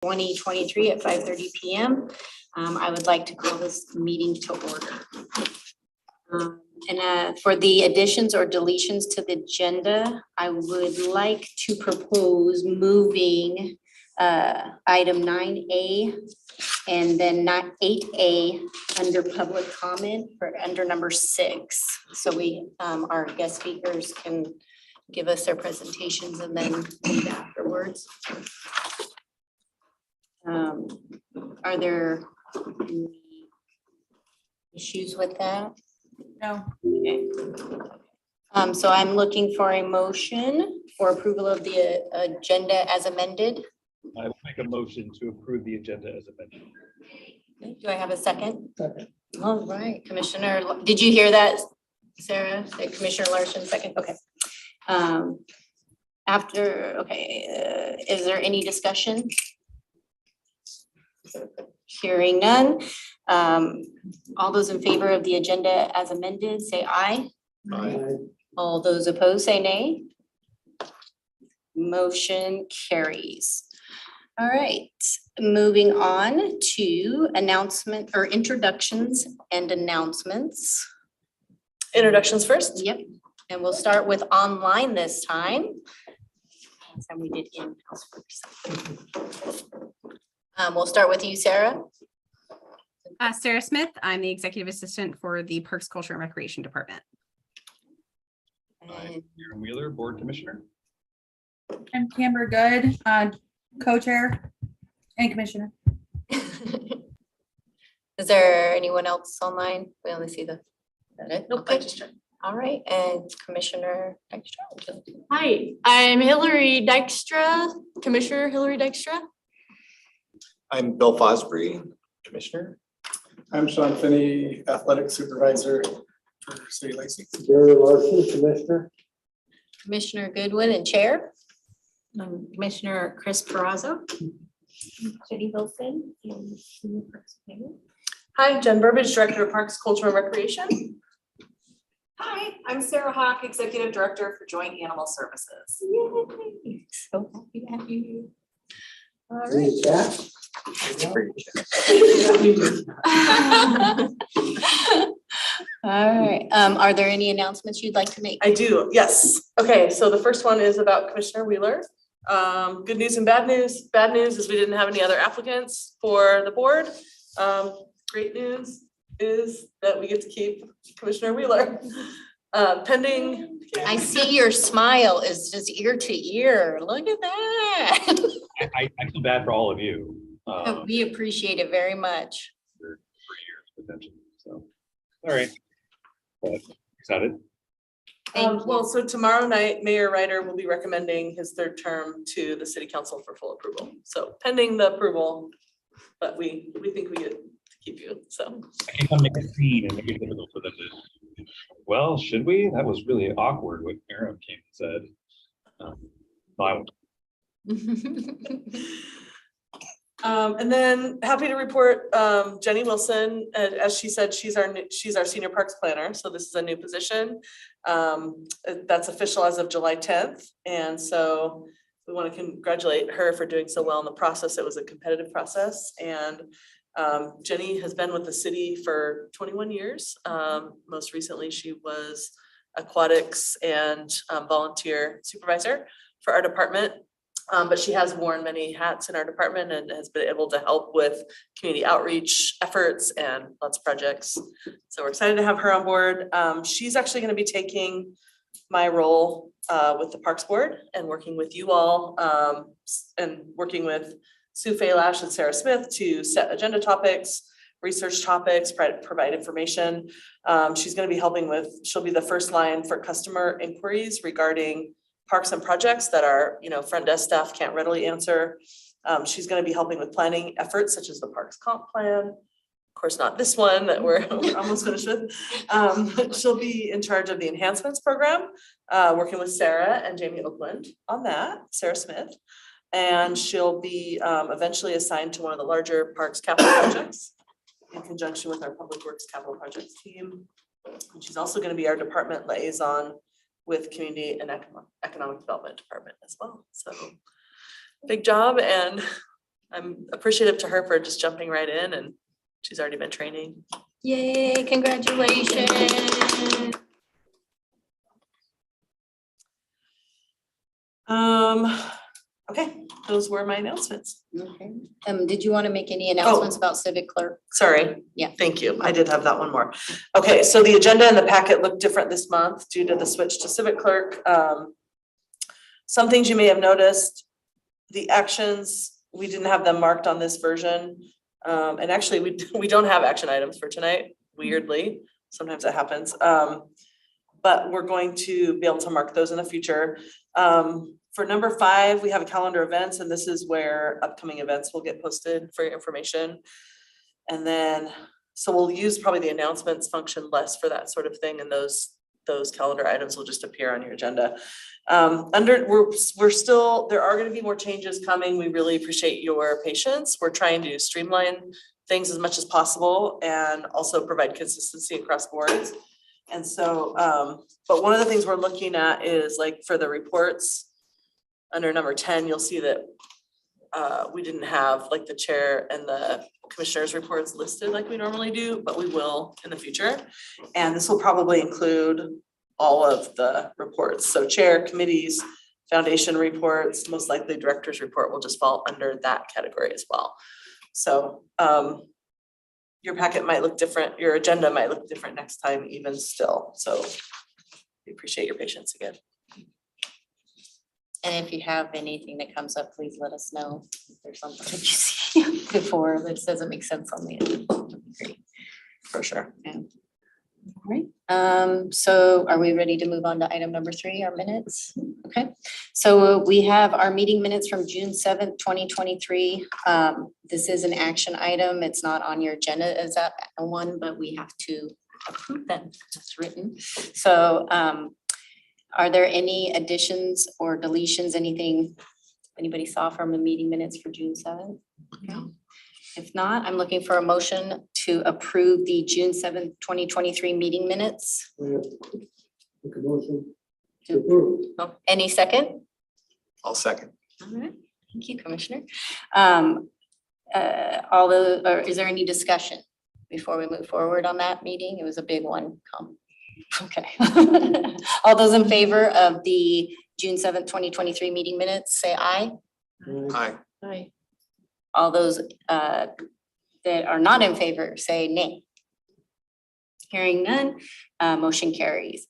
2023 at 5:30 p.m. I would like to call this meeting to order. For the additions or deletions to the agenda, I would like to propose moving item 9A and then 8A under public comment for under number 6. So our guest speakers can give us their presentations and then leave afterwards. Are there any issues with that? No. Okay. So I'm looking for a motion for approval of the agenda as amended. I will make a motion to approve the agenda as amended. Do I have a second? Second. All right, Commissioner, did you hear that, Sarah? Did Commissioner Larson second? Okay. Is there any discussion? Hearing none. All those in favor of the agenda as amended, say aye. Aye. All those opposed, say nay. Motion carries. All right, moving on to announcement or introductions and announcements. Introductions first. Yep, and we'll start with online this time. Last time we did in-house first. We'll start with you, Sarah. Sarah Smith. I'm the executive assistant for the Parks, Culture, and Recreation Department. And Aaron Wheeler, Board Commissioner. I'm Camber Good, co-chair and commissioner. is there anyone else online? We only see the. Is that it? Nope, Okay. I just checked. All right, and Commissioner Dykstra. Hi, I'm Hillary Dykstra, Commissioner Hillary Dykstra. I'm Bill Fosbury, Commissioner. I'm Sean Finney, Athletic Supervisor for City Lacey. Gary Larson, Commissioner. Commissioner Goodwin and Chair. Commissioner Chris Perazzo. Judy Wilson. Hi, Jen Burbidge, Director of Parks, Culture, and Recreation. Hi, I'm Sarah Hawk, Executive Director for Joint Animal Services. Yay. So happy to have you. All right. Any chat? All right, are there any announcements you'd like to make? I do, yes. Okay, so the first one is about Commissioner Wheeler. Good news and bad news. Bad news is we didn't have any other applicants for the board. Great news is that we get to keep Commissioner Wheeler. Pending. I see your smile is just ear to ear. Look at that. I feel bad for all of you. We appreciate it very much. For 3 years potentially. So, all right. But excited. Thank you. Well, so tomorrow night, Mayor Ryder will be recommending his third term to the city council for full approval. So pending the approval, but we think we get to keep you, so. I can come make a scene and make it difficult for them to. Well, should we? That was really awkward what Aaron came and said. No, I won't. And then happy to report Jenny Wilson, as she said, she's our senior parks planner. So this is a new position. That's official as of July 10th. And so we want to congratulate her for doing so well in the process. It was a competitive process. And Jenny has been with the city for 21 years. Most recently, she was aquatics and volunteer supervisor for our department. But she has worn many hats in our department and has been able to help with community outreach efforts and lots of projects. So we're excited to have her on board. She's actually going to be taking my role with the Parks Board and working with you all and working with Sue Faylash and Sarah Smith to set agenda topics, research topics, provide information. She's going to be she'll be the first line for customer inquiries regarding parks and projects that our front desk staff can't readily answer. She's going to be helping with planning efforts such as the Parks Comp Plan. Of course, not this one that we're almost finished with. She'll be in charge of the enhancements program, working with Sarah and Jamie Oakland on that, Sarah Smith. And she'll be eventually assigned to one of the larger parks capital projects in conjunction with our Public Works Capital Projects team. And she's also going to be our department liaison with Community and Economic Development Department as well. So big job and I'm appreciative to her for just jumping right in, and she's already been training. Yay, congratulations. Okay, those were my announcements. Okay. Did you want to make any announcements about civic clerk? Sorry. Yeah. Thank you. I did have that one more. Okay, so the agenda and the packet look different this month due to the switch to civic clerk. Some things you may have noticed, the actions, we didn't have them marked on this version. And actually, we don't have action items for tonight, weirdly. Sometimes that happens. But we're going to be able to mark those in the future. For number 5, we have a calendar events, and this is where upcoming events will get posted for your information. And then, so we'll use probably the announcements function less for that sort of thing, and those calendar items will just appear on your agenda. We're still, there are gonna be more changes coming. We really appreciate your patience. We're trying to streamline things as much as possible and also provide consistency across boards. And so, but one of the things we're looking at is like for the reports, under number 10, you'll see that we didn't have like the chair and the commissioners reports listed like we normally do, but we will in the future. And this will probably include all of the reports. So chair, committees, foundation reports, most likely director's report will just fall under that category as well. So your packet might look different, your agenda might look different next time even still. So we appreciate your patience again. And if you have anything that comes up, please let us know. If there's something that you see before that doesn't make sense on the end. Great. For sure. All right, so are we ready to move on to item number 3, our minutes? Okay, so we have our meeting minutes from June 7th, 2023. This is an action item. It's not on your agenda as that one, but we have to approve them. It's written. So are there any additions or deletions, anything anybody saw from the meeting minutes for June 7th? Okay. If not, I'm looking for a motion to approve the June 7th, 2023 meeting minutes. Make a motion to approve. Oh, any second? I'll second. All right, thank you, Commissioner. Or is there any discussion before we move forward on that meeting? It was a big one. Okay. All those in favor of the June 7th, 2023 meeting minutes, say aye. Aye. Aye. All those that are not in favor, say nay. Hearing none, motion carries.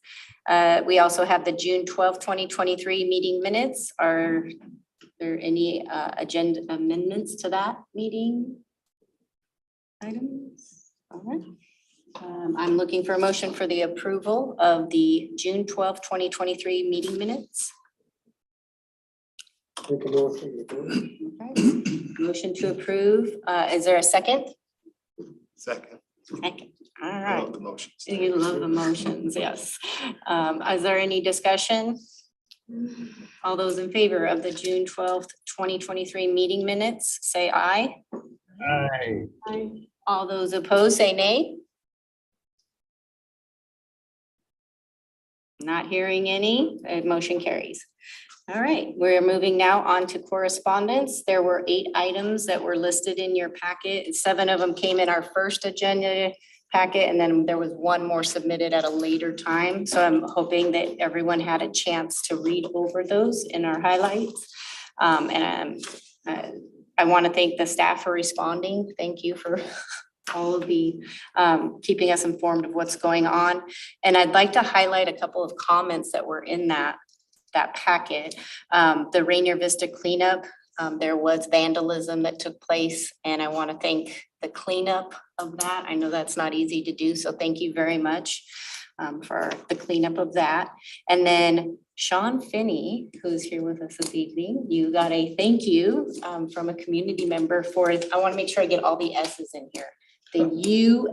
We also have the June 12th, 2023 meeting minutes. Are there any agenda amendments to that meeting items? All right. I'm looking for a motion for the approval of the June 12th, 2023 meeting minutes. Make a motion to approve. Okay. Motion to approve. Is there a second? Second. Second. All I right. love the motions. You love the motions, yes. Is there any discussion? All those in favor of the June 12th, 2023 meeting minutes, say aye. Aye. Aye. All those opposed, say nay. Not hearing any, motion carries. All right, we're moving now on to correspondence. There were 8 items that were listed in your packet. 7 of them came in our first agenda packet, and then there was 1 more submitted at a later time. So I'm hoping that everyone had a chance to read over those in our highlights. I want to thank the staff for responding. Thank you for all of the keeping us informed of what's going on. And I'd like to highlight a couple of comments that were in that packet. The Rainier Vista cleanup, there was vandalism that took place, and I want to thank the cleanup of that. I know that's not easy to do, so thank you very much for the cleanup of that. And then Sean Finney, who's here with us this evening, you got a thank you from a community member for, I want to make sure I get all the S's in here. The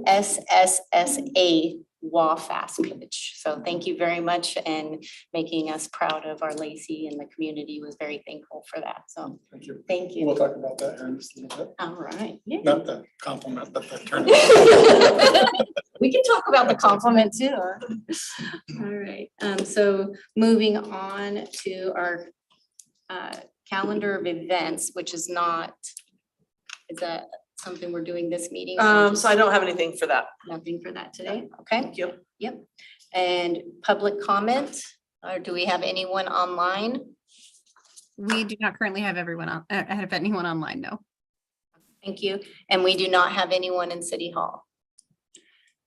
USSSA WAFAS page. So thank you very much, and making us proud of our Lacey, and the community was very thankful for that. So Thank you. thank you. We'll talk about that here in just a little bit. All right. Yeah. Not the compliment, but the turn. We can talk about the compliment too. Huh? All right. So moving on to our calendar of events, which is not Is that something we're doing this meeting? or So I just don't have anything for that. Nothing for that today, okay? Thank you. Yep. And public comment, or do we have anyone online? We do not currently have have anyone online, no. Thank you. And we do not have anyone in City Hall.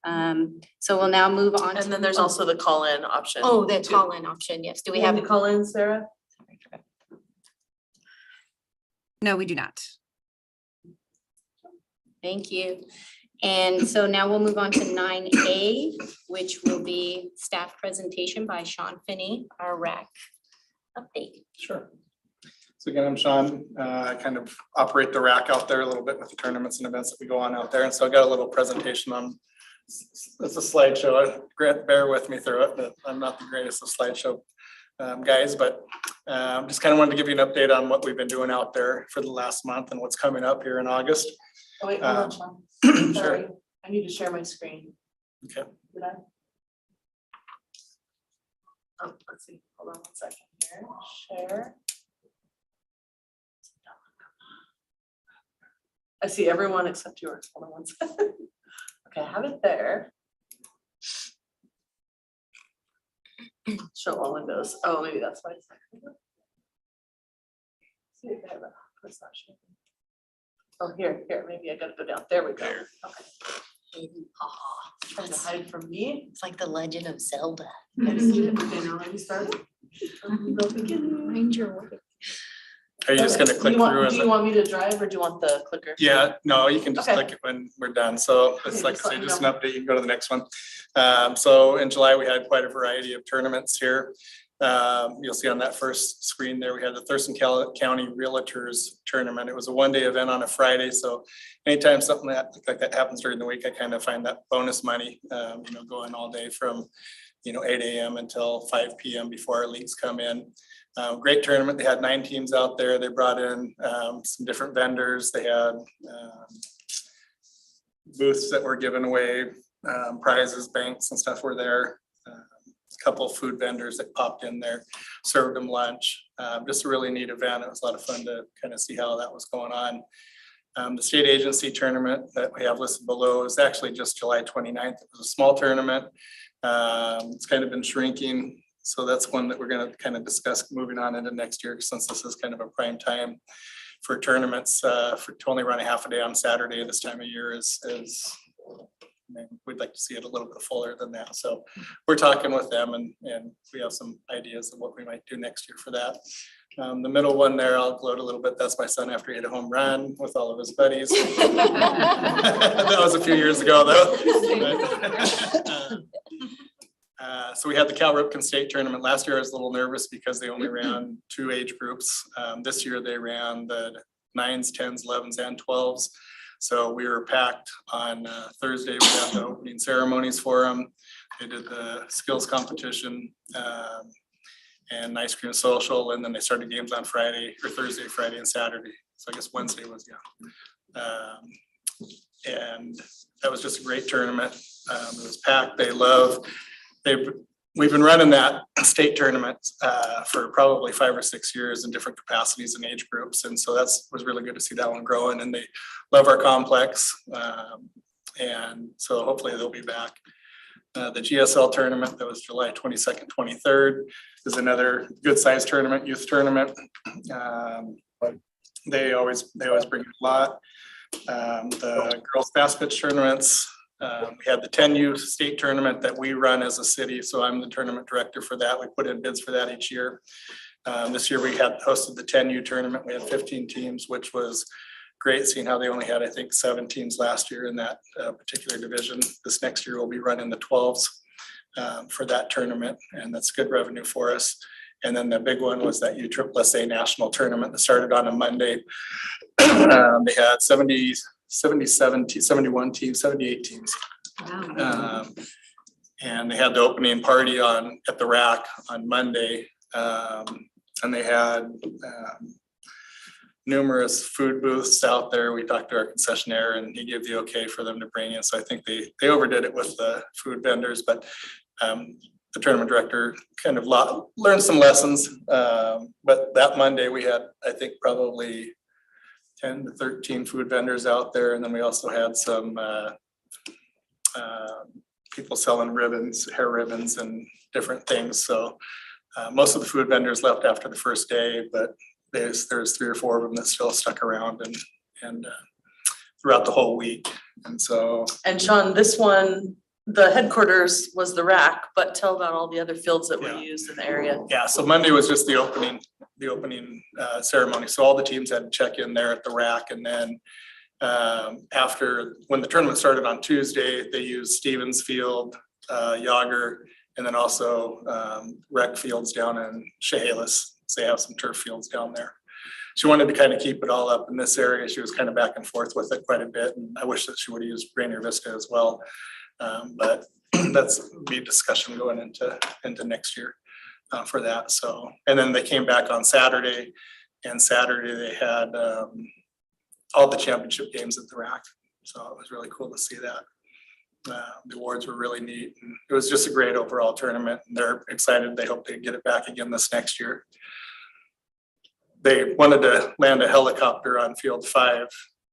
So we'll now move on. And to- then there's also the call-in option. Oh, the too. call-in option, yes. Do we We have have? the call-in, Sarah? No, we do not. Thank you. And so now we'll move on to 9A, which will be staff presentation by Sean Finney, our RAC update. Sure. So again, I'm Sean. I kind of operate the rack out there a little bit with the tournaments and events that we go on out there. And so I got a little presentation on, it's a slideshow. Bear with me through it, but I'm not the greatest of slideshow guys, but just kind of wanted to give you an update on what we've been doing out there for the last month and what's coming up here in August. Oh, wait, hold on, Sean. Sure. Sorry, I need to share my screen. Okay. Did I? Let's see, hold on one second here, share. I see everyone except yours, hold on one second. Okay, I have it there. Show all windows, oh, maybe that's why it's not. See it there, but it's not showing. Oh, here, maybe I gotta go down, there we go, There. okay. Trying to hide from me. It's like the Legend of Zelda. I see it, okay, now let me start. Ranger. Are you just gonna click through? Do you want me to drive or do you want the clicker? Yeah, no, you can just Okay. click it when we're done. So it's Okay, like just I let say, me just know. an update. You can go to the next one. So in July, we had quite a variety of tournaments here. You'll see on that first screen there, we had the Thurston County Realtors Tournament. It was a one-day event on a Friday. So anytime something like that happens during the week, I kind of find that bonus money, going all day from 8 AM until 5 PM before our leagues come in. Great tournament. They had 9 teams out there. They brought in some different vendors. They had booths that were giving away prizes, banks and stuff were there. A couple of food vendors that popped in there, served them lunch. Just a really neat event. It was a lot of fun to kind of see how that was going on. The state agency tournament that we have listed below is actually just July 29th. It was a small tournament. It's kind of been shrinking. So that's one that we're going to kind of discuss moving on into next year, since this is kind of a prime time for tournaments. For to only run a half a day on Saturday this time of year is we'd like to see it a little bit fuller than that. So we're talking with them and we have some ideas of what we might do next year for that. The middle one there, I'll gloat a little bit. That's my son after he hit a home run with all of his buddies. That was a few years ago though. So we had the Cal Ripken State Tournament. Last year I was a little nervous because they only ran 2 age groups. This year they ran the 9s, 10s, 11s, and 12s. So we were packed on Thursday. We had the opening ceremonies for them. They did the skills competition and ice cream social, and then they started games on Friday or Thursday, Friday, and Saturday. So I guess Wednesday was, and that was just a great tournament. It was packed. We've been running that state tournament for probably 5 or 6 years in different capacities and age groups. And so was really good to see that one growing, and they love our complex. And so hopefully they'll be back. The GSL tournament that was July 22nd, 23rd is another good sized tournament, youth tournament. They always bring a lot. The girls fast pitch tournaments. We had the 10U state tournament that we run as a city. So I'm the tournament director for that. We put in bids for that each year. This year we had hosted the 10U tournament. We had 15 teams, which was great, seeing how they only had, I think, 7 teams last year in that particular division. This next year we'll be running the 12s for that tournament, and that's good revenue for us. And then the big one was that USSSA national tournament that started on a Monday. They had 71 teams, 78 teams. Wow. And they had the opening party at the rack on Monday. And they had numerous food booths out there. We talked to our concessionaire and he gave the okay for them to bring in. So I think they overdid it with the food vendors, but the tournament director kind of learned some lessons. But that Monday we had, I think, probably 10 to 13 food vendors out there. And then we also had some people selling ribbons, hair ribbons and different things. So most of the food vendors left after the first day, but there's 3 or 4 of them that still stuck around and throughout the whole week. And so, And Sean, this one, the headquarters was the rack, but tell about all the other fields that were Yeah. used in the area. yeah, so Monday was just the opening ceremony. So all the teams had to check in there at the rack. And then after, when the tournament started on Tuesday, they used Stevens Field, Yager, and then also rec fields down in Chehalis. So they have some turf fields down there. She wanted to kind of keep it all up in this area. She was kind of back and forth with it quite a bit. And I wish that she would have used Rainier Vista as well. But that's be a discussion going into next year for that. So, and then they came back on Saturday, and Saturday they had all the championship games at the rack. So it was really cool to see that. The awards were really neat, and it was just a great overall tournament. And they're excited. They hope they get it back again this next year. They wanted to land a helicopter on field 5,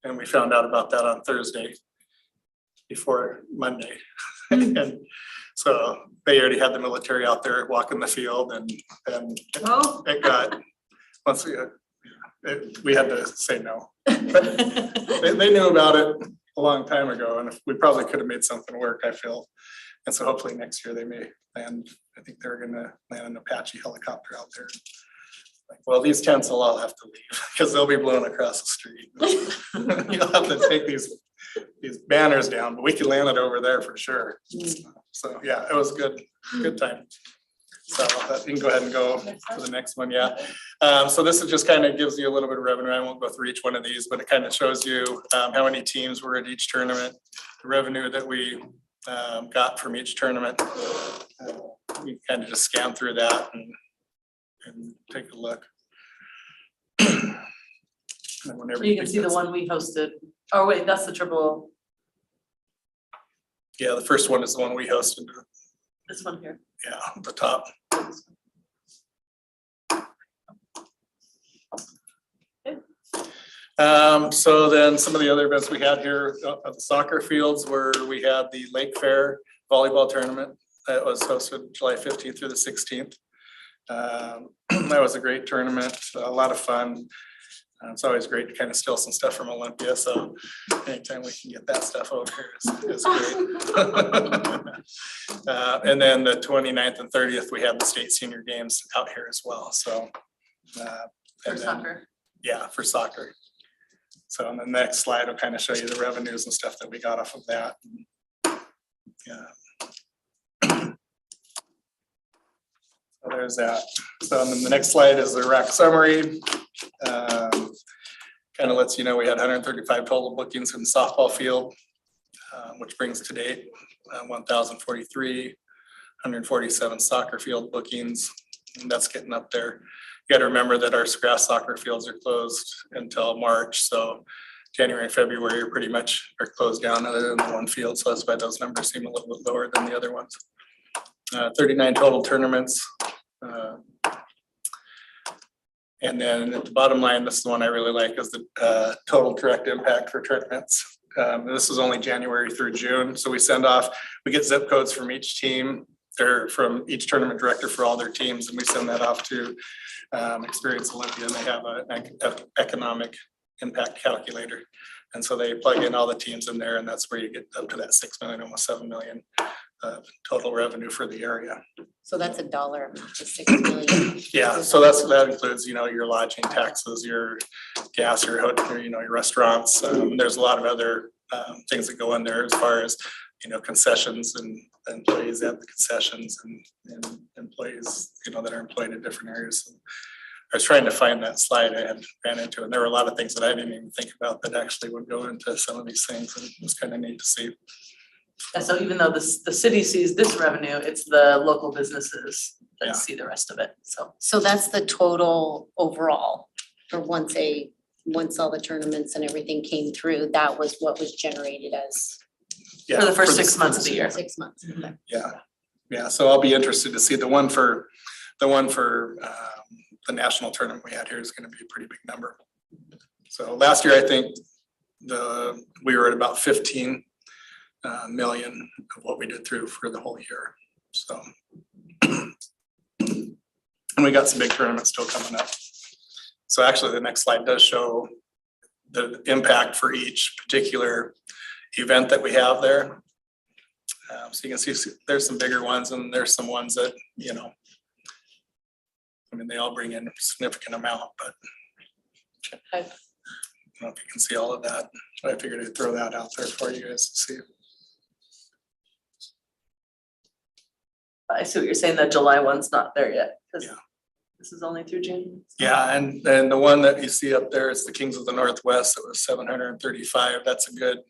and we found out about that on Thursday before Monday. And so they already had the military out there walking the field, and Oh. it got, once we had to say no. But they knew about it a long time ago, and if we probably could have made something work, I feel. And so hopefully next year they may land, I think they're gonna land an Apache helicopter out there. Like, well, these tents will all have to leave because they'll be blown across the street. You'll have to take these banners down, but we can land it over there for sure. So, yeah, it was good time. So you can go ahead and go to the next one, yeah. So this is just kind of gives you a little bit of revenue. I won't go through each one of these, but it kind of shows you how many teams were at each tournament, the revenue that we got from each tournament. We kind of just scan through that and take a look. And whenever You can think see the that's- one we hosted. Oh, wait, that's the triple, Yeah, the first one is the one we hosted, this one here. yeah, at the top. So then some of the other events we had here at the soccer fields where we had the Lake Fair volleyball tournament that was hosted July 15th through the 16th. That was a great tournament, a lot of fun. It's always great to kind of steal some stuff from Olympia, so anytime we can get that stuff over here is great. And then the 29th and 30th, we had the state senior games out here as well, so. For and then- soccer. Yeah, for soccer. So on the next slide, will kind of show you the revenues and stuff that we got off of that. Yeah. So there's that. So then the next slide is the rack summary. Kind of lets you know we had 135 total bookings in the softball field, which brings to date 1,043, 147 soccer field bookings, and that's getting up there. You got to remember that our grass soccer fields are closed until March, so January and February are pretty much are closed down other than the one field, so that's why those numbers seem a little bit lower than the other ones. 39 total tournaments. And then at the bottom line, this is the one I really like, is the total direct impact for tournaments. This is only January through June, so we get zip codes from each team, or from each tournament director for all their teams, and we send that off to Experience Olympia, and they have an economic impact calculator. And so they plug in all the teams in there, and that's where you get up to that 6 million, almost 7 million total revenue for the area. So that's $1 amount to 6 million. Yeah, so that includes, your lodging taxes, your gas, your hotel, your restaurants. There's a lot of other things that go in there as far as, concessions and employees at the concessions and employees, that are employed in different areas. I was trying to find that slide I had ran into, and there were a lot of things that I didn't even think about that actually would go into some of these things, and it was kind of neat to see. And so even though the city sees this revenue, it's the local businesses Yeah. that see the rest of it, so. So that's the total overall for once all the tournaments and everything came through, that was what was generated as Yeah, For the first for 6 months of the year. 6 months. Okay. Yeah, so I'll be interested to see the one for the national tournament we had here is gonna be a pretty big number. So last year, I think we were at about 15 million of what we did through for the whole year, so. And we got some big tournaments still coming up. So actually, the next slide does show the impact for each particular event that we have there. So you can see there's some bigger ones and there's some ones that, you know, I mean, they all bring in a significant amount, but I don't know if you can see all of that. I figured I'd throw that out there for you guys to see. I see what you're saying, that July one's not there yet, because Yeah. this is only through June. Yeah, and then the one that you see up there is the Kings of the Northwest. It was 735. That's a good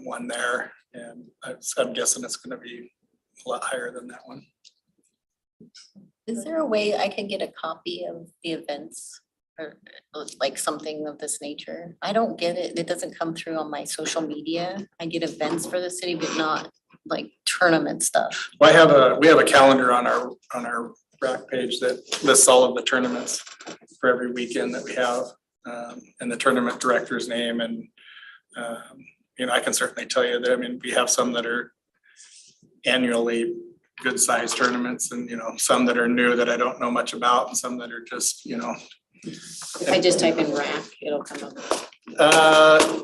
one there. And I'm guessing it's gonna be a lot higher than that one. Is there a way I can get a copy of the events or like something of this nature? I don't get it. It doesn't come through on my social media. I get events for the city, but not like tournament stuff. Well, we have a calendar on our rack page that lists all of the tournaments for every weekend that we have, and the tournament director's name. And you know, I can certainly tell you that, I mean, we have some that are annually good sized tournaments, and you know, some that are new that I don't know much about, and some that are just, you know. If I just type in rack, it'll come up.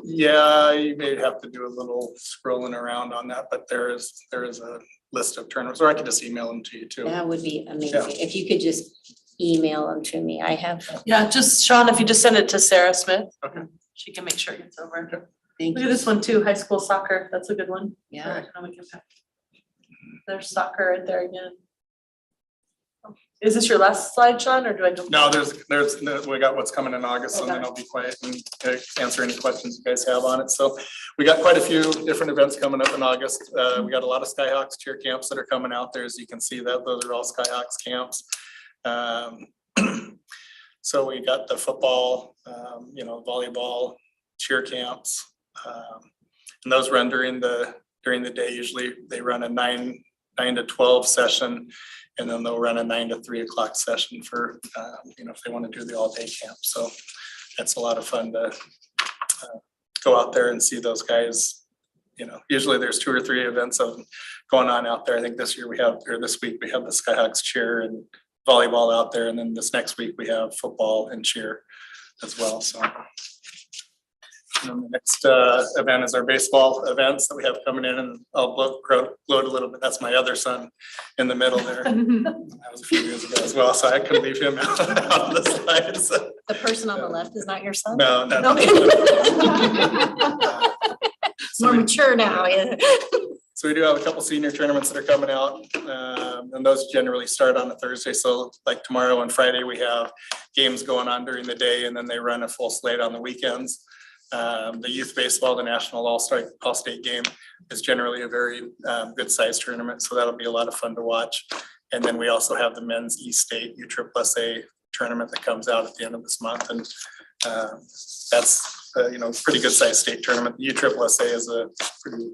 Yeah, you may have to do a little scrolling around on that, but there is a list of tournaments, or I could just email them to you too. That would be amazing. If you could just email them to me. I have. Yeah, just Sean, if you just send it to Sarah Smith. Okay. She can make sure it gets over. Thank Look at you. this one too, high school soccer, that's a good one. for Yeah. Economic impact. There's soccer right there again. Is this your last slide, Sean, or do I go? No, we got what's coming in August, and then I'll be quiet and answer any questions you guys have on it. So we got quite a few different events coming up in August. We got a lot of Skyhawks cheer camps that are coming out there. As you can see, that those are all Skyhawks camps. So we got the football, you know, volleyball cheer camps. And those run during the day. Usually they run a 9 to 12 session, and then they'll run a 9 to 3 o'clock session for, you know, if they want to do the all day camp. So that's a lot of fun to go out there and see those guys. You know, usually there's 2 or 3 events of going on out there. I think this week we have the Skyhawks cheer and volleyball out there. And then this next week we have football and cheer as well, so. And the next event is our baseball events that we have coming in, and I'll gloat a little bit. That's my other son in the middle there. That was a few years ago as well, so I couldn't leave him out on the slide. So. The person on the left is not your son? No. More mature now, yeah. So we do have a couple senior tournaments that are coming out, and those generally start on a Thursday. So like tomorrow and Friday, we have games going on during the day, and then they run a full slate on the weekends. The youth baseball, the national all-state game is generally a very good sized tournament. So that'll be a lot of fun to watch. And then we also have the men's East State USSSA tournament that comes out at the end of this month. And that's you know, pretty good sized state tournament. The USSSA is a pretty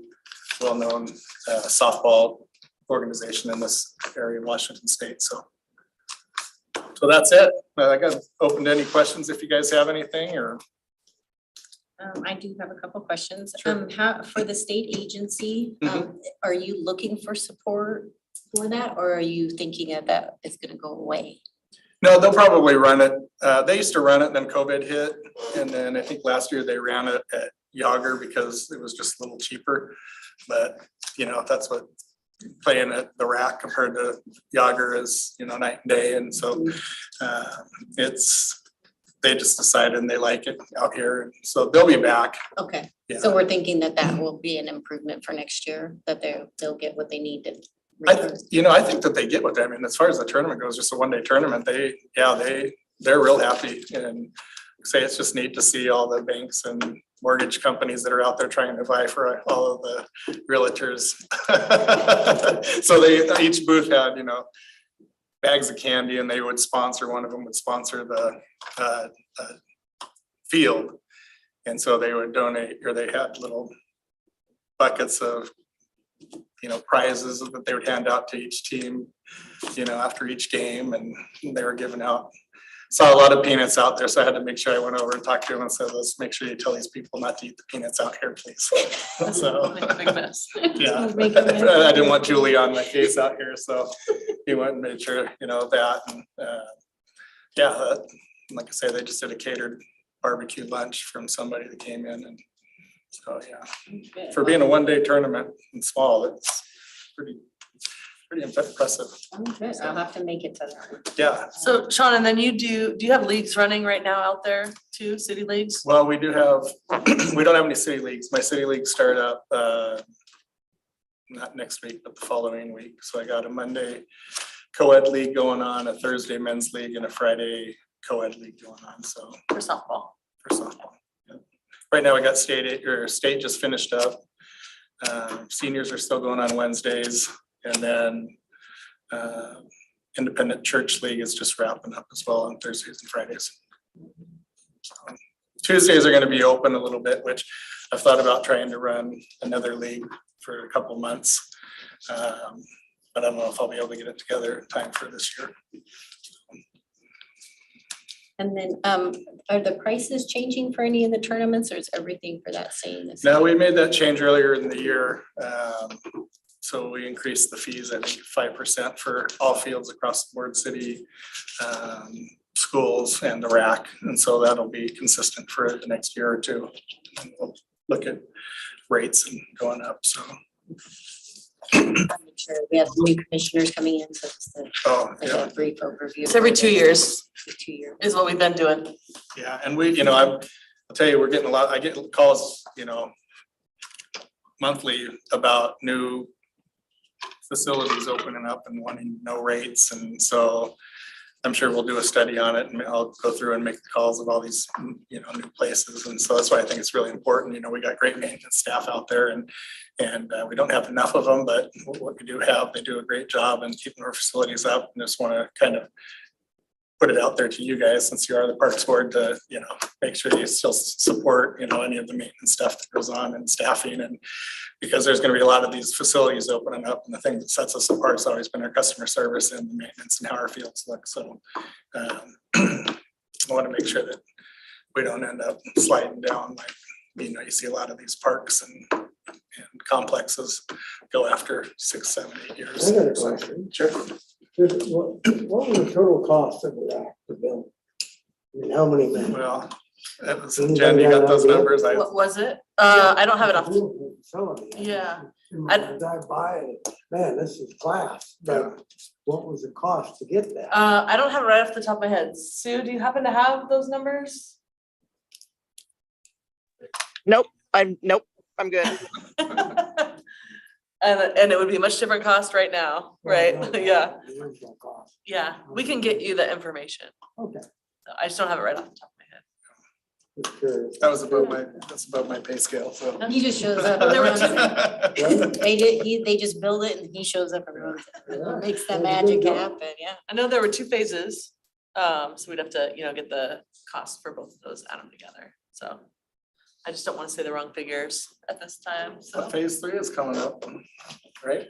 well-known softball organization in this area in Washington State. So that's it. I got open to any questions if you guys have anything, or. I do have a couple questions. Sure. How, for the state agency, are you looking for support for that, or are you thinking that it's gonna go away? No, they'll probably run it. They used to run it, and then COVID hit. And then I think last year they ran it at Yager because it was just a little cheaper. But, you know, that's what playing at the rack compared to Yager is, you know, night and day. And so they just decided and they like it out here. And so they'll be back. Okay, Yeah. so we're thinking that will be an improvement for next year, that they'll get what they need to. I think that they get what they, I mean, as far as the tournament goes, just a one-day tournament, they're real happy. And say it's just neat to see all the banks and mortgage companies that are out there trying to vie for all of the realtors. So each booth had, you know, bags of candy, and they would sponsor, one of them would sponsor the field. And so they would donate, or they had little buckets of, you know, prizes that they would hand out to each team, you know, after each game, and they were giving out saw a lot of peanuts out there, so I had to make sure I went over and talked to him and said, let's make sure you tell these people not to eat the peanuts out here, please. So, Make a big mess. yeah, Make a mess. I didn't want Julie on my case out here, so he went and made sure, that, and, yeah, like I say, they just did a catered barbecue lunch from somebody that came in, and so, yeah. For being a one-day tournament and small, it's pretty impressive. Oh, good. I'll have to make it to that. Yeah, So Sean, and then do you have leagues running right now out there too, city leagues? well, we do have, we don't have any city leagues. My city leagues start up, not next week, but the following week. So I got a Monday co-ed league going on, a Thursday men's league, and a Friday co-ed league going on, so For softball? for softball. Yep. Right now, we got state just finished up. Seniors are still going on Wednesdays, and then Independent Church League is just wrapping up as well on Thursdays and Fridays. So, Tuesdays are gonna be open a little bit, which I've thought about trying to run another league for a couple months. But I don't know if I'll be able to get it together in time for this year. And then, are the prices changing for any of the tournaments, or is everything for that same? the Now, same? we made that change earlier in the year. So we increased the fees, I think 5% for all fields across the board, city, schools and the RAC. And so that'll be consistent for the next year or two. And we'll look at rates and going up, so. Make sure we have new commissioners coming in, so just Oh, like yeah, a brief overview. It's every 2 years 2 years. is what we've been doing. yeah. And we, I'll tell you, we're getting I get calls, monthly about new facilities opening up and wanting no rates. And so I'm sure we'll do a study on it, and I'll go through and make the calls of all these, new places. And so that's why I think it's really important. We got great maintenance staff out there, and we don't have enough of them, but what we do have, they do a great job in keeping our facilities up. And just want to kind of put it out there to you guys, since you are the Parks Board, to, make sure you still support, any of the maintenance stuff that goes on and staffing, and because there's gonna be a lot of these facilities opening up, and the thing that sets us apart has always been our customer service and the maintenance and how our fields look. So I wanna make sure that we don't end up sliding down like, you see a lot of these parks and complexes go after 6, 7, 8 years. I got a So, question. Sure. What was the total cost of the building? I mean, how many men? Well, that was, Jen, you got those numbers? What was it? I don't have it off. Facility. Yeah. I drive by it, man, this is class, but what was the cost to get that? I don't have it right off the top of my head. Sue, do you happen to have those numbers? Nope, I'm good. And it would be a much different cost right now, right? Yeah, The original cost. yeah. We can get you the information. Okay. I just don't have it right off the top of my head. Just curious. That's above my pay scale, so. He just shows up. There were and they just build it and he shows up and runs it. Makes the magic happen, yeah. I know there were 2 phases. So we'd have to, get the cost for both of those, add them together. So I just don't want to say the wrong figures at this time, so. But phase 3 is coming up, right?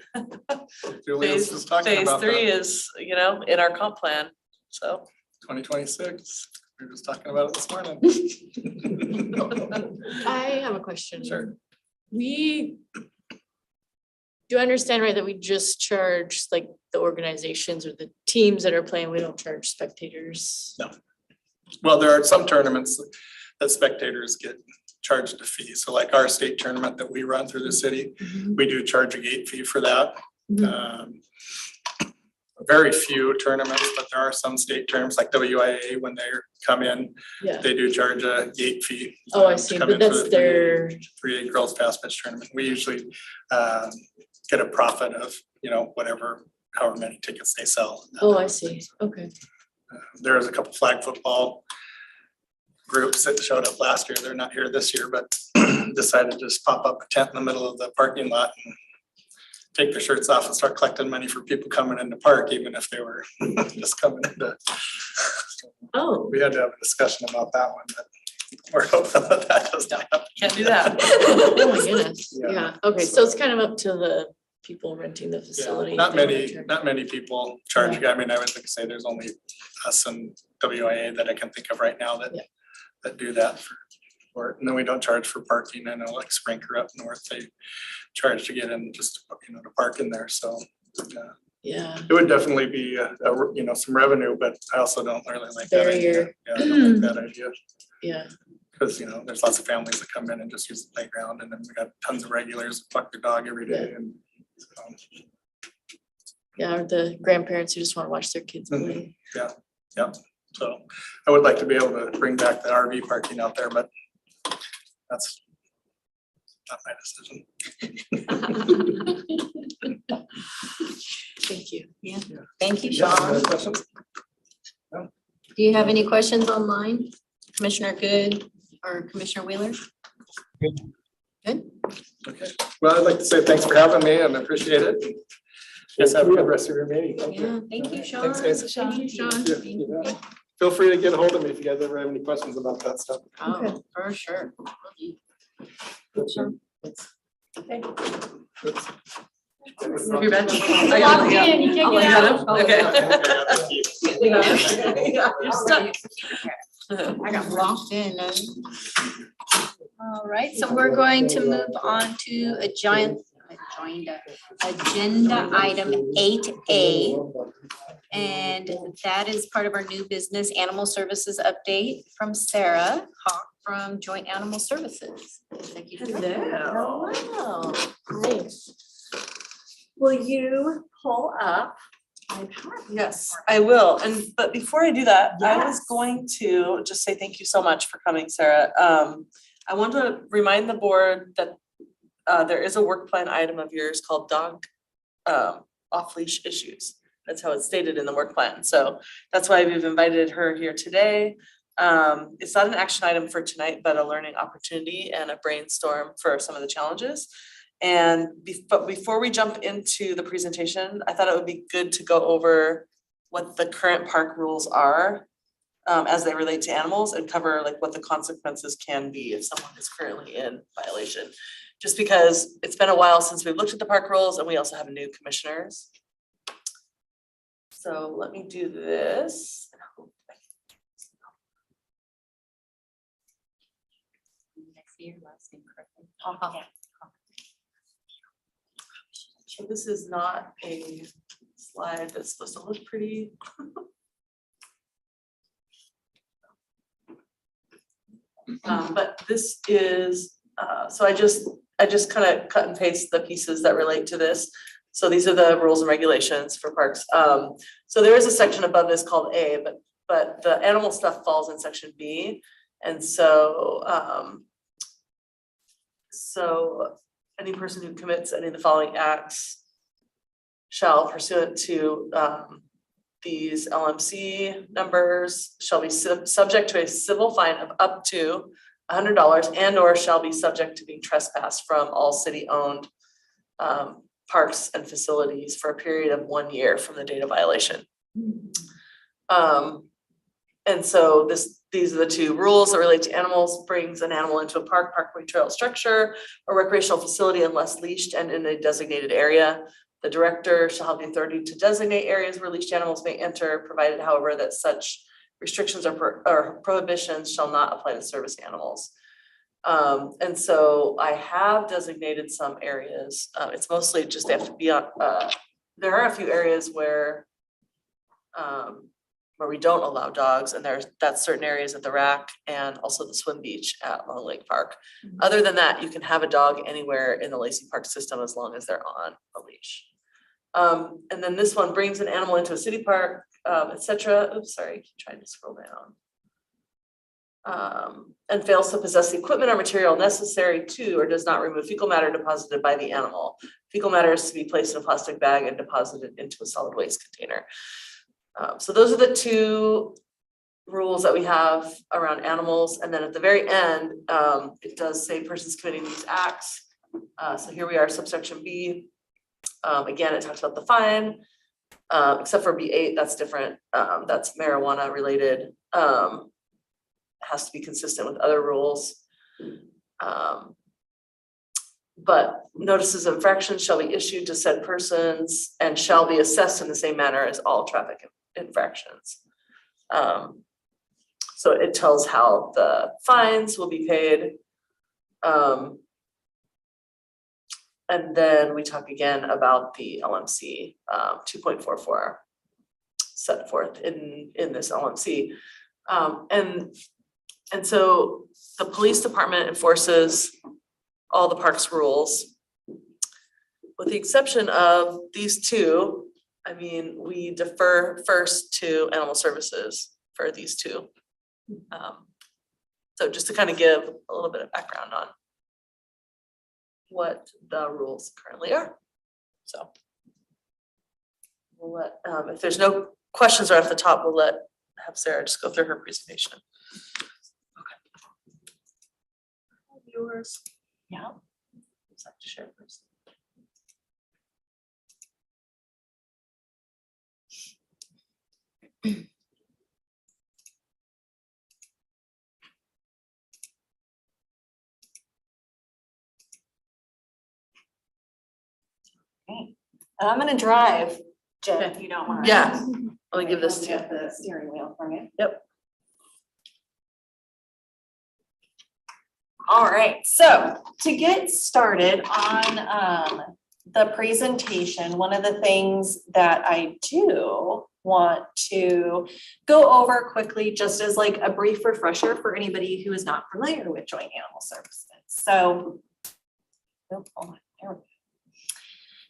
Julius was talking Phase about 3 that. is, in our comp plan, so. 2026. We were just talking about it this morning. I have a question. Sure. We, do I understand right that we just charge like the organizations or the teams that are playing, we don't charge spectators? No. Well, there are some tournaments that spectators get charged a fee. So like our state tournament that we run through the city, we do charge a gate fee for that. Very few tournaments, but there are some state terms like WIA, when they come in, Yeah. they do charge a gate fee. Oh, I to see, come but in for that's the their, 3A girls fast pitch tournament. We usually get a profit of, whatever, however many tickets they sell. oh, I see, okay. There was a couple flag football groups that showed up last year. They're not here this year, but decided to just pop up a tent in the middle of the parking lot and take their shirts off and start collecting money for people coming into park, even if they were just coming into. Oh, We had to have a discussion about that one, but we're hoping that doesn't happen. Can't do that. oh my goodness, Yeah. yeah, okay, so it's kind of up to the people renting the facility. Not if they wanna many, charge. not many people charge. I mean, I would like to say there's only us and WIA that I can think of right now that, Yeah. that do that for it. And then we don't charge for parking. I know like Sprinker up north, they charge to get in just, to park in there. So Yeah. it would definitely be, some revenue, but I also don't really like that idea. Barrier. Yeah, I don't like that idea. Yeah. Because, there's lots of families that come in and just use the playground, and then we got tons of regulars that walk their dog every day, and so, Yeah, or the grandparents who just want to watch their kids Mhm. play. so I would like to be able to bring back the RV parking out there, but that's not my decision. Thank you. Thank you, Yeah, Sean. other questions? Do you have any questions online? Commissioner Good or Commissioner Wheeler? Good. Okay, well, I'd like to say thanks for having me and I appreciate it. Yes, have a good rest of your meeting. Thank you. Yeah, thank you, Sean. Thanks, guys. Thank you, Sean. Yeah, you bet. Feel free to get a hold of me if you guys ever have any questions about that stuff. Oh, for sure. Have your badge? Locked in, you can't I'll get let out. him- Okay. Yeah, you're stuck. I got locked in. All right, so we're going to move on to agenda item 8A. And that is part of our new business animal services update from Sarah Hawk from Joint Animal Services. Executive Director. Hello. Hi. Will you pull up? Yes, I will. But before I do that, I was Yes. going to just say thank you so much for coming, Sarah. I want to remind the board that there is a work plan item of yours called dog off-leash issues. That's how it's stated in the work plan. So that's why we've invited her here today. It's not an action item for tonight, but a learning opportunity and a brainstorm for some of the challenges. And but before we jump into the presentation, I thought it would be good to go over what the current park rules are as they relate to animals and cover like what the consequences can be if someone is currently in violation. Just because it's been a while since we've looked at the park rules and we also have new commissioners. So let me do this. So this is not a slide that's supposed to look pretty. But this is, so I just kind of cut and paste the pieces that relate to this. So these are the rules and regulations for parks. So there is a section above this called A, but the animal stuff falls in section B. And so, so any person who commits any of the following acts shall pursuant to these LMC numbers shall be subject to a civil fine of up to $100 and or shall be subject to being trespassed from all city-owned parks and facilities for a period of 1 year from the date of violation. And so these are the two rules that relate to animals. Brings an animal into a park, parkway, trail, structure, or recreational facility unless leashed and in a designated area. The director shall have the authority to designate areas where leashed animals may enter, provided however that such restrictions or prohibitions shall not apply to service animals. And so I have designated some areas. It's mostly just they have to be on, there are a few areas where we don't allow dogs, and that's certain areas at the rack and also the swim beach at Long Lake Park. Other than that, you can have a dog anywhere in the Lacey Park system as long as they're on a leash. And then this one brings an animal into a city park, etc. Oops, sorry, keep trying to scroll down. And fails to possess the equipment or material necessary to or does not remove fecal matter deposited by the animal. Fecal matter is to be placed in a plastic bag and deposited into a solid waste container. So those are the two rules that we have around animals. And then at the very end, it does say persons committing these acts. So here we are, subsection B. Again, it talks about the fine, except for B8, that's different. That's marijuana related. Has to be consistent with other rules. But notices of infractions shall be issued to said persons and shall be assessed in the same manner as all traffic infractions. So it tells how the fines will be paid. And then we talk again about the LMC 2.44 set forth in this LMC. And so the police department enforces all the parks rules. With the exception of these two, I mean, we defer first to animal services for these two. So just to kind of give a little bit of background on what the rules currently are. So we'll let, if there's no questions right off the top, we'll have Sarah just go through her presentation. Okay. Yours. Yeah. Would like to share first? I'm gonna drive, Jen, if you don't mind. Yeah, let me give this to you. Get the steering wheel from you. Yep. All right, so to get started on the presentation, one of the things that I do want to go over quickly, just as like a brief refresher for anybody who is not familiar with Joint Animal Services. So, hold on, there we go.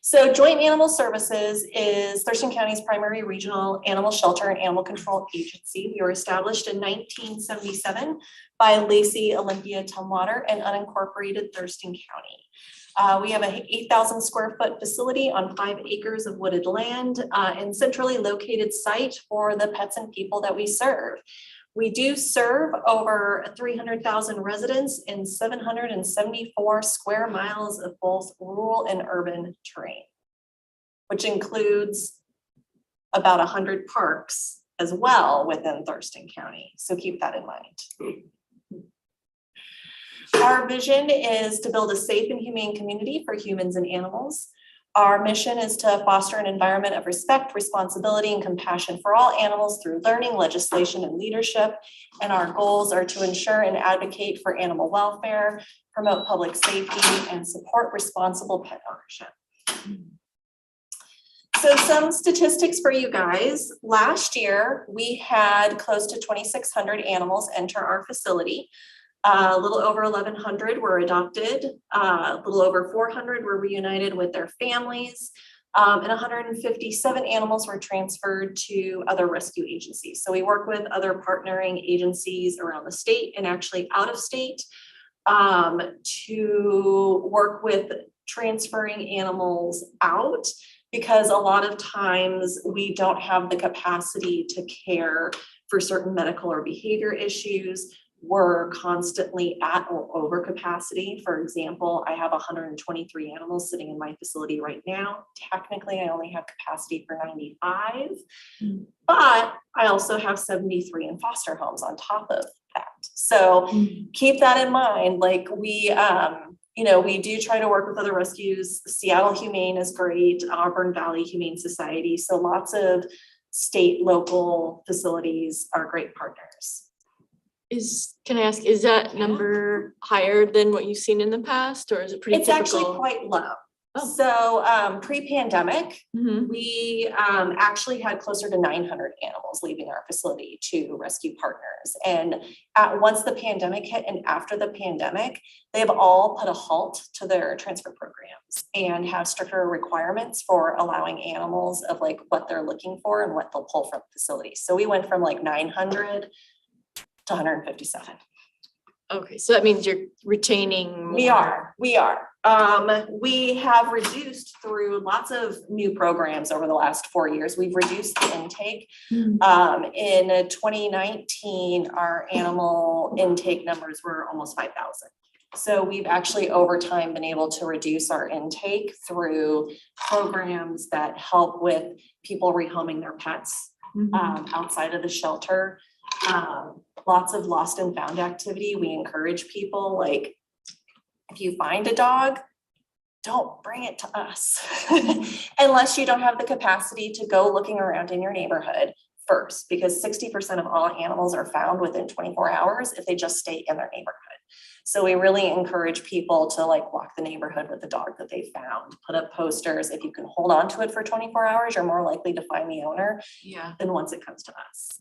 So Joint Animal Services is Thurston County's primary regional animal shelter and animal control agency. We were established in 1977 by Lacey Olympia Tumwater and unincorporated Thurston County. We have a 8,000 square foot facility on 5 acres of wooded land and centrally located site for the pets and people that we serve. We do serve over 300,000 residents in 774 square miles of both rural and urban terrain, which includes about 100 parks as well within Thurston County. So keep that in mind. Our vision is to build a safe and humane community for humans and animals. Our mission is to foster an environment of respect, responsibility, and compassion for all animals through learning, legislation, and leadership. And our goals are to ensure and advocate for animal welfare, promote public safety, and support responsible pet ownership. So some statistics for you guys. Last year, we had close to 2,600 animals enter our facility. A little over 1,100 were adopted, a little over 400 were reunited with their families, and 157 animals were transferred to other rescue agencies. So we work with other partnering agencies around the state and actually out of state to work with transferring animals out, because a lot of times we don't have the capacity to care for certain medical or behavior issues. We're constantly at or over capacity. For example, I have 123 animals sitting in my facility right now. Technically, I only have capacity for 95, but I also have 73 in foster homes on top of that. So keep that in mind. Like we do try to work with other rescues. Seattle Humane is great, Auburn Valley Humane Society. So lots of state, local facilities are great partners. Can I ask, is that number higher than what you've seen in the past, or is it pretty It's typical? actually quite low. Oh. So pre-pandemic, Mhm. we actually had closer to 900 animals leaving our facility to rescue partners. And once the pandemic hit and after the pandemic, they have all put a halt to their transfer programs and have stricter requirements for allowing animals of like what they're looking for and what they'll pull from the facility. So we went from like 900 to 157. Okay, so that means you're retaining more. We are. We have reduced through lots of new programs over the last 4 years. We've reduced the intake. In 2019, our animal intake numbers were almost 5,000. So we've actually over time been able to reduce our intake through programs that help with people rehoming their pets outside of the shelter. Lots of lost and found activity. We encourage people, like, if you find a dog, don't bring it to us unless you don't have the capacity to go looking around in your neighborhood, first, because 60% of all animals are found within 24 hours if they just stay in their neighborhood. So we really encourage people to like walk the neighborhood with the dog that they found, put up posters. If you can hold on to it for 24 hours, you're more likely to find the owner Yeah. than once it comes to us.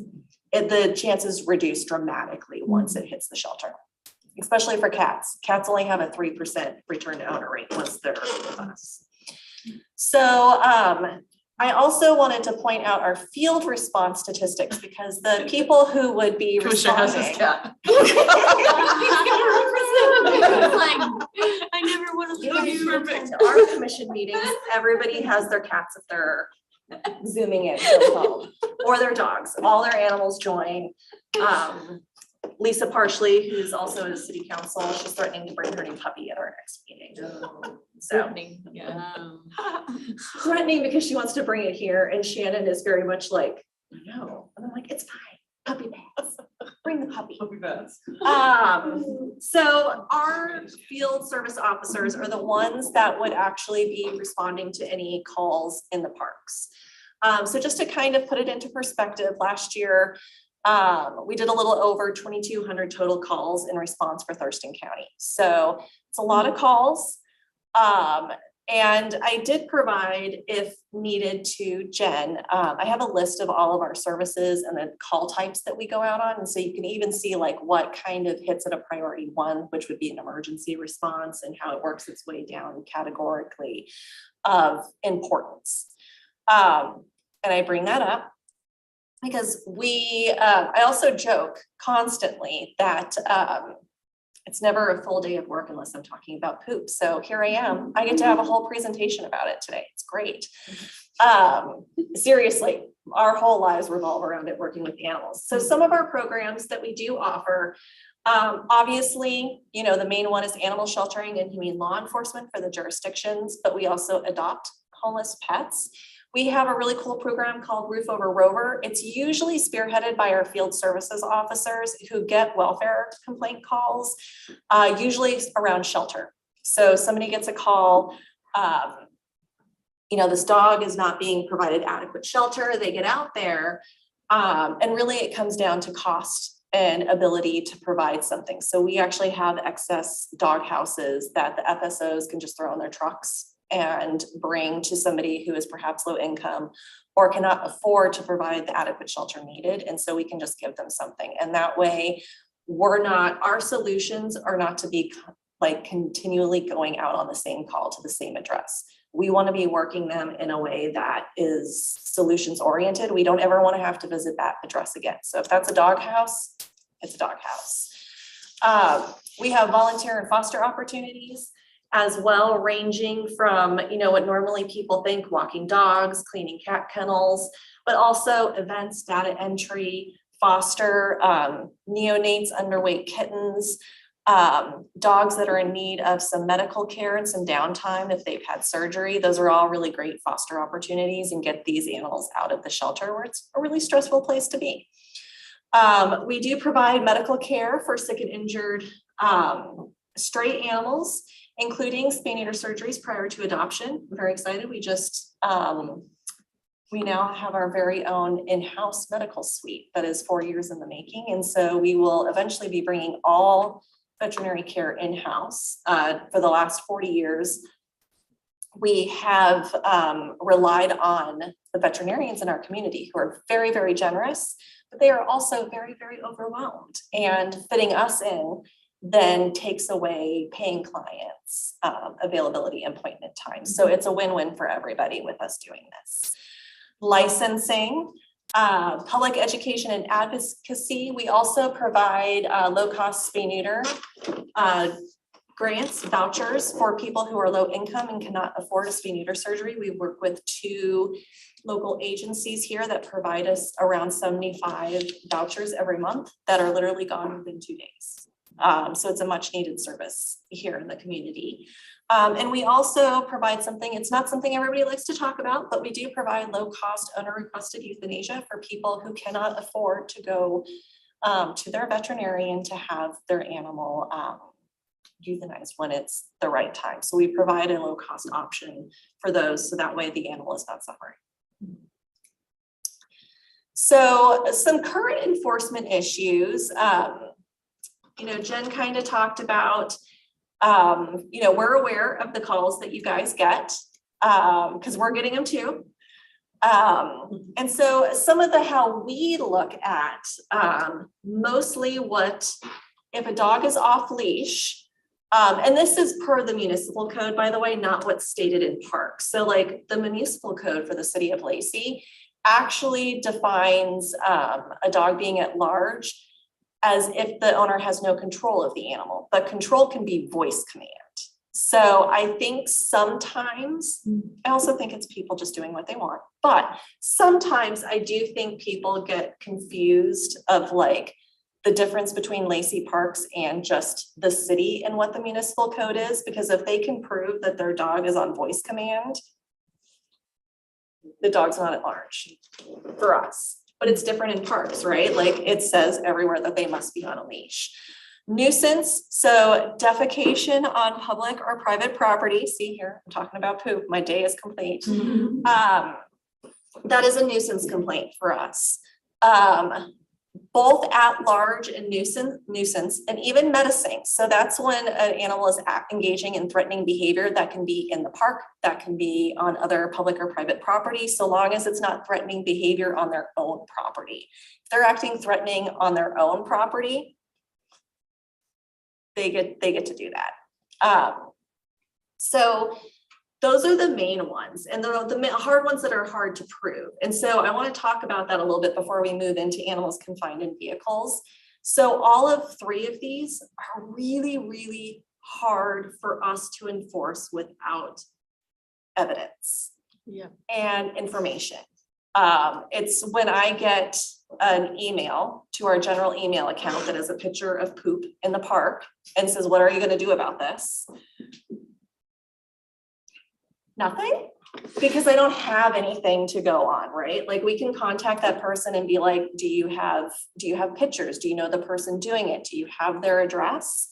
The chances reduce dramatically once it hits the shelter, especially for cats. Cats only have a 3% return to owner rate once they're with us. So I also wanted to point out our field response statistics, because the people who would be Commissioner has his responding. cat. I never would If you attend our commission meetings, everybody has their cats if they're zooming in from home, or their dogs, all their animals join. Lisa Parsley, who's also a city council, she's threatening to bring her new puppy at our next meeting. So threatening because she wants to bring it here, and Shannon is very much like, no, and I'm like, it's fine, puppy pads, bring the puppy. Puppy pads. So our field service officers are the ones that would actually be responding to any calls in the parks. So just to kind of put it into perspective, last year, we did a little over 2,200 total calls in response for Thurston County. So it's a lot of calls. And I did provide, if needed, to Jen, I have a list of all of our services and the call types that we go out on. And so you can even see like what kind of hits at a priority 1, which would be an emergency response, and how it works its way down categorically of importance. And I bring that up because I also joke constantly that it's never a full day of work unless I'm talking about poop. So here I am. I get to have a whole presentation about it today. It's great. Seriously, our whole lives revolve around it, working with animals. So some of our programs that we do offer, obviously, you know, the main one is animal sheltering and humane law enforcement for the jurisdictions, but we also adopt homeless pets. We have a really cool program called Roof Over Rover. It's usually spearheaded by our field services officers who get welfare complaint calls, usually around shelter. So somebody gets a call, you know, this dog is not being provided adequate shelter. They get out there, and really it comes down to cost and ability to provide something. So we actually have excess dog houses that the FSOs can just throw in their trucks and bring to somebody who is perhaps low income or cannot afford to provide the adequate shelter needed. And so we can just give them something. And that way our solutions are not to be like continually going out on the same call to the same address. We want to be working them in a way that is solutions oriented. We don't ever want to have to visit that address again. So if that's a dog house, it's a dog house. We have volunteer and foster opportunities as well, ranging from, you know, what normally people think, walking dogs, cleaning cat kennels, but also events, data entry, foster, neonates, underweight kittens, dogs that are in need of some medical care and some downtime if they've had surgery. Those are all really great foster opportunities and get these animals out of the shelter where it's a really stressful place to be. We do provide medical care for sick and injured stray animals, including spay neuter surgeries prior to adoption. I'm very excited. We just, we now have our very own in-house medical suite that is 4 years in the making. And so we will eventually be bringing all veterinary care in-house. For the last 40 years, we have relied on the veterinarians in our community who are very, very generous, but they are also very, very overwhelmed, and fitting us in then takes away paying clients availability and appointment time. So it's a win-win for everybody with us doing this. Licensing, public education and advocacy. We also provide low-cost spay neuter grants, vouchers for people who are low income and cannot afford a spay neuter surgery. We work with 2 local agencies here that provide us around 75 vouchers every month that are literally gone within 2 days. So it's a much needed service here in the community. And we also provide something, it's not something everybody likes to talk about, but we do provide low cost owner requested euthanasia for people who cannot afford to go to their veterinarian to have their animal euthanized when it's the right time. So we provide a low cost option for those, so that way the animal is not suffering. So some current enforcement issues, Jen kind of talked about, we're aware of the calls that you guys get, because we're getting them too. And so some of how we look at, mostly if a dog is off leash, and this is per the municipal code, by the way, not what's stated in parks. So like the municipal code for the city of Lacey actually defines a dog being at large as if the owner has no control of the animal, but control can be voice command. So I think sometimes, I also think it's people just doing what they want, but sometimes I do think people get confused of like the difference between Lacey Parks and just the city and what the municipal code is, because if they can prove that their dog is on voice command, the dog's not at large for us, but it's different in parks, right? Like it says everywhere that they must be on a leash. Nuisance, so defecation on public or private property. See here, I'm talking about poop. My day is complete. That is a nuisance complaint for us. Both at large and nuisance, and even menacing. So that's when an animal is engaging in threatening behavior that can be in the park, that can be on other public or private property, so long as it's not threatening behavior on their own property. If they're acting threatening on their own property, they get to do that. So those are the main ones, and the hard ones that are hard to prove. And so I want to talk about that a little bit before we move into animals confined in vehicles. So all of three of these are really, really hard for us to enforce without evidence and information. It's when I get an email to our general email account that is a picture of poop in the park and says, what are you going to do about this? Nothing, because I don't have anything to go on, right? Like we can contact that person and be like, do you have pictures? Do you know the person doing it? Do you have their address?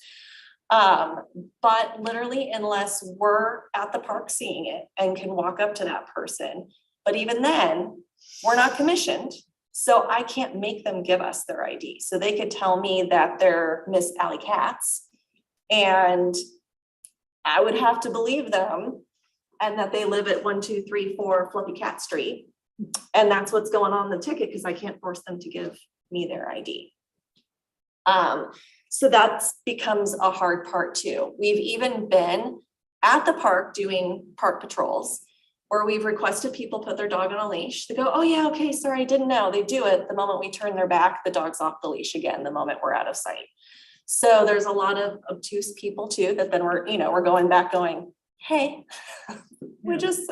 But literally, unless we're at the park seeing it and can walk up to that person, but even then, we're not commissioned. So I can't make them give us their ID. So they could tell me that they're Miss Alley Katz, and I would have to believe them, and that they live at 1234 Fluffy Cat Street. And that's what's going on the ticket, because I can't force them to give me their ID. So that becomes a hard part too. We've even been at the park doing park patrols where we've requested people put their dog on a leash. They go, oh yeah, okay, sorry, I didn't know. They do it. The moment we turn their back, the dog's off the leash again, the moment we're out of sight. So there's a lot of obtuse people too, that then we're going back going, hey,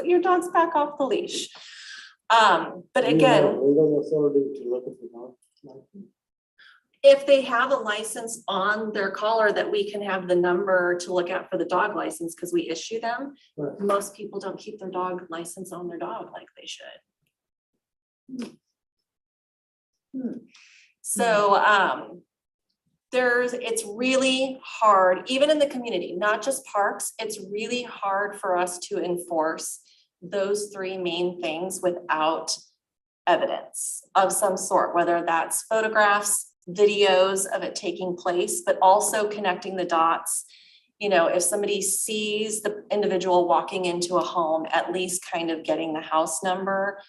your dog's back off the leash. But again, Legal authority to look at the dog. if they have a license on their collar that we can have the number to look at for the dog license, because we issue them, Right. most people don't keep their dog license on their dog like they should. So it's really hard, even in the community, not just parks, it's really hard for us to enforce those three main things without evidence of some sort, whether that's photographs, videos of it taking place, but also connecting the dots. If somebody sees the individual walking into a home, at least kind of getting the house number,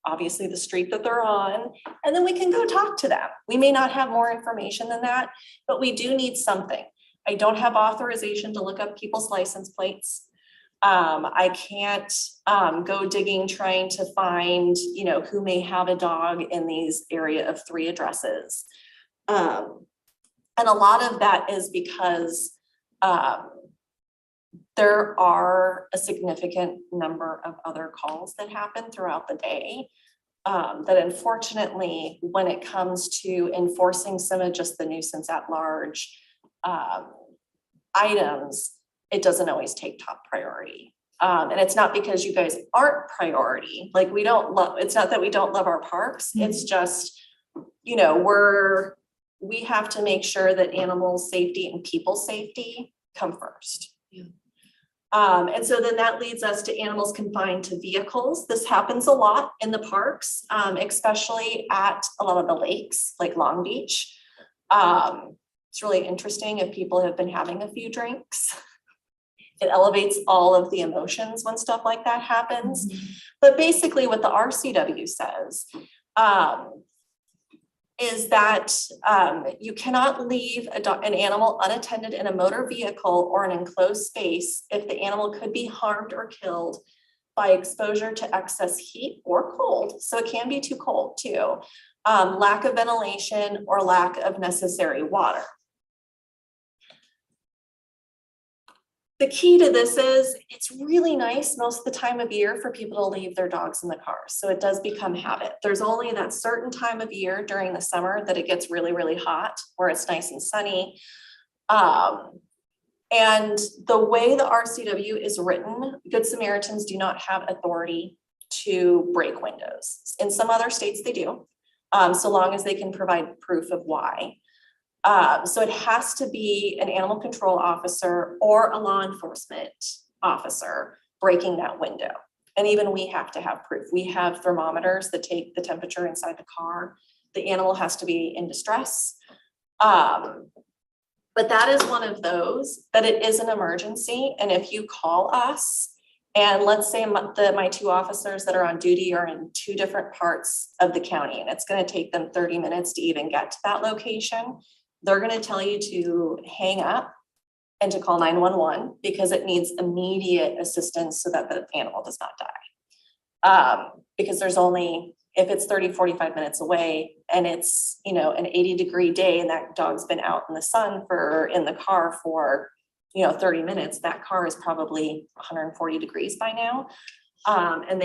obviously the street that they're on, and then we can go talk to them. We may not have more information than that, but we do need something. I don't have authorization to look up people's license plates. I can't go digging trying to find, who may have a dog in these area of 3 addresses. And a lot of that is because there are a significant number of other calls that happen throughout the day. That unfortunately, when it comes to enforcing some of just the nuisance at large items, it doesn't always take top priority. And it's not because you guys aren't priority. Like it's not that we don't love our parks. It's just, we have to make sure that animal safety and people safety come first. And so then that leads us to animals confined to vehicles. This happens a lot in the parks, especially at a lot of the lakes, like Long Beach. It's really interesting if people have been having a few drinks. It elevates all of the emotions when stuff like that happens. But basically what the RCW says is that you cannot leave an animal unattended in a motor vehicle or an enclosed space if the animal could be harmed or killed by exposure to excess heat or cold. So it can be too cold too. Lack of ventilation or lack of necessary water. The key to this is it's really nice most of the time of year for people to leave their dogs in the car. So it does become habit. There's only that certain time of year during the summer that it gets really, really hot where it's nice and sunny. And the way the RCW is written, Good Samaritans do not have authority to break windows. In some other states they do, so long as they can provide proof of why. So it has to be an animal control officer or a law enforcement officer breaking that window. And even we have to have proof. We have thermometers that take the temperature inside the car. The animal has to be in distress. But that is one of those that it is an emergency. And if you call us, and let's say my two officers that are on duty are in two different parts of the county, and it's going to take them 30 minutes to even get to that location, they're going to tell you to hang up and to call 911 because it needs immediate assistance so that the animal does not die. Because there's only, if it's 30, 45 minutes away and it's, an 80-degree day and that dog's been out in the sun in the car for, 30 minutes, that car is probably 140 degrees by now. And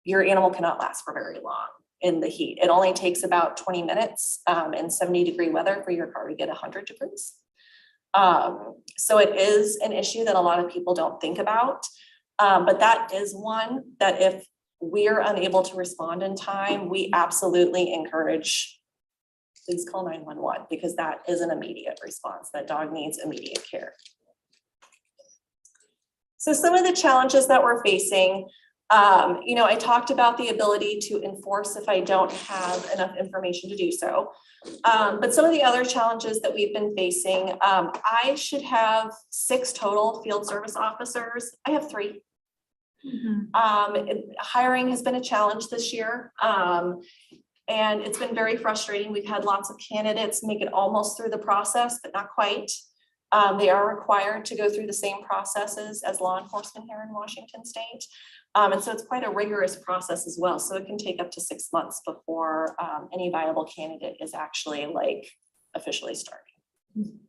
your animal cannot last for very long in the heat. It only takes about 20 minutes in 70-degree weather for your car to get 100 degrees. So it is an issue that a lot of people don't think about, but that is one that if we're unable to respond in time, we absolutely encourage, please call 911 because that is an immediate response. That dog needs immediate care. So some of the challenges that we're facing, I talked about the ability to enforce if I don't have enough information to do so. But some of the other challenges that we've been facing, I should have 6 total field service officers. I have 3. Hiring has been a challenge this year. And it's been very frustrating. We've had lots of candidates make it almost through the process, but not quite. They are required to go through the same processes as law enforcement here in Washington State. And so it's quite a rigorous process as well. So it can take up to 6 months before any viable candidate is actually officially starting.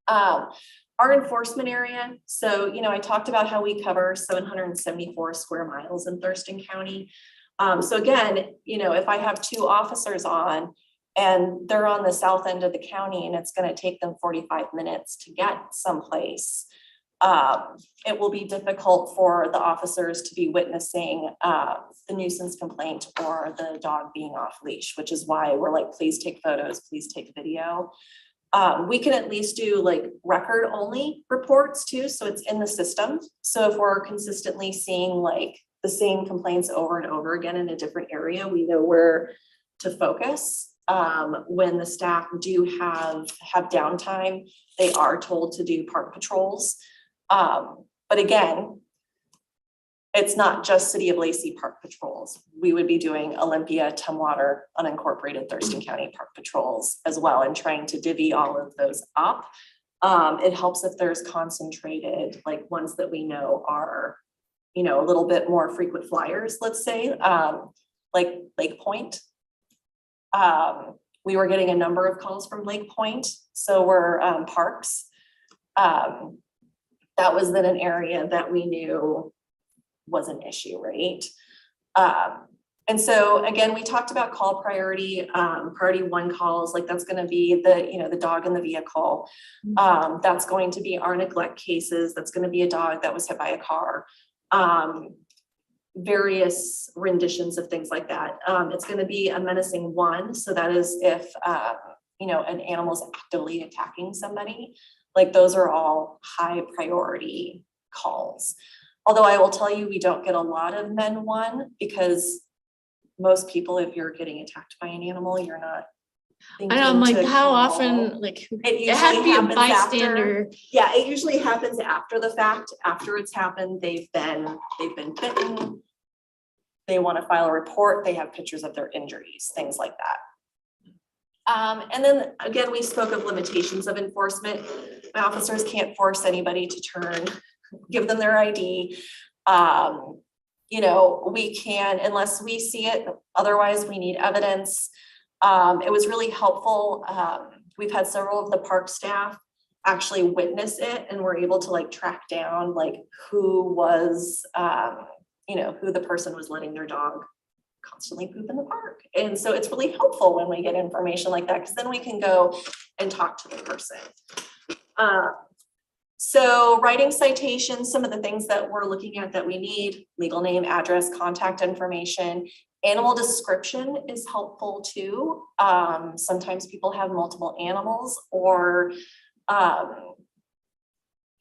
Our enforcement area. So, I talked about how we cover 774 square miles in Thurston County. So again, if I have 2 officers on and they're on the south end of the county and it's going to take them 45 minutes to get someplace, it will be difficult for the officers to be witnessing the nuisance complaint or the dog being off leash, which is why we're like, please take photos, please take video. We can at least do record only reports too. So it's in the system. So if we're consistently seeing the same complaints over and over again in a different area, we know where to focus. When the staff do have downtime, they are told to do park patrols. But again, it's not just City of Lacey park patrols. We would be doing Olympia, Tumwater, unincorporated Thurston County park patrols as well, and trying to divvy all of those up. It helps if there's concentrated, ones that we know are, a little bit more frequent flyers, let's say, like Lake Point. We were getting a number of calls from Lake Point, so we're parks. That was then an area that we knew was an issue, right? And so again, we talked about call priority, priority 1 calls, that's going to be the dog in the vehicle. That's going to be our neglect cases. That's going to be a dog that was hit by a car. Various renditions of things like that. It's going to be a menacing 1. So that is if, an animal is actively attacking somebody. Those are all high priority calls. Although I will tell you, we don't get a lot of men one because most people, if you're getting attacked by an animal, you're not I know, I'm thinking like, to how call. often, like, It it had to usually be a happens after. bystander. Yeah, it usually happens after the fact. After it's happened, they've been bitten. They want to file a report. They have pictures of their injuries, things like that. And then again, we spoke of limitations of enforcement. My officers can't force anybody to turn, give them their ID. You know, we can, unless we see it, otherwise we need evidence. It was really helpful. We've had several of the park staff actually witness it and were able to like track down like who was, you know, who the person was letting their dog constantly poop in the park. And so it's really helpful when we get information like that, because then we can go and talk to the person. So writing citations, some of the things that we're looking at that we need: legal name, address, contact information. Animal description is helpful too. Sometimes people have multiple animals, or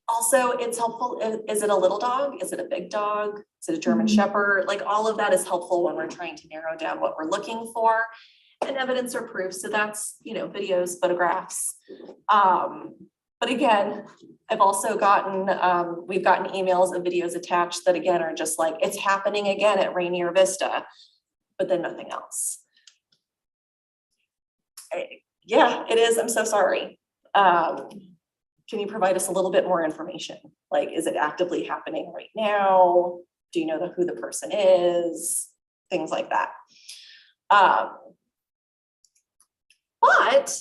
also it's helpful. Is it a little dog? Is it a big dog? Is it a German Shepherd? Like all of that is helpful when we're trying to narrow down what we're looking for, and evidence or proof. So that's, you know, videos, photographs. But again, I've also gotten, we've gotten emails of videos attached that again are just like, it's happening again at Rainier Vista, but then nothing else. Yeah, it is. I'm so sorry. Can you provide us a little bit more information? Like, is it actively happening right now? Do you know who the person is? Things like that. But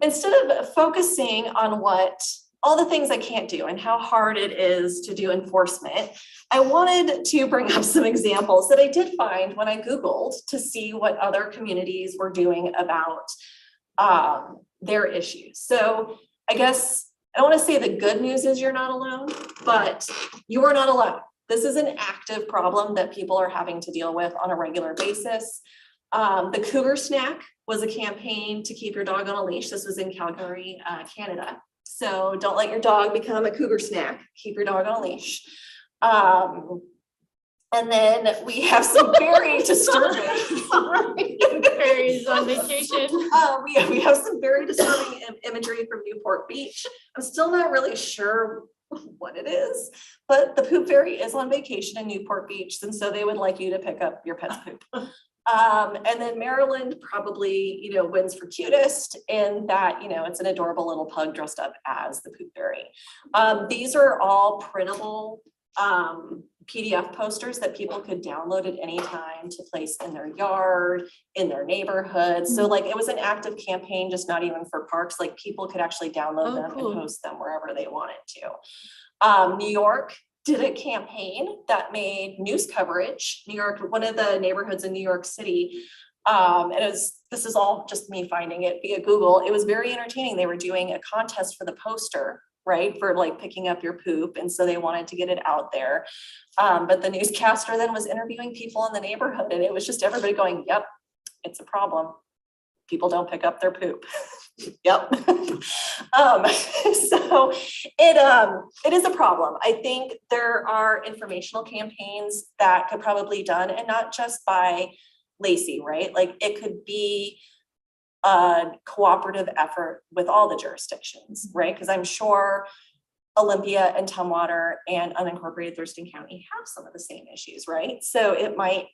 instead of focusing on all the things I can't do and how hard it is to do enforcement, I wanted to bring up some examples that I did find when I Googled to see what other communities were doing about their issues. So I guess I don't want to say the good news is you're not alone, but you are not alone. This is an active problem that people are having to deal with on a regular basis. The Cougar Snack was a campaign to keep your dog on a leash. This was in Calgary, Canada. So don't let your dog become a cougar snack. Keep your dog on a leash. And then we have some very disturbing. Barry's on vacation. We have some very disturbing imagery from Newport Beach. I'm still not really sure what it is, but the poop fairy is on vacation in Newport Beach, and so they would like you to pick up your pet's poop. And then Maryland probably, you know, wins for cutest in that, you know, it's an adorable little pug dressed up as the poop fairy. These are all printable PDF posters that people could download at any time to place in their yard, in their neighborhood. So like it was an active campaign, just not even for parks, like people could actually download them and post them wherever they wanted to. New York did a campaign that made news coverage. New York, one of the neighborhoods in New York City, this is all just me finding it via Google. It was very entertaining. They were doing a contest for the poster, right? For like picking up your poop. And so they wanted to get it out there. But the newscaster then was interviewing people in the neighborhood, and it was just everybody going, yep, it's a problem. People don't pick up their poop. Yep. So it is a problem. I think there are informational campaigns that could probably be done, and not just by Lacey, right? Like it could be a cooperative effort with all the jurisdictions, right? Because I'm sure Olympia and Tumwater and unincorporated Thurston County have some of the same issues, right? So it might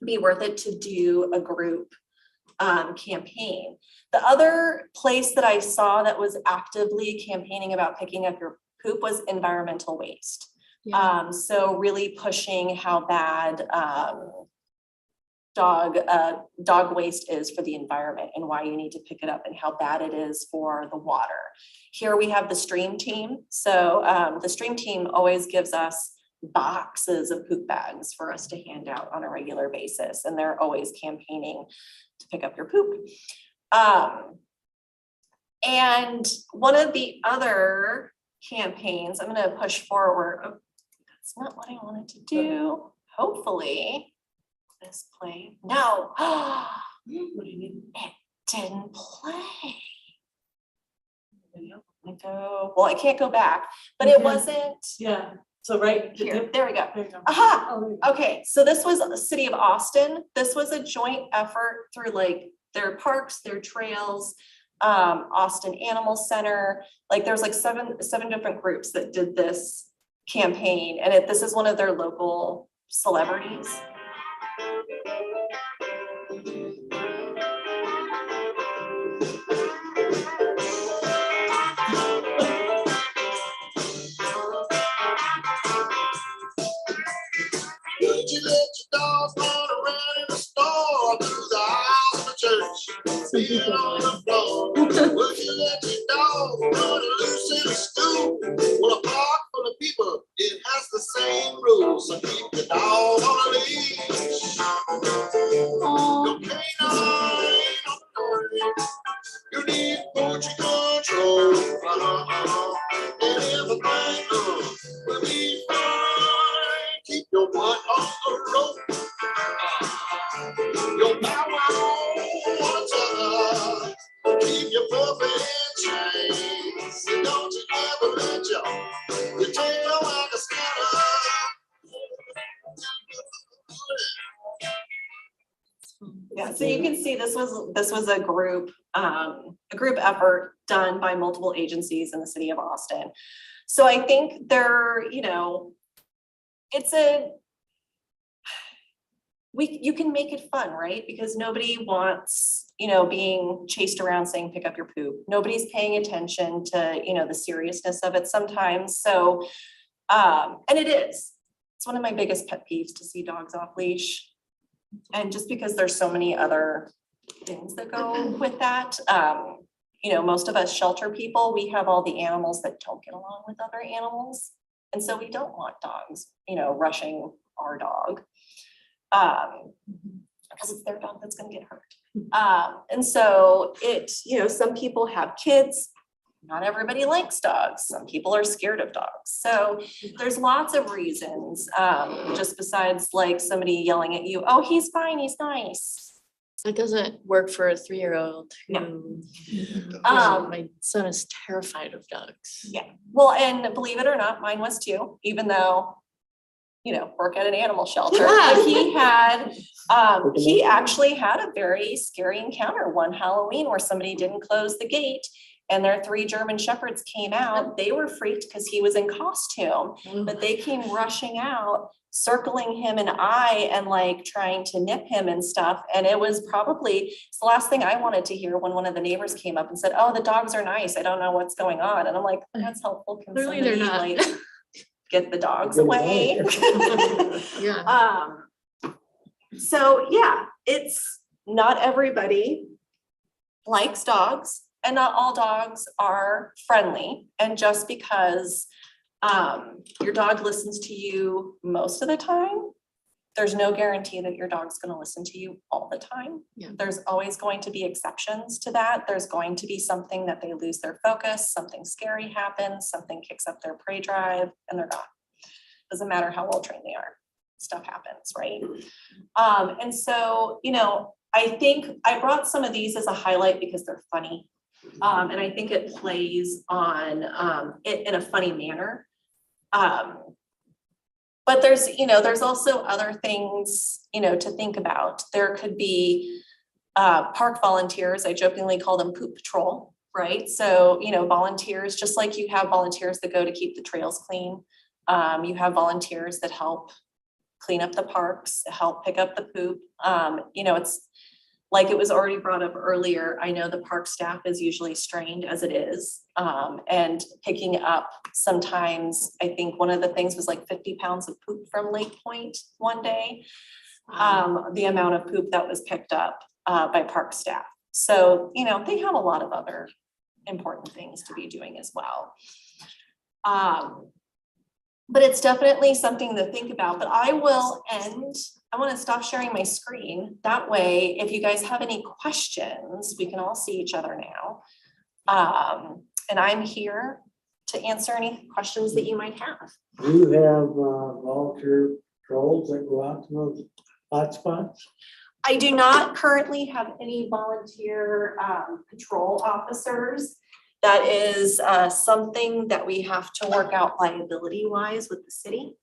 be worth it to do a group campaign. The other place that I saw that was actively campaigning about picking up your poop was environmental waste. Yeah. So really pushing how bad dog waste is for the environment and why you need to pick it up and how bad it is for the water. Here we have the Stream Team. So the Stream Team always gives us boxes of poop bags for us to hand out on a regular basis, and they're always campaigning to pick up your poop. And one of the other campaigns, I'm going to push forward. Oh, that's not what I wanted to do. Hopefully this play. No, it didn't play. well, I can't go back, but it wasn't, Yeah, so right. here, there we go. There you go. Aha, Oh, there you go. okay, so this was the city of Austin. This was a joint effort through like their parks, their trails, Austin Animal Center. Like there's like seven different groups that did this campaign, and this is one of their local celebrities. Would you let your dog run around in the store through the aisles of the church? Feeding on the floor. Would you let your dog run loose in the school? Well, a park full of people, it has the same rules. So keep your dog on a leash. Your canine on the leash. You need poultry control. And everything will be fine. Keep your butt on the rope. Your power on each other. Keep your puppy in chains. And don't you ever let your tail wag a scatter. Yeah, so you can see this was a group effort done by multiple agencies in the city of Austin. So I think you can make it fun, right? Because nobody wants, being chased around saying, pick up your poop. Nobody's paying attention to, the seriousness of it sometimes. So, and it's one of my biggest pet peeves to see dogs off leash. And just because there's so many other things that go with that, most of us shelter people, we have all the animals that don't get along with other animals. And so we don't want dogs, rushing our dog. Because it's their dog that's gonna get hurt. And so some people have kids. Not everybody likes dogs. Some people are scared of dogs. So there's lots of reasons, just besides like somebody yelling at you, oh, he's fine, he's nice. That doesn't work for a 3-year-old who, my son is terrified of dogs. Yeah, well, and believe it or not, mine was too, even though, work at an animal shelter. But he actually had a very scary encounter one Halloween where somebody didn't close the gate and their 3 German shepherds came out. They were freaked because he was in costume, but they came rushing out, circling him and and like trying to nip him and stuff. And it was probably the last thing I wanted to hear when one of the neighbors came up and said, oh, the dogs are nice. I don't know what's going on. And I'm like, that's helpful. Can Clearly they're somebody, not. like, get the dogs Get away? Yeah. So yeah, it's not everybody likes dogs and not all dogs are friendly. And just because your dog listens to you most of the time, there's no guarantee that your dog's going to listen to you all the time. Yeah. There's always going to be exceptions to that. There's going to be something that they lose their focus, something scary happens, something kicks up their prey drive, and they're gone. Doesn't matter how well trained they are. Stuff happens, right? And so, I think I brought some of these as a highlight because they're funny. And I think it plays on it in a funny manner. But there's also other things, to think about. There could be park volunteers. I jokingly call them poop patrol, right? So, volunteers, just like you have volunteers that go to keep the trails clean. You have volunteers that help clean up the parks, help pick up the poop. It's like it was already brought up earlier. I know the park staff is usually strained as it is. And picking up sometimes, I think one of the things was like 50 pounds of poop from Lake Point one day. The amount of poop that was picked up by park staff. So, they have a lot of other important things to be doing as well. But it's definitely something to think about, but I want to stop sharing my screen. That way, if you guys have any questions, we can all see each other now. And I'm here to answer any questions that you might have. Do you have volunteer patrols that go out to those hotspots? I do not currently have any volunteer patrol officers. that is something that we have to work out liability wise with the city.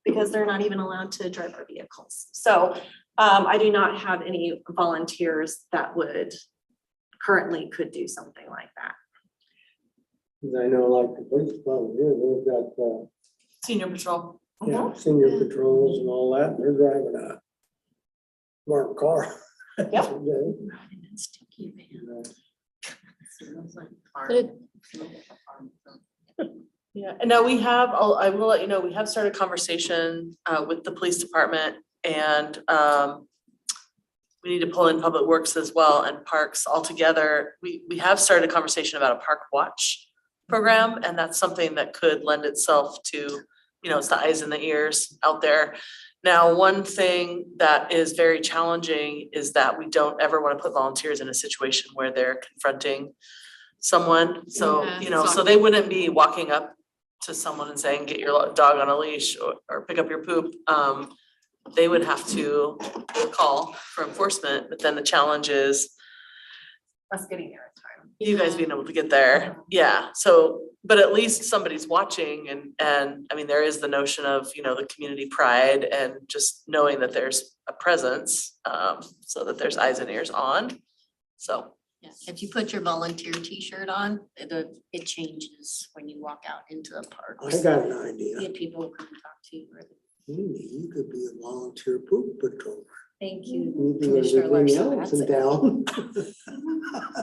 Because they're not even allowed to drive our vehicles. So I do not have any volunteers that would currently could do something like that. 'Cause I know like the police department here, they've got, Senior patrol. yeah, senior patrols and all that, they're driving a marked car. Yep. Yeah, and now we have, I will let you know, we have started conversation with the police department and we need to pull in Public Works as well and Parks altogether. We have started a conversation about a park watch program, and that's something that could lend itself to, it's the eyes and the ears out there. Now, one thing that is very challenging is that we don't ever want to put volunteers in a situation where they're confronting someone. So, Yeah, so they wouldn't be walking up to someone and saying, get your dog on a leash or pick up your poop. They would have to call for enforcement, but then the challenge is Us getting there in time. you guys being able to get there. Yeah, so, but at least somebody's watching and I mean, there is the notion of, the community pride and just knowing that there's a presence, so that there's eyes and ears on. So, Yeah, if you put your volunteer t-shirt on, it changes when you walk out into a park. I got an idea. Get people to come talk to you. Maybe you could be a volunteer poop patrol. Thank you, You do Commissioner everything Larson. else That's in it. town.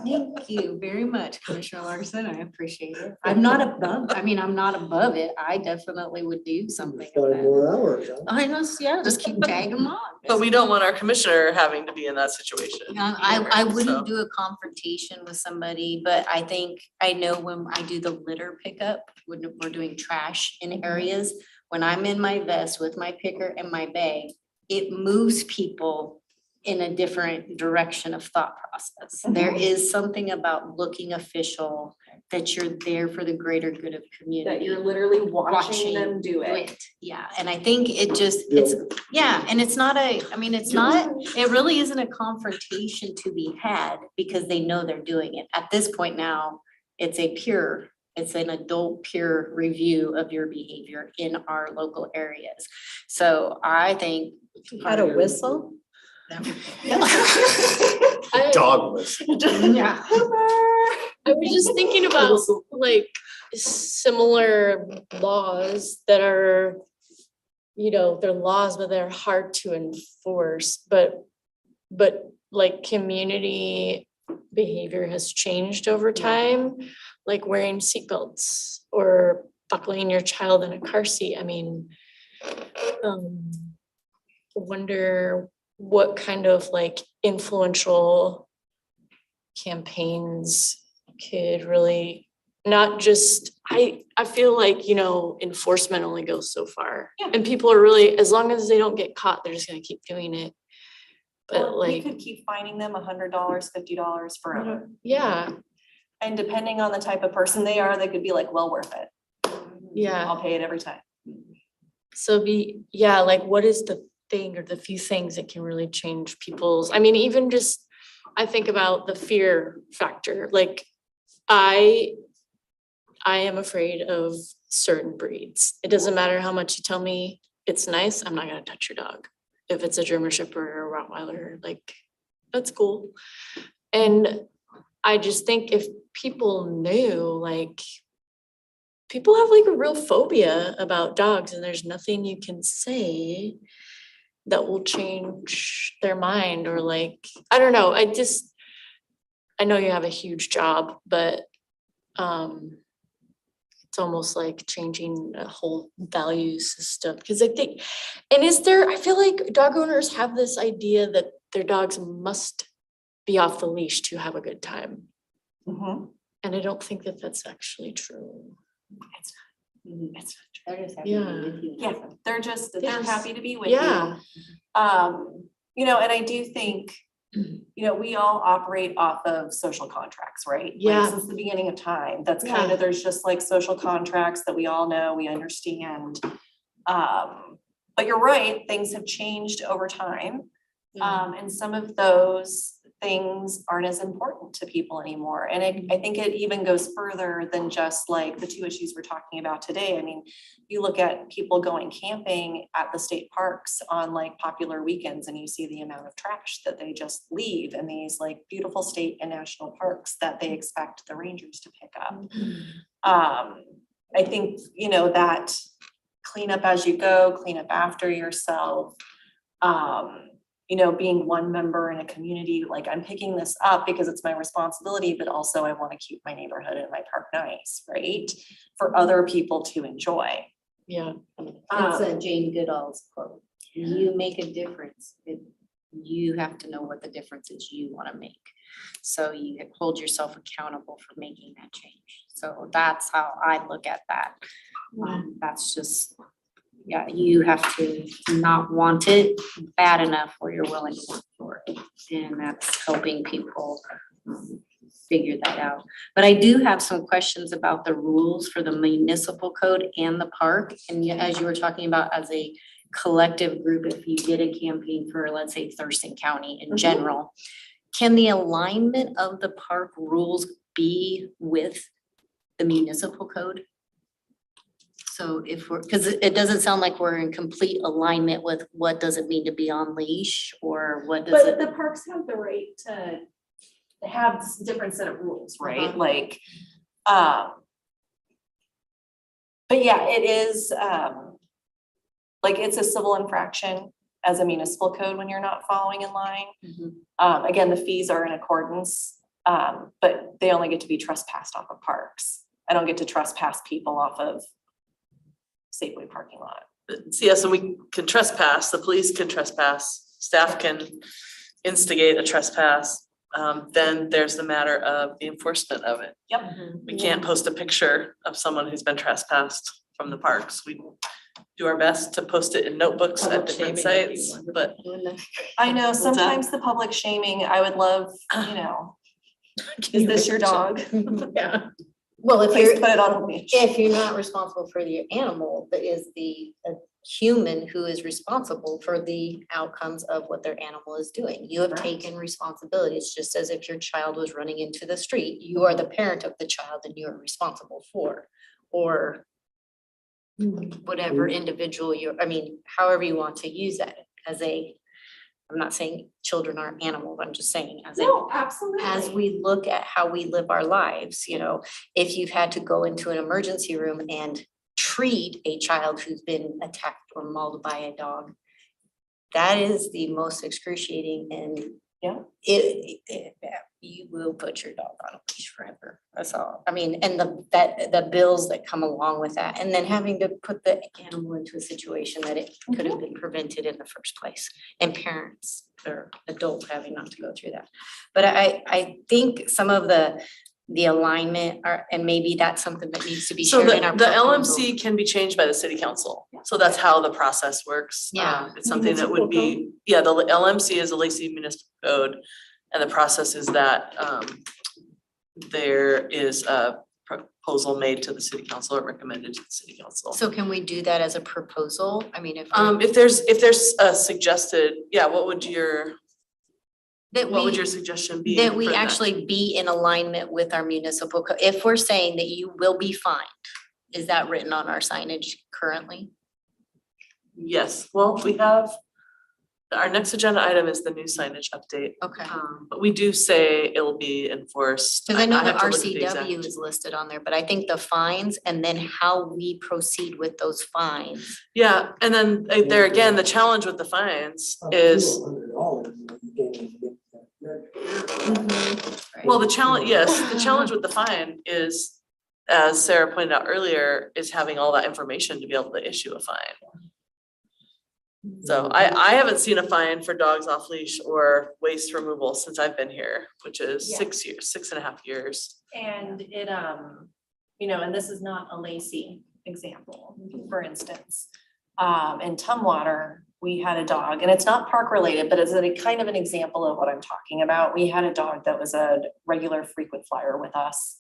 Thank you very much, Commissioner Larson. I appreciate it. I'm not above it. I definitely would do something. of 5 that. more hours, huh? I know, yeah, just keep tagging them on. but we don't want our commissioner having to be in that situation. I either, so. wouldn't do a confrontation with somebody, but I know when I do the litter pickup, when we're doing trash in areas, when I'm in my vest with my picker and my bag, it moves people in a different direction of thought process. There is something about looking official, that you're there for the greater good of community. That you're literally watching them Watching do it. Yeah, and I think it just, and it's not it really isn't a confrontation to be had because they know they're doing it. At this point now, it's an adult peer review of your behavior in our local areas. So I think. Had a whistle? Dog list. Yeah. I was just thinking about like similar laws that are, they're laws, but they're hard to enforce, but like community behavior has changed over time, like wearing seatbelts or buckling your child in a car seat. I mean, I wonder what kind of like influential campaigns could really not just, I feel like, enforcement only goes so far. Yeah. And people are really, as long as they don't get caught, they're just gonna keep doing it. But Or we like, could keep finding them $100, $50 forever. yeah, And depending on the type of person they are, they could be like, well worth it. yeah. I'll pay it every time. So like what is the thing or the few things that can really change people's, I mean, even just, I think about the fear factor, like I am afraid of certain breeds. It doesn't matter how much you tell me it's nice, I'm not gonna touch your dog. If it's a German Shepherd or a Rottweiler, like, that's cool. And I just think if people knew, like, people have like a real phobia about dogs and there's nothing you can say that will change their mind or like, I don't know, I know you have a huge job, but it's almost like changing a whole value system. Cause I think, and I feel like dog owners have this idea that their dogs must be off the leash to have a good time. And I don't think that that's actually true. It's not They're just happy Yeah. to be with you. Yeah, they're Yes. happy to be with you. Yeah, And I do think, we all operate off of social contracts, right? Like, Yeah. since the beginning of time, that's kind of, there's just like social contracts that we all know, we understand. But you're right, things have changed over time. And some of those things aren't as important to people anymore. And I think it even goes further than just like the two issues we're talking about today. I mean, you look at people going camping at the state parks on like popular weekends and you see the amount of trash that they just leave in these like beautiful state and national parks that they expect the rangers to pick up. I think, you know, that clean up as you go, clean up after yourself. You know, being one member in a community, like I'm picking this up because it's my responsibility, but also I want to keep my neighborhood and my park nice, right? For other people to enjoy. Yeah. That's a Jane Goodall's quote. You make a difference. You have to know what the difference is you want to make. So you hold yourself accountable for making that change. So that's how I look at that. That's just, yeah, you have to not want it bad enough where you're willing to work for it. And that's helping people figure that out. But I do have some questions about the rules for the municipal code and the park. And as you were talking about as a collective group, if you did a campaign for, let's say, Thurston County in general, can the alignment of the park rules be with the municipal code? So if we're, because it doesn't sound like we're in complete alignment with what does it mean to be on leash or what does But it? the parks have the right to have different set of rules, right? Like, but yeah, it is, like it's a civil infraction as a municipal code when you're not following in line. Again, the fees are in accordance, but they only get to be trespassed off of parks. I don't get to trespass people off of Safeway parking lot. So yeah, so we can trespass, the police can trespass, staff can instigate a trespass. Then there's the matter of the enforcement of it. Yep. We can't post a picture of someone who's been trespassed from the parks. We do our best to post it in notebooks at different sites, but I know, What's that? sometimes the public shaming, I would love, you know, is this your dog? Yeah. Well, if Please you're, put it on a leash. if you're not responsible for the animal, that is the human who is responsible for the outcomes of what their animal is doing. You have taken responsibility. It's just as if your child was running into the street. You are the parent of the child and you are responsible for, or whatever individual you're, I mean, however you want to use that as a, I'm not saying children aren't animals, I'm just saying as a, No, absolutely. as we look at how we live our lives, you know, if you've had to go into an emergency room and treat a child who's been attacked or mauled by a dog, that is the most excruciating and Yeah. You will put your dog on a leash forever. That's all. I mean, and the bills that come along with that, and then having to put the animal into a situation that it could have been prevented in the first place, and parents or adults having not to go through that. But I think some of the alignment are, and maybe that's something that needs to be so shared in our the proposal. LMC can be changed by the city council. So that's how the process works. Yeah. It's something that would be, yeah, the LMC is the Lacey Municipal Code. And the process is that there is a proposal made to the city council or recommended to the city council. So can we do that as a proposal? I mean, If there's a suggested, yeah, what would your suggestion be? that we for actually be in alignment with our municipal code. If we're saying that you will be fined, is that written on our signage currently? Yes, well, we have, our next agenda item is the new signage update. Okay. But we do say it'll be enforced. Because I know the have to look at the RCW exact- is listed on there, but I think the fines and then how we proceed with those fines. Yeah, and then there again, the challenge with the fines is, well, the challenge, yes, the challenge with the fine is, as Sarah pointed out earlier, is having all that information to be able to issue a fine. So I haven't seen a fine for dogs off leash or waste removal since I've been here, which is Yeah. 6 years, 6.5 years. And it, you know, and this is not a Lacey example, for instance. In Tumwater, we had a dog, and it's not park related, but it's a kind of an example of what I'm talking about. We had a dog that was a regular frequent flyer with us,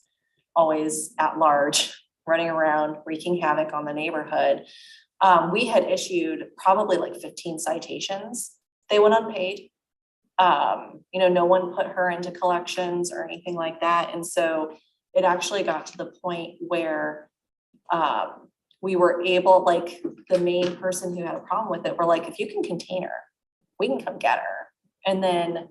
always at large, running around, wreaking havoc on the neighborhood. We had issued probably like 15 citations. They went unpaid. No one put her into collections or anything like that. And so it actually got to the point where we were able, like, the main person who had a problem with it, we're like, if you can contain her, we can come get her. And then,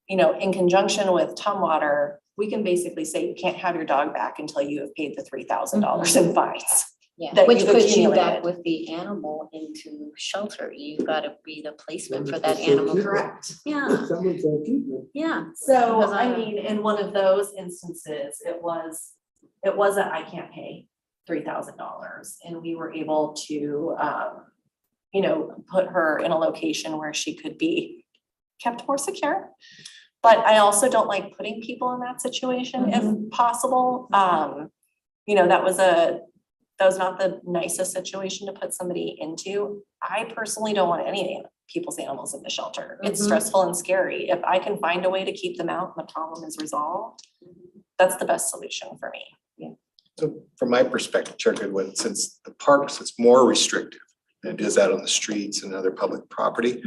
in conjunction with Tumwater, we can basically say you can't have your dog back until you have paid the $3,000 in fines. Yeah, that which you've puts you back accumulated. with the animal into shelter. You've got to be the placement for that animal. Correct. Yeah, Someone's gonna keep it. yeah. So, Because I mean, in one of those instances, it wasn't, I can't pay $3,000. And we were able to, put her in a location where she could be kept more secure. But I also don't like putting people in that situation if possible. That was not the nicest situation to put somebody into. I personally don't want any people's animals in the shelter. It's stressful and scary. If I can find a way to keep them out and the problem is resolved, that's the best solution for me. So from my perspective, Chair Goodwin, since the parks, it's more restrictive than it is out on the streets and other public property,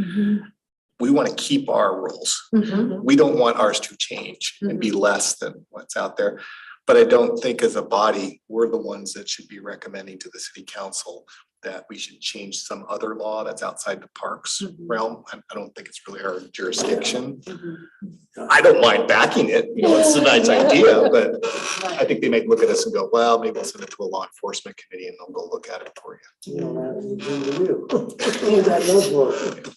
we want to keep our rules. We don't want ours to change and be less than what's out there. But I don't think as a body, we're the ones that should be recommending to the city council that we should change some other law that's outside the parks realm. I don't think it's really our jurisdiction. I don't mind backing it, it's a nice idea, but I think they might look at us and go, well, maybe we'll send it to a law enforcement committee and they'll go look at it for you. You don't have anything to do. You got no vote.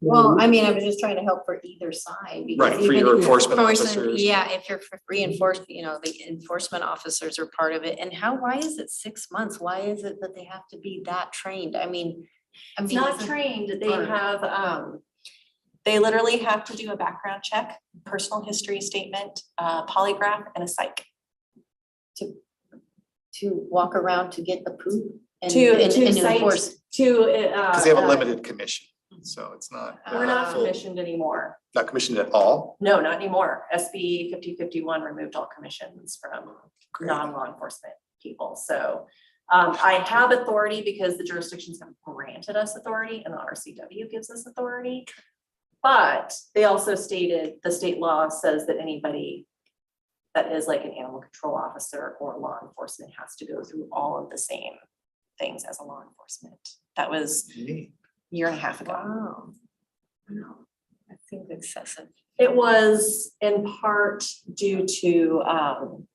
Well, I mean, I was just trying to help for either side. because Right, for even your if enforcement officers. Yeah, if you're reinforced, the enforcement officers are part of it. And why is it 6 months? Why is it that they have to be that trained? I mean. It's not isn't- trained, they have, they literally have to do a background check, personal history statement, polygraph and a psych. To walk around to get the poop and To and cite, enforce. Because they have a limited commission, so it's not. We're not full- commissioned anymore. Not commissioned at all. No, not anymore. SB 5051 removed all commissions from non-law enforcement people. So I have authority because the jurisdictions have granted us authority and the RCW gives us authority. But they also stated, the state law says that anybody that is like an animal control officer or law enforcement has to go through all of the same things as a law enforcement. That was a year and a half ago. Wow. No, I think excessive. It was in part due to,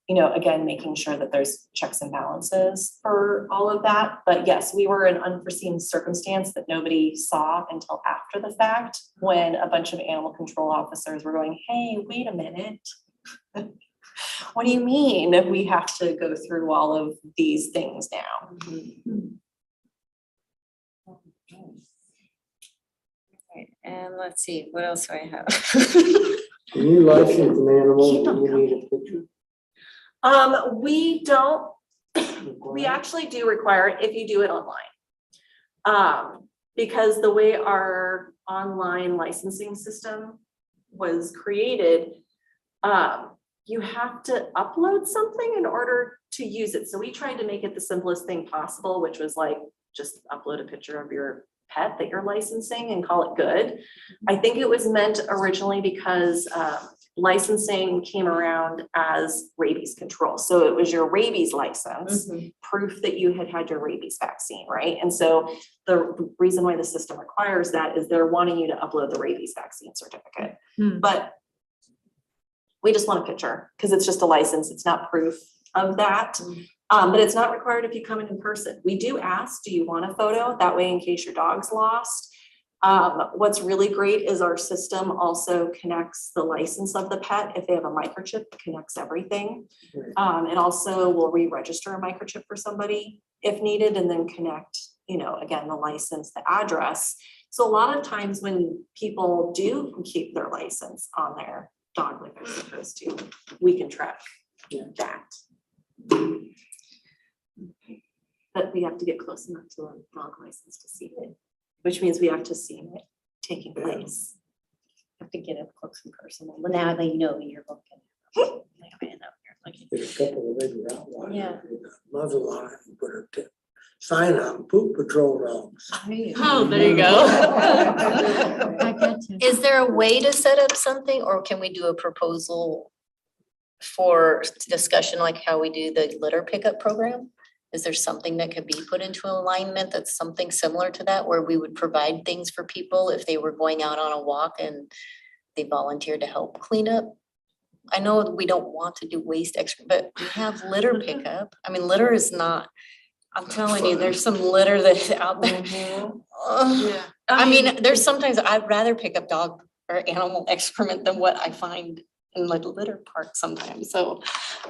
again, making sure that there's checks and balances for all of that. But yes, we were an unforeseen circumstance that nobody saw until after the fact, when a bunch of animal control officers were going, hey, wait a minute. What do you mean we have to go through all of these things now? Right, and let's see, what else do I have? When you license an animal, do you need a picture? We don't, we actually do require it if you do it online. Because the way our online licensing system was created, you have to upload something in order to use it. So we tried to make it the simplest thing possible, which was like, just upload a picture of your pet that you're licensing and call it good. I think it was meant originally because licensing came around as rabies control. So it was your rabies license, proof that you had had your rabies vaccine, right? And so the reason why the system requires that is they're wanting you to upload the rabies vaccine certificate. But we just want a picture because it's just a license. It's not proof of that. But it's not required if you come in person. We do ask, do you want a photo? That way, in case your dog's lost. What's really great is our system also connects the license of the pet. If they have a microchip, it connects everything. It also will re-register a microchip for somebody if needed, and then connect, again, the license, the address. So a lot of times when people do keep their license on their dog like they're supposed to, we can track that. But we have to get close enough to a dog license to see it, which means we have to see it taking place. Have to get up close and personal. Well, now they know you're looking. Like, I know you're looking. There's a couple of ladies out. Yeah. Muzzle on it and put her sign on poop patrol dogs. Oh, there you go. Is there a way to set up something, or can we do a proposal for discussion like how we do the litter pickup program? Is there something that could be put into alignment that's something similar to that, where we would provide things for people if they were going out on a walk and they volunteered to help clean up? I know we don't want to do waste extra, but we have litter pickup. I mean, litter is not, I'm telling you, there's some litter that's out there. Ugh. Yeah. I mean, there's sometimes I'd rather pick up dog or animal excrement than what I find in like litter park sometimes. So,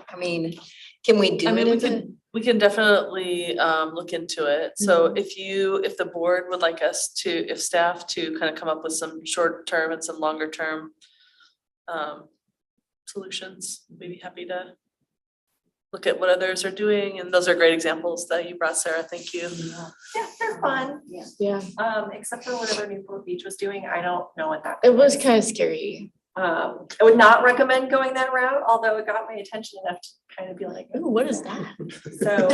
I mean, can we do I it mean, as a? we can definitely look into it. So if the board would like us to, if staff to kind of come up with some short term and some longer term solutions, we'd be happy to look at what others are doing. And those are great examples that you brought, Sarah. Thank you. Yeah, they're fun. Yeah, Except for whatever Newport Beach was doing, I don't know what that. it was is. kind of scary. I would not recommend going that route, although it got my attention enough to kind of be like, Ooh, what is that? so.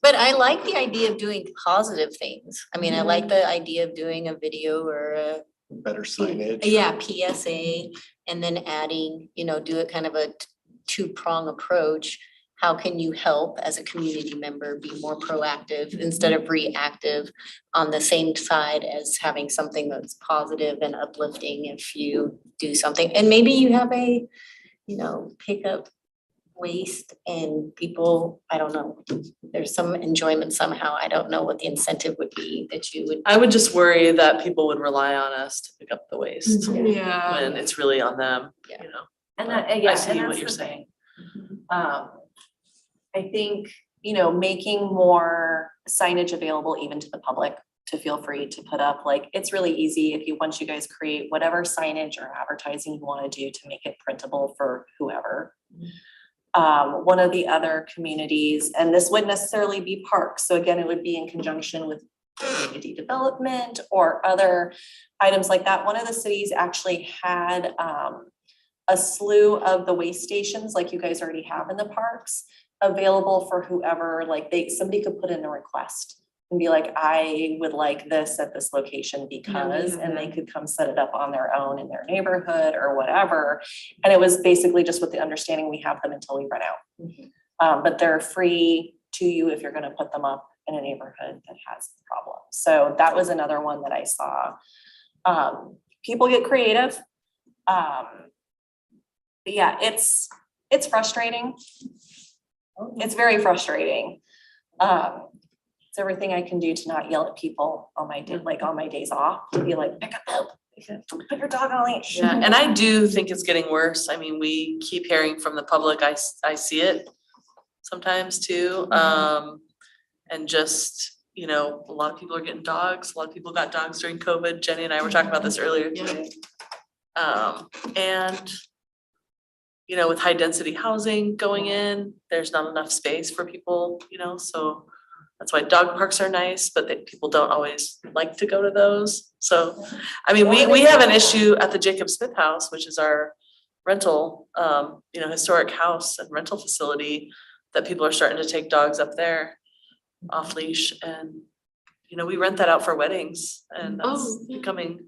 But I like the idea of doing positive things. I mean, I like the idea of doing a video or a, Better signage. yeah, PSA, and then adding, do it kind of a two-prong approach. How can you help as a community member be more proactive instead of reactive on the same side as having something that's positive and uplifting if you do something? And maybe you have a, pick up waste and people, I don't know, there's some enjoyment somehow. I don't know what the incentive would be that you would. I would just worry that people would rely on us to pick up the waste Yeah. when it's really on them, Yeah. And But that, yeah, I see and what that's you're the saying. thing. I think, making more signage available even to the public to feel free to put up, like, it's really easy once you guys create whatever signage or advertising you want to do to make it printable for whoever. One of the other communities, and this wouldn't necessarily be parks, so again, it would be in conjunction with community development or other items like that. One of the cities actually had a slew of the waste stations like you guys already have in the parks available for whoever, like somebody could put in a request and be like, I would like this at this location because, and they could come set it up on their own in their neighborhood or whatever. And it was basically just with the understanding we have them until we run out. But they're free to you if you're gonna put them up in a neighborhood that has problems. So that was another one that I saw. People get creative. But yeah, it's frustrating. It's very frustrating. It's everything I can do to not yell at people on my days off, to be like, pick up, put your dog on a leash. Yeah, and I do think it's getting worse. I mean, we keep hearing from the public. I see it sometimes too. And just, a lot of people are getting dogs. A lot of people got dogs during COVID. Jenny and I were talking about this earlier today. And with high density housing going in, there's not enough space for people, so that's why dog parks are nice, but people don't always like to go to those. So, I mean, we have an issue at the Jacob Smith House, which is our rental, historic house and rental facility, that people are starting to take dogs up there off leash, and, we rent that out for weddings, and that's becoming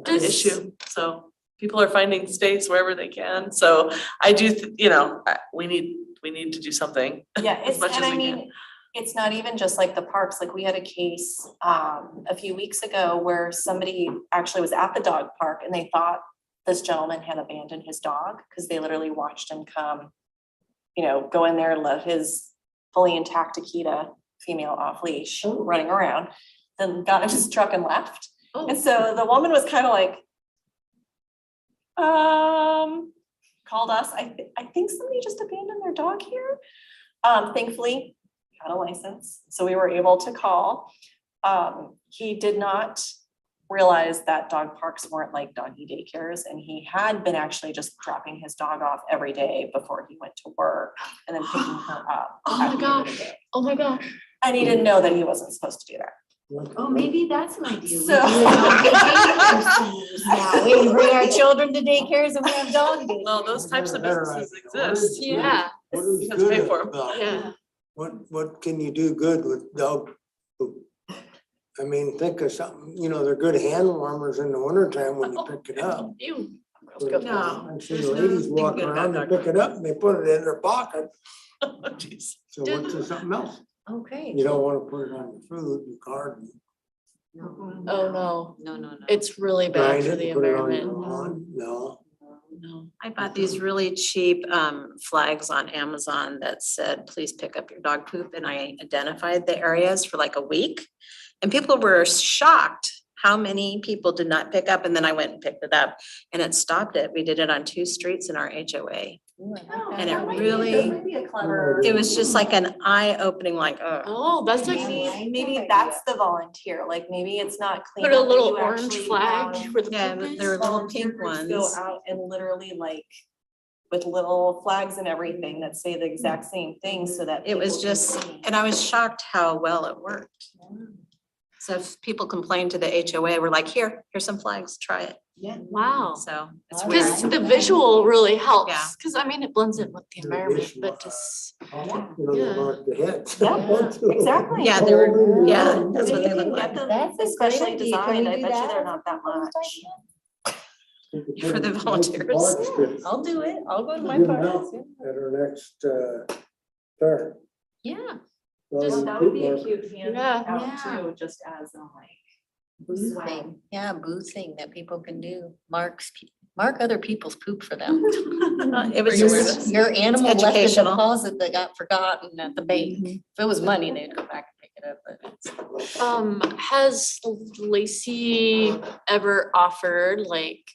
an issue, so people are finding space wherever they can. So I do, we need to do something. Yeah, as much as we can. It's not even just like the parks, like we had a case a few weeks ago where somebody actually was at the dog park and they thought this gentleman had abandoned his dog because they literally watched him come, go in there and let his fully intact Akita female off leash running around, then got into his truck and left. And so the woman was kind of like, called us. I think somebody just abandoned their dog here. Thankfully, had a license, so we were able to call. He did not realize that dog parks weren't like doggy daycares, and he had been actually just dropping his dog off every day before he went to work and then picking her up. at the end of the day. Oh my gosh. And he didn't know that he wasn't supposed to do that. Oh, maybe that's an idea. We So- do it on vacations now. We bring our children to daycares and we have dog days. Well, those types of businesses exist. Yeah. What is You have to pay good for 'em. about it? Yeah. what can you do good with dog poop? I mean, think of something, you know, they're good hand warmers in the wintertime when you pick it up. Ew. But No, I see there's ladies nothing walk good about around, they dog pick it up and they put it in their pocket. Jeez. So what's there something else? Okay. You don't wanna put it on your food, your garden. Oh, no. No. It's really bad Grind for it the and put it on your environment. lawn. No. No. I bought these really cheap flags on Amazon that said, please pick up your dog poop, and I identified the areas for like a week. And people were shocked how many people did not pick up, and then I went and picked it up and it stopped it. We did it on 2 streets in our HOA. And it really, a clever. it was just like an eye-opening, like, oh. Oh, that's like, Maybe that's the volunteer, like maybe it's not clean. put a up, but little you orange actually flag have where the Yeah, poop but is. there were little volunteer pink groups ones. Go out and literally like with little flags and everything that say the exact same thing so that. It was people can just, see. and I was shocked how well it worked. So if people complain to the HOA, we're like, here's some flags, try it. Wow. So it's Cause weird. the visual really Yeah. helps, cause I mean, it blends in with the Yeah, environment, visual, but just, You know, Yeah. they mark the heads. Yeah, exactly. Yeah, they were, yeah, that's what they look Get like. them That's a great especially idea. Can designed, we I do bet you that they're as not a that much. For the volunteers. I'll do it. I'll go to my Give them parties. out At our next fair. Yeah. Just- That would be a cute Yeah. handout too, just as a like. swag. Boothing, yeah, boothing that people can do. Mark other people's poop for them. It was Your- just, Your animal left a educational. deposit that got forgotten at the bank. If it was money, they'd go back and pick it up, but it's. has Lacey ever offered like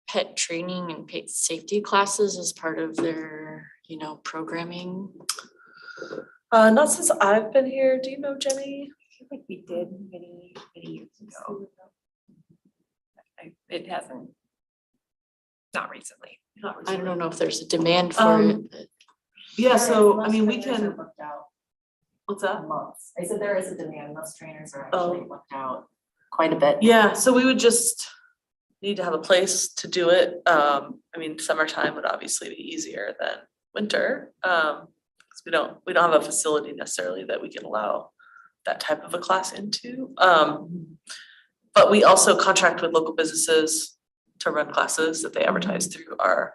pet training and pet safety classes as part of their, you know, programming? Not since I've been here. Do you know Jenny? I feel like we did many years ago. It hasn't. Not recently. I don't know if there's a demand for Um, it, but Yeah, so I Most mean, we trainers are can, booked out what's that? months. I said there is a demand, most trainers are Oh. actually booked out quite a bit. Yeah, so we would just need to have a place to do it. I mean, summertime would obviously be easier than winter. Cause we don't have a facility necessarily that we can allow that type of a class into. But we also contract with local businesses to run classes that they advertise through our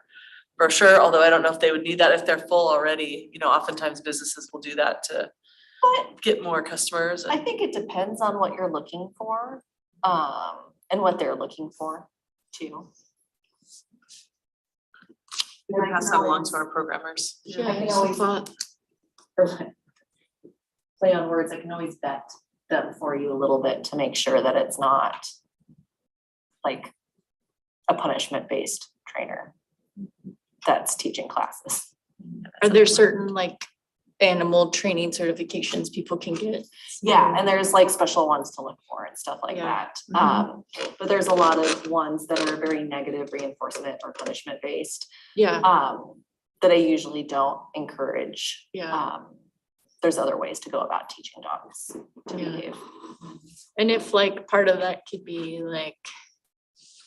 brochure, although I don't know if they would need that if they're full already. You know, oftentimes businesses will do that to But get more customers. I think it depends on what you're looking for, and what they're looking for too. We can pass that along to our programmers. yeah, I can it's a always- thought. Play on words, I can always vet them for you a little bit to make sure that it's not like a punishment-based trainer that's teaching classes. Are there certain like animal training certifications people can get? Yeah, and there's like special ones to look for and stuff like Yeah. that. But there's a lot of ones that are very negative reinforcement or punishment based, Yeah, that I usually don't encourage. yeah. There's other ways to go about teaching dogs to Yeah. behave. And if like part of that could be like,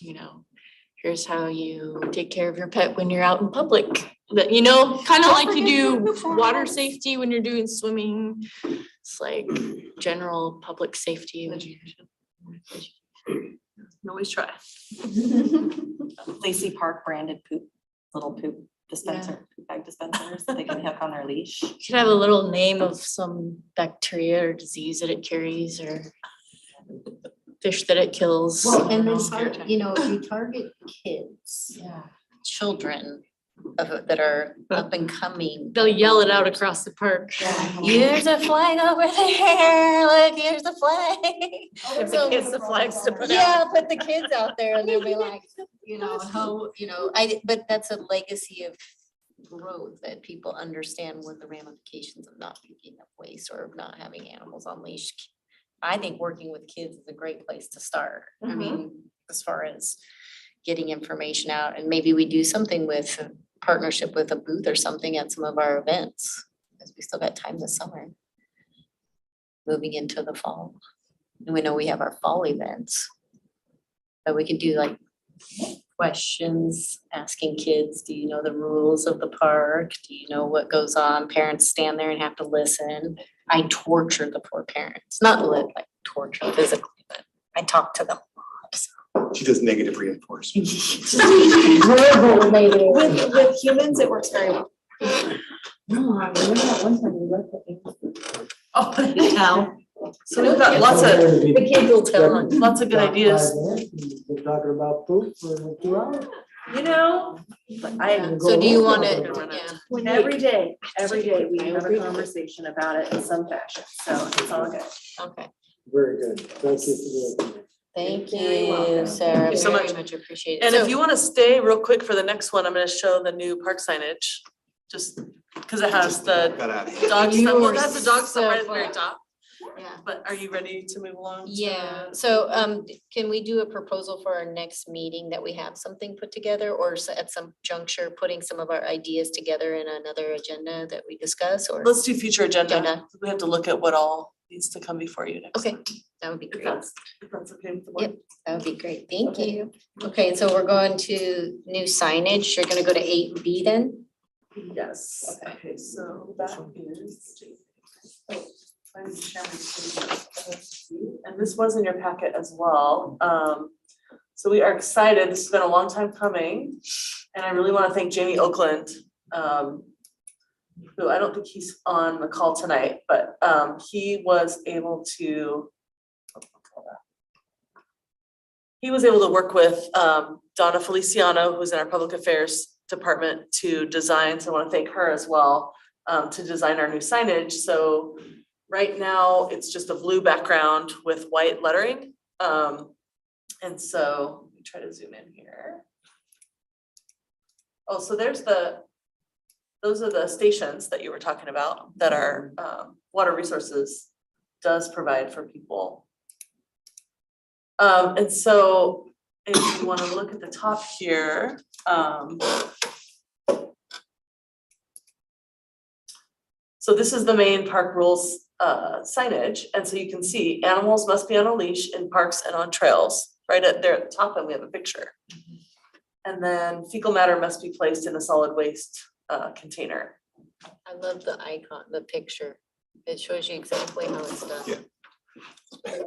you know, here's how you take care of your pet when you're out in public. That, you know, kind of like you do water safety when you're doing swimming. It's like general public safety. Can always try. Lacey Park branded little poop dispenser, poop bag dispensers that they can hook on their leash. You could have a little name of some bacteria or disease that it carries or fish that it kills. Well, I and don't this, know. you know, if you target kids, children that are up and coming. They'll yell it out across the park. Here's a flag over there, look, here's the flag. Give the kids the flags to put out. Yeah, put the kids out there and they'll be like, you know, how, you know, but that's a legacy of growth that people understand what the ramifications of not picking up waste or of not having animals on leash. I think working with kids is a great place to start. I mean, as far as getting information out, and maybe we do something with a partnership with a booth or something at some of our events, because we still got time this summer. Moving into the fall. And we know we have our fall events. But we could do like questions, asking kids, do you know the rules of the park? Do you know what goes on? Parents stand there and have to listen. I torture the poor parents, not like torture physically, but I talk to them. She does negative reinforcement. With humans, it works very well. Oh, yeah. So we've got lots of, The kids will tell them. lots of good ideas. We're talking about poop for 2 hours. You know, I, So do you wanna, Yeah. yeah, every day we have a conversation about it in some fashion, so it's all good. okay. Very good. Thank you for the. Thank You're very you, welcome. Sarah. Thank you so Very much. much appreciated. And So- if you wanna stay real quick for the next one, I'm gonna show the new park signage, just because it has the Got out of here. dog You stuff, well, are it has the dog stuff so right at the very fun. top. Yeah. But are you ready to move along? to Yeah, the- so can we do a proposal for our next meeting that we have something put together, or at some juncture, putting some of our ideas together in another agenda that we discuss, or? Let's do future agenda. Agenda. We have to look at what all needs to come before you next Okay, time. that would be If great. that's okay with the board. Yep. That would be great. Thank you. Okay, so we're going to new signage. You're gonna go to 8B then? Yes, okay, so that is. I'm sharing screen. And this was in your packet as well. So we are excited. This has been a long time coming. And I really want to thank Jamie Oakland, who I don't think he's on the call tonight, but he was able to. He was able to work with Donna Feliciano, who's in our public affairs department, to design, so I want to thank her as well, to design our new signage. So right now, it's just a blue background with white lettering. And so let me try to zoom in here. Oh, so there's those are the stations that you were talking about that our Water Resources does provide for people. And so if you want to look at the top here, so this is the main park rules signage, and so you can see animals must be on a leash in parks and on trails. Right at there at the top, and we have a picture. And then fecal matter must be placed in a solid waste container. I love the icon, the picture. It shows you exactly how it's done. Yeah. They're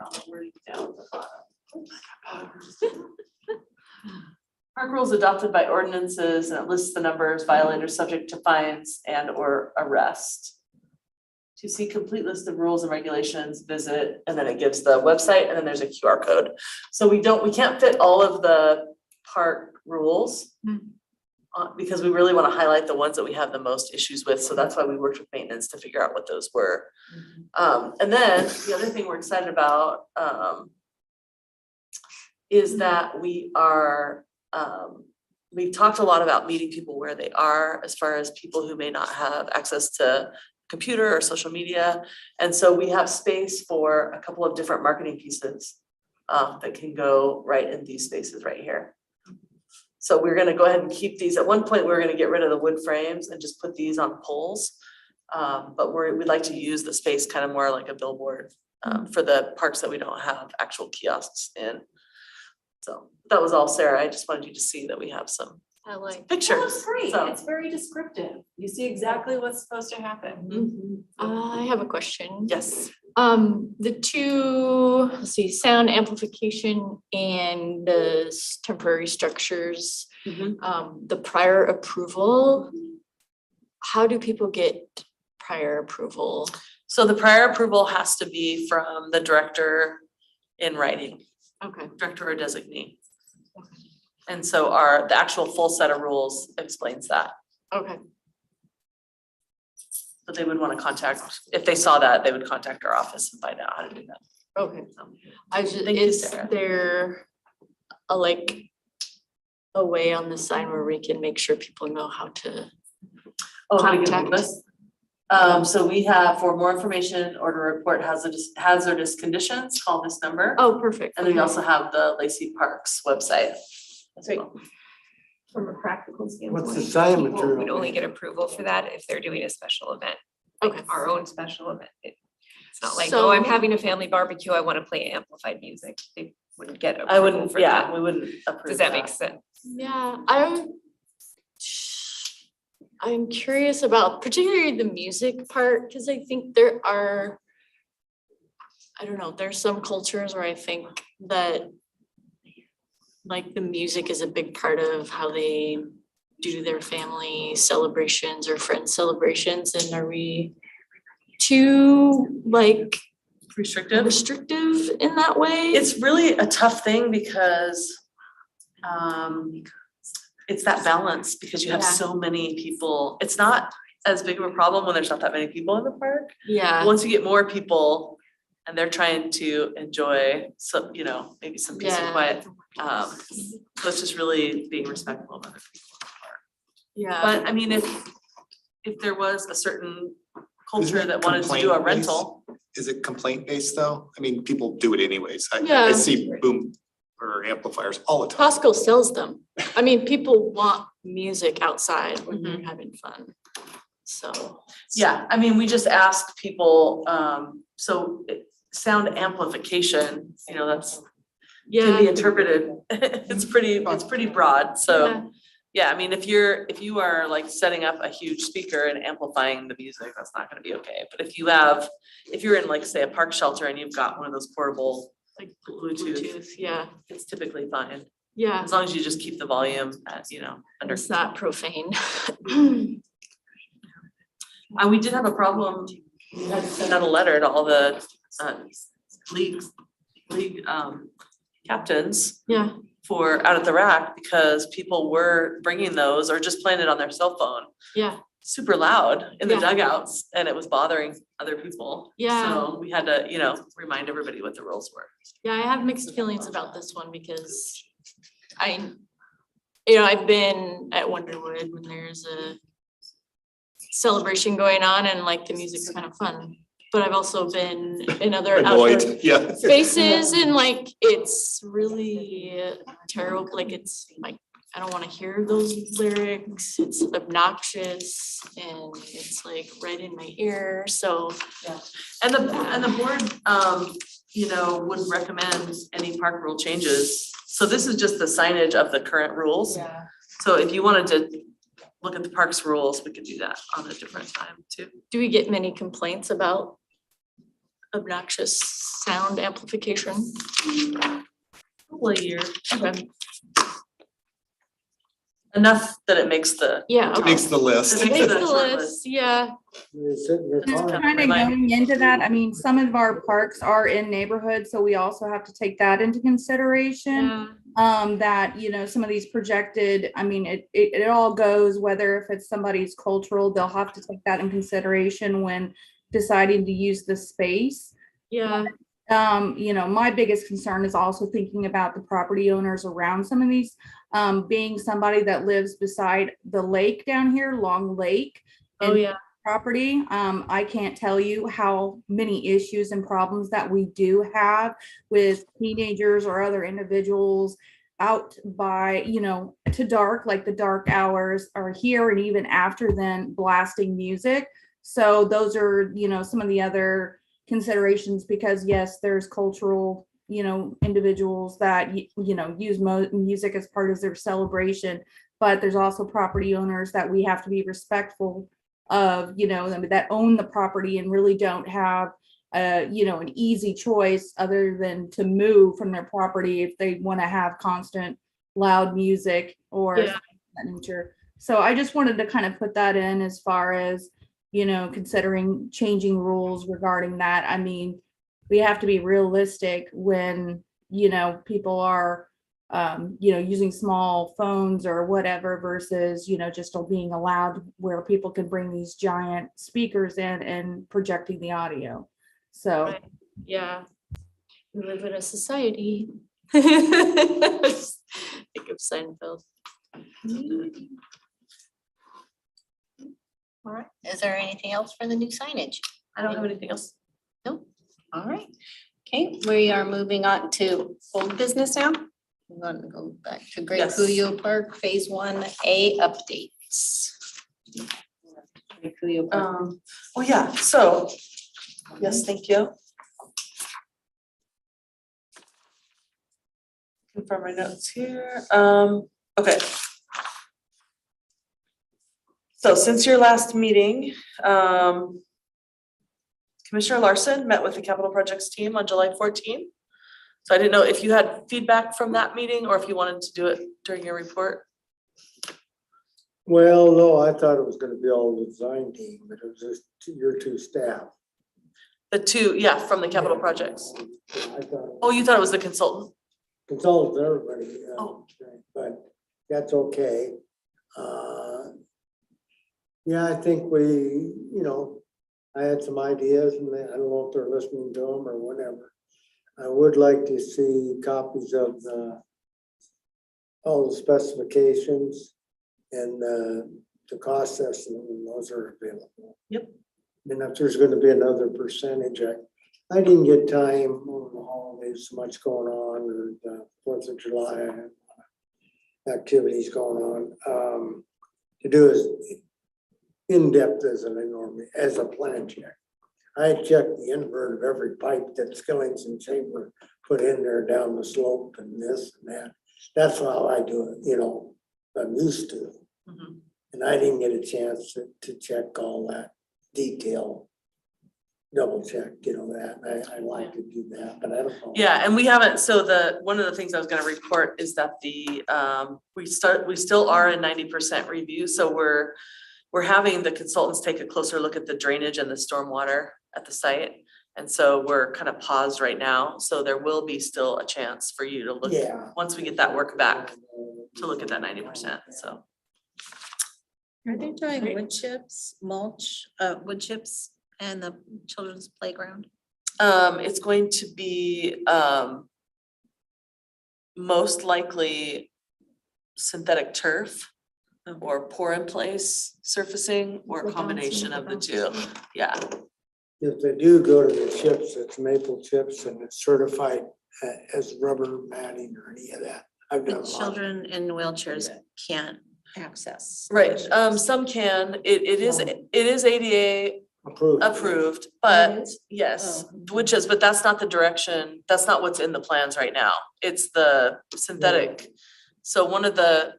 all worded down at the bottom. Park rules adopted by ordinances, and it lists the numbers violators subject to fines and or arrest. To see complete list of rules and regulations, visit, and then it gives the website, and then there's a QR code. So we can't fit all of the park rules. Because we really want to highlight the ones that we have the most issues with, so that's why we worked with maintenance to figure out what those were. And then the other thing we're excited about is that we are, we've talked a lot about meeting people where they are, as far as people who may not have access to computer or social media. And so we have space for a couple of different marketing pieces that can go right in these spaces right here. So we're gonna go ahead and keep these. At one point, we were gonna get rid of the wood frames and just put these on poles. But we'd like to use the space kind of more like a billboard for the parks that we don't have actual kiosks in. So that was all, Sarah. I just wanted you to see that we have some I like. pictures. That's great. So- It's very descriptive. You see exactly what's supposed to happen. I have a question. Yes. The two, let's see, sound amplification and the temporary structures, the prior approval. How do people get prior approval? So the prior approval has to be from the director in writing, Okay. director or designee. And so the actual full set of rules explains that. Okay. But they would want to contact, if they saw that, they would contact our office and find out how to do that. Okay. I just, Thank you, is Sarah. there a way on the sign where we can make sure people know how to? Oh, how to get Contact. hold of us? So we have, for more information or to report hazardous conditions, call this number. Oh, perfect. And then we Okay. also have the Lacey Parks website as Great. well. From a practical standpoint. What's the sign People would material? only get approval for that if they're doing a special event, Okay. like our own special event. It's not like, So- oh, I'm having a family barbecue, I want to play amplified music. wouldn't get I approval wouldn't, for yeah, that. we wouldn't approve Does that make sense? Yeah, I'm curious about particularly the music part, because I think there are, I don't know, there's some cultures where I think that like the music is a big part of how they do their family celebrations or friend celebrations, and are we too like restrictive in that way? It's really a tough thing because it's that balance, because you have Yeah. so many people. It's not as big of a problem when there's not that many people in the park. Yeah, Once you get more people and they're trying to enjoy some, you know, maybe some peace and Yeah. quiet. So it's just really being respectful of other people. yeah. But I mean, if there was a certain culture Isn't it that wanted to do a complaint-based? rental. Is it complaint based though? I mean, people do it anyways. I Yeah. see boom or amplifiers all the time. Costco sells them. I mean, people want music outside when they're having fun. So, Yeah, I mean, we just ask people, sound amplification, you know, that's can be yeah, interpreted, it's pretty broad, Yeah. so. Yeah, I mean, if you are like setting up a huge speaker and amplifying the music, that's not gonna be okay. But if you're in like, say, a park shelter and you've got one of those portable like Bluetooth, Bluetooth, yeah, it's typically fine. yeah. As long as you just keep the volume at, under. It's not profane. We did have a problem, we had to send out a letter to all the league captains Yeah, for out at the rack, because people were bringing those or just playing it on their cell phone yeah, super loud in the Yeah. dugouts, and it was bothering other people. Yeah. So we had to, remind everybody what the rules were. yeah, I have mixed feelings about this one because I've been at Wonderwood when there's a celebration going on and like the music's kind of fun. But I've also been in other outdoor Annoyed, yeah. spaces and like, it's really terrible, like it's like, I don't wanna hear those lyrics, it's obnoxious and it's like right in my ear, so. And the board, would recommend any park rule changes. So this is just the signage of the current rules. Yeah. So if you wanted to look at the parks rules, we could do that on a different time too. Do we get many complaints about obnoxious sound amplification? Probably a year. Okay. Enough that it makes the. Yeah, It okay. makes the list. It Makes the the short list, yeah, They sit in their Just car. kind Kind of going into that, I mean, some of our parks are in neighborhoods, so we also have to take that into consideration. yeah, That, some of these projected, I mean, it all goes, whether if it's somebody's cultural, they'll have to take that in consideration when deciding to use the space. yeah, My biggest concern is also thinking about the property owners around some of these. Being somebody that lives beside the lake down here, Long Lake. oh, and yeah, Property, I can't tell you how many issues and problems that we do have with teenagers or other individuals out by, to dark, like the dark hours are here, and even after then blasting music. So those are, some of the other considerations, because yes, there's cultural, individuals that, use music as part of their celebration, but there's also property owners that we have to be respectful of, that own the property and really don't have an easy choice other than to move from their property if they want to have constant loud music or Yeah. something of that nature. So I just wanted to kind of put that in as far as, considering changing rules regarding that. I mean, we have to be realistic when, people are, using small phones or whatever versus, just being allowed where people can bring these giant speakers in and projecting the audio. So. Right. Yeah. We live in a society. Think of Seinfeld. All right, is there anything else for the new signage? I don't have anything else. Nope. All right. Okay, we are moving on to old business now. We're going to go back to Great Yes. Cuyo Park Phase 1A updates. Great Cuyo Park. So, yes, thank you. confirm my notes here. Okay. So since your last meeting, Commissioner Larson met with the capital projects team on July 14th. So I didn't know if you had feedback from that meeting or if you wanted to do it during your report. Well, no, I thought it was gonna be all the design team, but it was just your two staff. The two, yeah, from the capital projects. I thought Oh, you thought it was the consultant? consultants, everybody, Oh. but that's okay. Yeah, I think we, I had some ideas and I don't know if they're listening to them or whatever. I would like to see copies of all the specifications and the cost estimate when those are available. Yep. And if there's gonna be another percentage, I didn't get time over the holidays, so much going on, or the 4th of July, activities going on, to do as in-depth as as a plan check. I checked the invert of every pipe that Skillings and Chamber put in there down the slope and this and that. That's how I do it, I'm used to. Mhm. And I didn't get a chance to check all that detail. Double check, that, I like to do that, but I don't know. Yeah, and we haven't, so one of the things I was gonna report is that we still are in 90% review, so we're having the consultants take a closer look at the drainage and the stormwater at the site. And so we're kind of paused right now, so there will be still a chance for you to look, once we get that work back, to look at that 90%, so. Are they doing wood chips, mulch, wood chips and the children's playground? It's going to be, most likely synthetic turf or pour in place surfacing or a combination of the two. Yeah, If they do go to the chips, it's maple chips and it's certified as rubber matting or any of that. I've The done a lot. children in wheelchairs can't access. right. Some can, it is ADA approved, but yes, which is, but that's not the direction, that's not what's in the plans right now. It's the synthetic. So one of the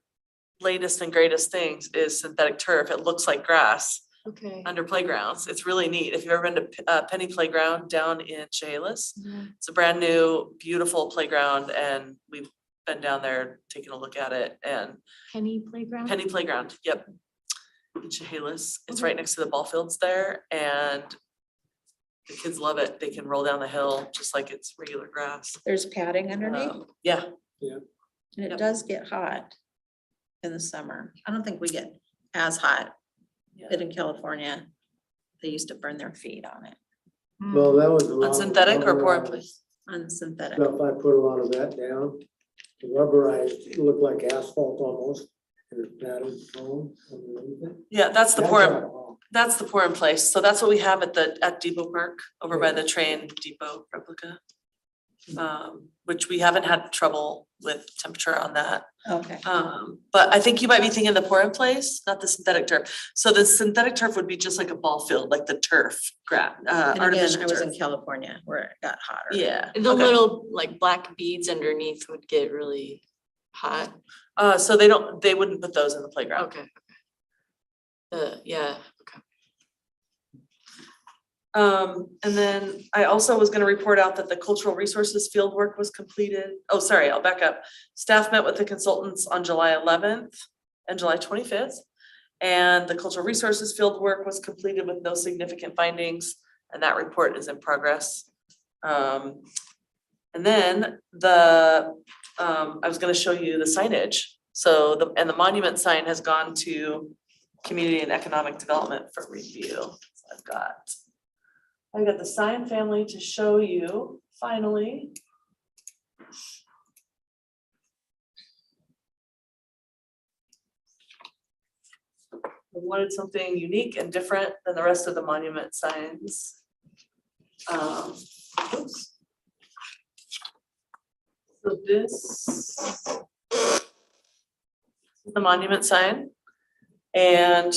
latest and greatest things is synthetic turf. It looks like grass Okay. under playgrounds. It's really neat. If you've ever been to Penny Playground down in Chehalis, it's a brand new, beautiful playground and we've been down there taking a look at it and Penny Playground? Penny Playground, yep. In Chehalis, it's right next to the ball fields there and the kids love it. They can roll down the hill just like it's regular grass. There's padding underneath Yeah, and it Yep. does get hot in the summer. I don't think we get as hot. Yeah. But in California, they used to burn their feet on it, Well, that was. on synthetic or pour in place? on synthetic. Stuff, I put a lot of that down. The rubberized, it looked like asphalt almost, and it's padded foam underneath it. Yeah, that's the That's pour, all. that's the pour in place. So that's what we have at Depot Park, over by the train depot replica. Which we haven't had trouble with temperature on that. Okay. But I think you might be thinking the pour in place, not the synthetic turf. So the synthetic turf would be just like a ball field, like the turf, And again, artificial I was turf. in California where it got hotter. Yeah. The okay. little like black beads underneath would get really hot. So they wouldn't put those in the playground. Okay. Yeah, okay. And then I also was gonna report out that the cultural resources field work was completed. Oh, sorry, I'll back up. Staff met with the consultants on July 11th and July 25th. And the cultural resources field work was completed with no significant findings, and that report is in progress. And then I was gonna show you the signage. So the monument sign has gone to Community and Economic Development for review. So I've got the sign family to show you, finally. I wanted something unique and different than the rest of the monument signs. Oops. So this is the monument sign. And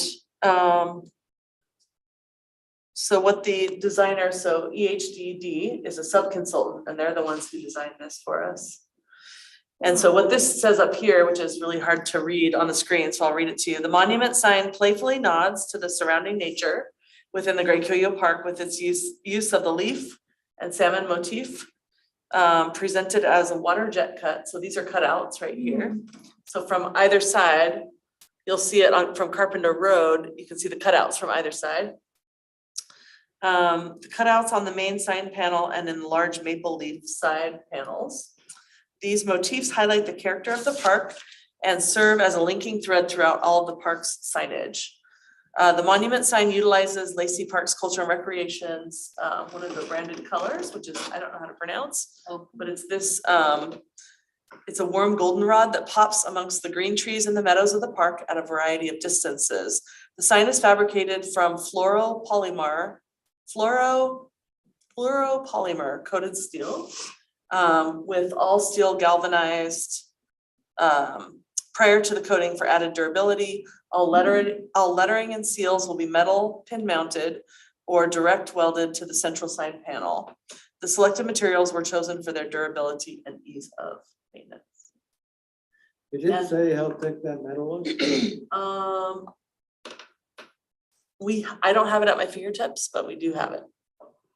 so what the designer, so EHDD is a sub-consultant and they're the ones who designed this for us. And so what this says up here, which is really hard to read on the screen, so I'll read it to you. The monument sign playfully nods to the surrounding nature within the Great Coyo Park with its use of the leaf and salmon motif, presented as a water jet cut. So these are cutouts right here. So from either side, you'll see it from Carpenter Road. You can see the cutouts from either side. The cutouts on the main sign panel and in the large maple leaf side panels. These motifs highlight the character of the park and serve as a linking thread throughout all of the park's signage. The monument sign utilizes Lacey Parks Culture and Recreation's, one of the branded colors, which is, I don't know how to pronounce, but it's this, it's a warm goldenrod that pops amongst the green trees in the meadows of the park at a variety of distances. The sign is fabricated from fluoropolymer coated steel, with all steel galvanized, prior to the coating for added durability. All lettering and seals will be metal pin mounted or direct welded to the central sign panel. The selected materials were chosen for their durability and ease of maintenance. Did it say how thick that metal was? I don't have it at my fingertips, but we do have it.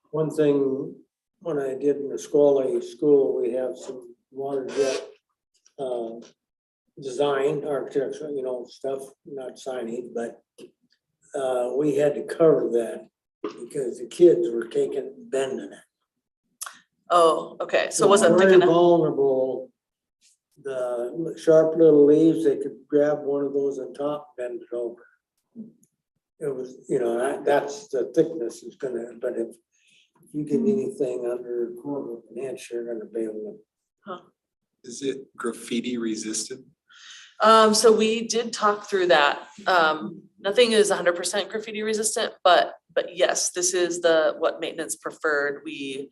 One thing, when I did in the school, we have some water jet design, architecture, stuff, not signing, but we had to cover that because the kids were bending it. Oh, okay, so it wasn't thick Very enough. vulnerable. The sharp little leaves, they could grab one of those on top, bend it over. It was, that's the thickness is gonna, but if you get anything under a quarter of an inch, you're gonna be able to. Is it graffiti resistant? So we did talk through that. Nothing is 100% graffiti resistant, but yes, this is what maintenance preferred. We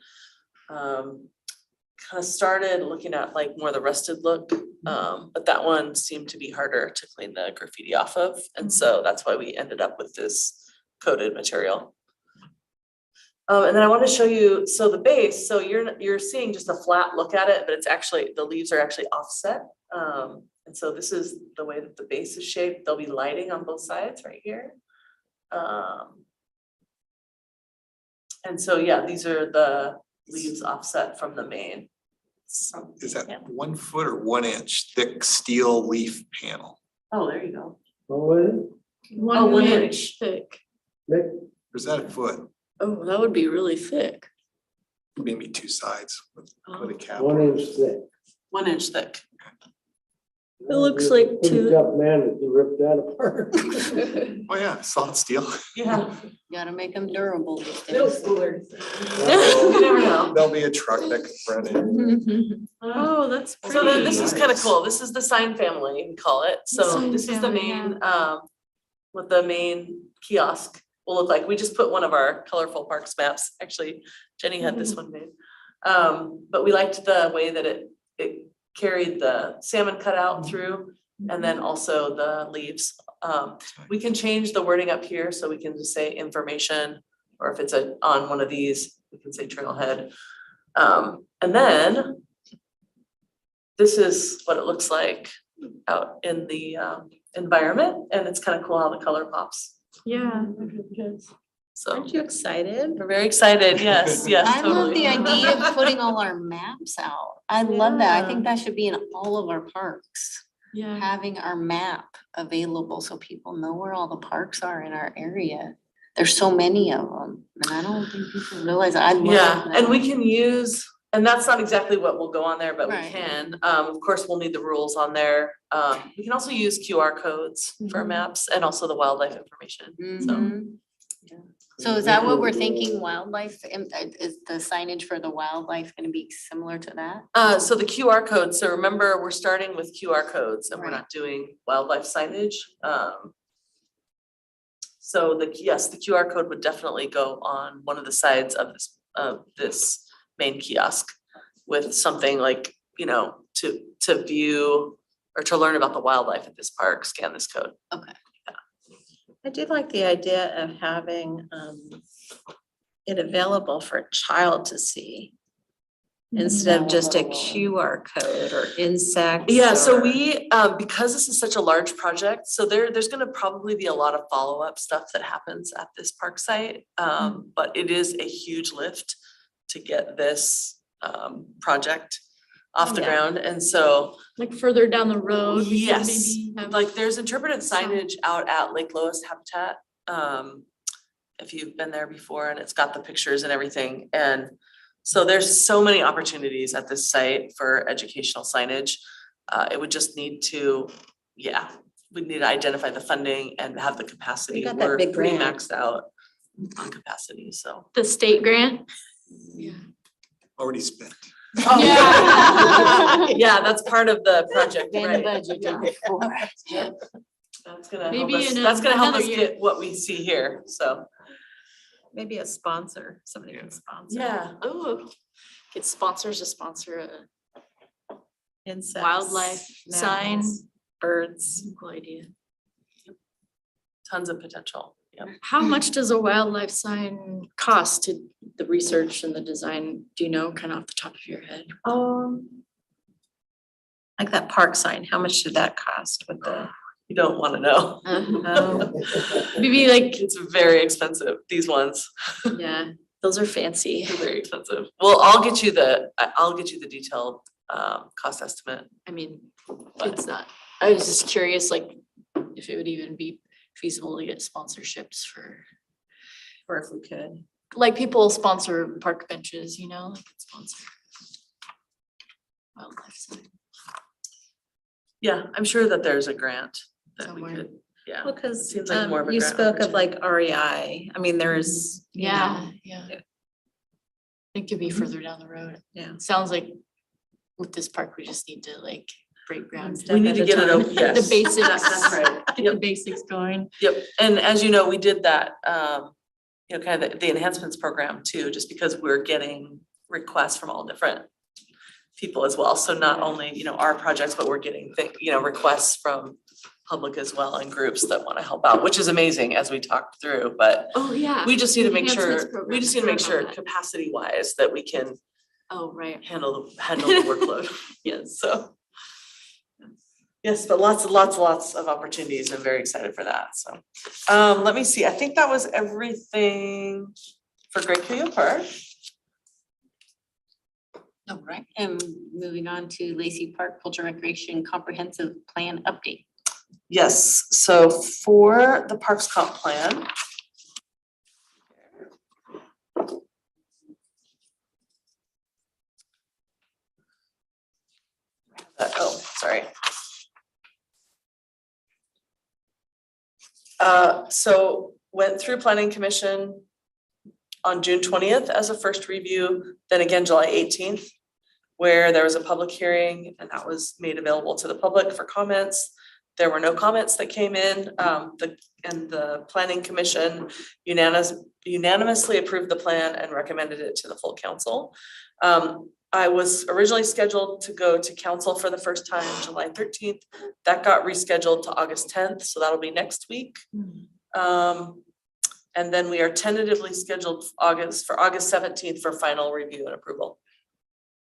kind of started looking at like more the rusted look, but that one seemed to be harder to clean the graffiti off of. And so that's why we ended up with this coated material. And then I want to show you, so the base, so you're seeing just a flat look at it, but it's actually, the leaves are actually offset. And so this is the way that the base is shaped. There'll be lighting on both sides right here. And so, yeah, these are the leaves offset from the main. Is that 1 foot or 1 inch thick steel leaf panel? Oh, there you go. One inch thick. Or is that a foot? Oh, that would be really thick. Maybe 2 sides with a cap. 1 inch thick. 1 inch thick. It looks like Pretty two. tough man if you rip that apart. Oh yeah, solid steel. Yeah. Gotta make them durable. these Middle days. schoolers. You never know. There'll be a truck that can run in. Oh, that's pretty. So then this is kind of cool. This is the sign family, we call it. So Sign this is the family, main, what the main kiosk will look like. We just put one of our colorful parks maps. Actually, Jenny had this one made. But we liked the way that it carried the salmon cutout through and then also the leaves. We can change the wording up here, so we can just say information, or if it's on one of these, we can say trailhead. And then this is what it looks like out in the environment, and it's kind of cool how the color pops. Yeah. So Aren't you excited? we're very excited. Yes, yes, I love totally. the idea of putting all our maps out. I love that. I think that should be in all of our parks. Yeah. Having our map available so people know where all the parks are in our area. There's so many of them, and I don't think people realize. I love Yeah, that. and we can use, and that's not exactly what will go on there, but we Right. can. Of course, we'll need the rules on there. We can also use QR codes for Mhm. maps and also the wildlife information. So Mhm. Yeah. So is that what we're thinking, wildlife, is the signage for the wildlife gonna be similar to that? so the QR code, so remember, we're starting with QR codes and we're Right. not doing wildlife signage. So yes, the QR code would definitely go on one of the sides of this main kiosk with something like, to view or to learn about the wildlife at this park, scan this code. Okay. I do like the idea of having it available for a child to see. instead of just a QR code or insects? Yeah, so or- we, because this is such a large project, so there's gonna probably be a lot of follow-up stuff that happens at this park site. But it is a huge lift to get this project off the Yeah. ground, and so Like further down the road. we could yes, maybe have- like there's interpreted Some- signage out at Lake Lois Habitat. If you've been there before, and it's got the pictures and everything, and so there's so many opportunities at this site for educational signage. It would just need to, we'd need to identify the funding and have the capacity. got that We're big pretty grant. maxed out on capacity, so. The state grant? Yeah. Already spent. Yeah. Yeah, that's part of the project, Been right? budgeted for. That's gonna help Maybe us, in that's gonna help another us year. get what we see here, so. Maybe a sponsor, somebody can sponsor. Yeah, Oh, get sponsors to sponsor a Insects. wildlife sign. mammals, Birds. Cool idea. tons of potential, yep. How much does a wildlife sign cost to the research and the design? Do you know, kind of off the top of your head? Like that park sign, how much did that cost with the? You don't wanna know. Maybe like, It's very expensive, these ones. yeah, those are fancy. They're very expensive. Well, I'll get you the detailed cost estimate. I mean, it's not, I was just curious, like, if it would even be feasible to get sponsorships for, Or if we could. like, people sponsor park benches, you know, like sponsor wildlife sign. Yeah, I'm sure that there's a grant that we Somewhere. could, yeah. Well, cause Seems like more of a you grant spoke of opportunity. like REI, I mean, there's. you know, Yeah. It could be further down the road. Yeah. Sounds like with this park, we just need to like break ground. step We need at to a get it, time. over. Yes. The basics. That's right. Get the Yep. basics going. Yep, and as you know, we did that, kind of the enhancements program too, just because we're getting requests from all different people as well. So not only, our projects, but we're getting, requests from public as well and groups that want to help out, which is amazing as we talk through, but Oh, yeah. we just need to make Enhancements sure, program, we just need to make forgot sure about that. capacity wise that we can Oh, right. handle the workload. Yes, so. Yes, but lots of opportunities. I'm very excited for that, so. Let me see, I think that was everything for Great Coyote Park. All right, and moving on to Lacey Park Culture Recreation Comprehensive Plan Update. Yes, so for the Parks Comp Plan. Sorry. So went through Planning Commission on June 20th as a first review, then again July 18th, where there was a public hearing and that was made available to the public for comments. There were no comments that came in, the Planning Commission unanimously approved the plan and recommended it to the full council. I was originally scheduled to go to council for the first time July 13th. That got rescheduled to August 10th, so that'll be next week. And then we are tentatively scheduled for August 17th for final review and approval.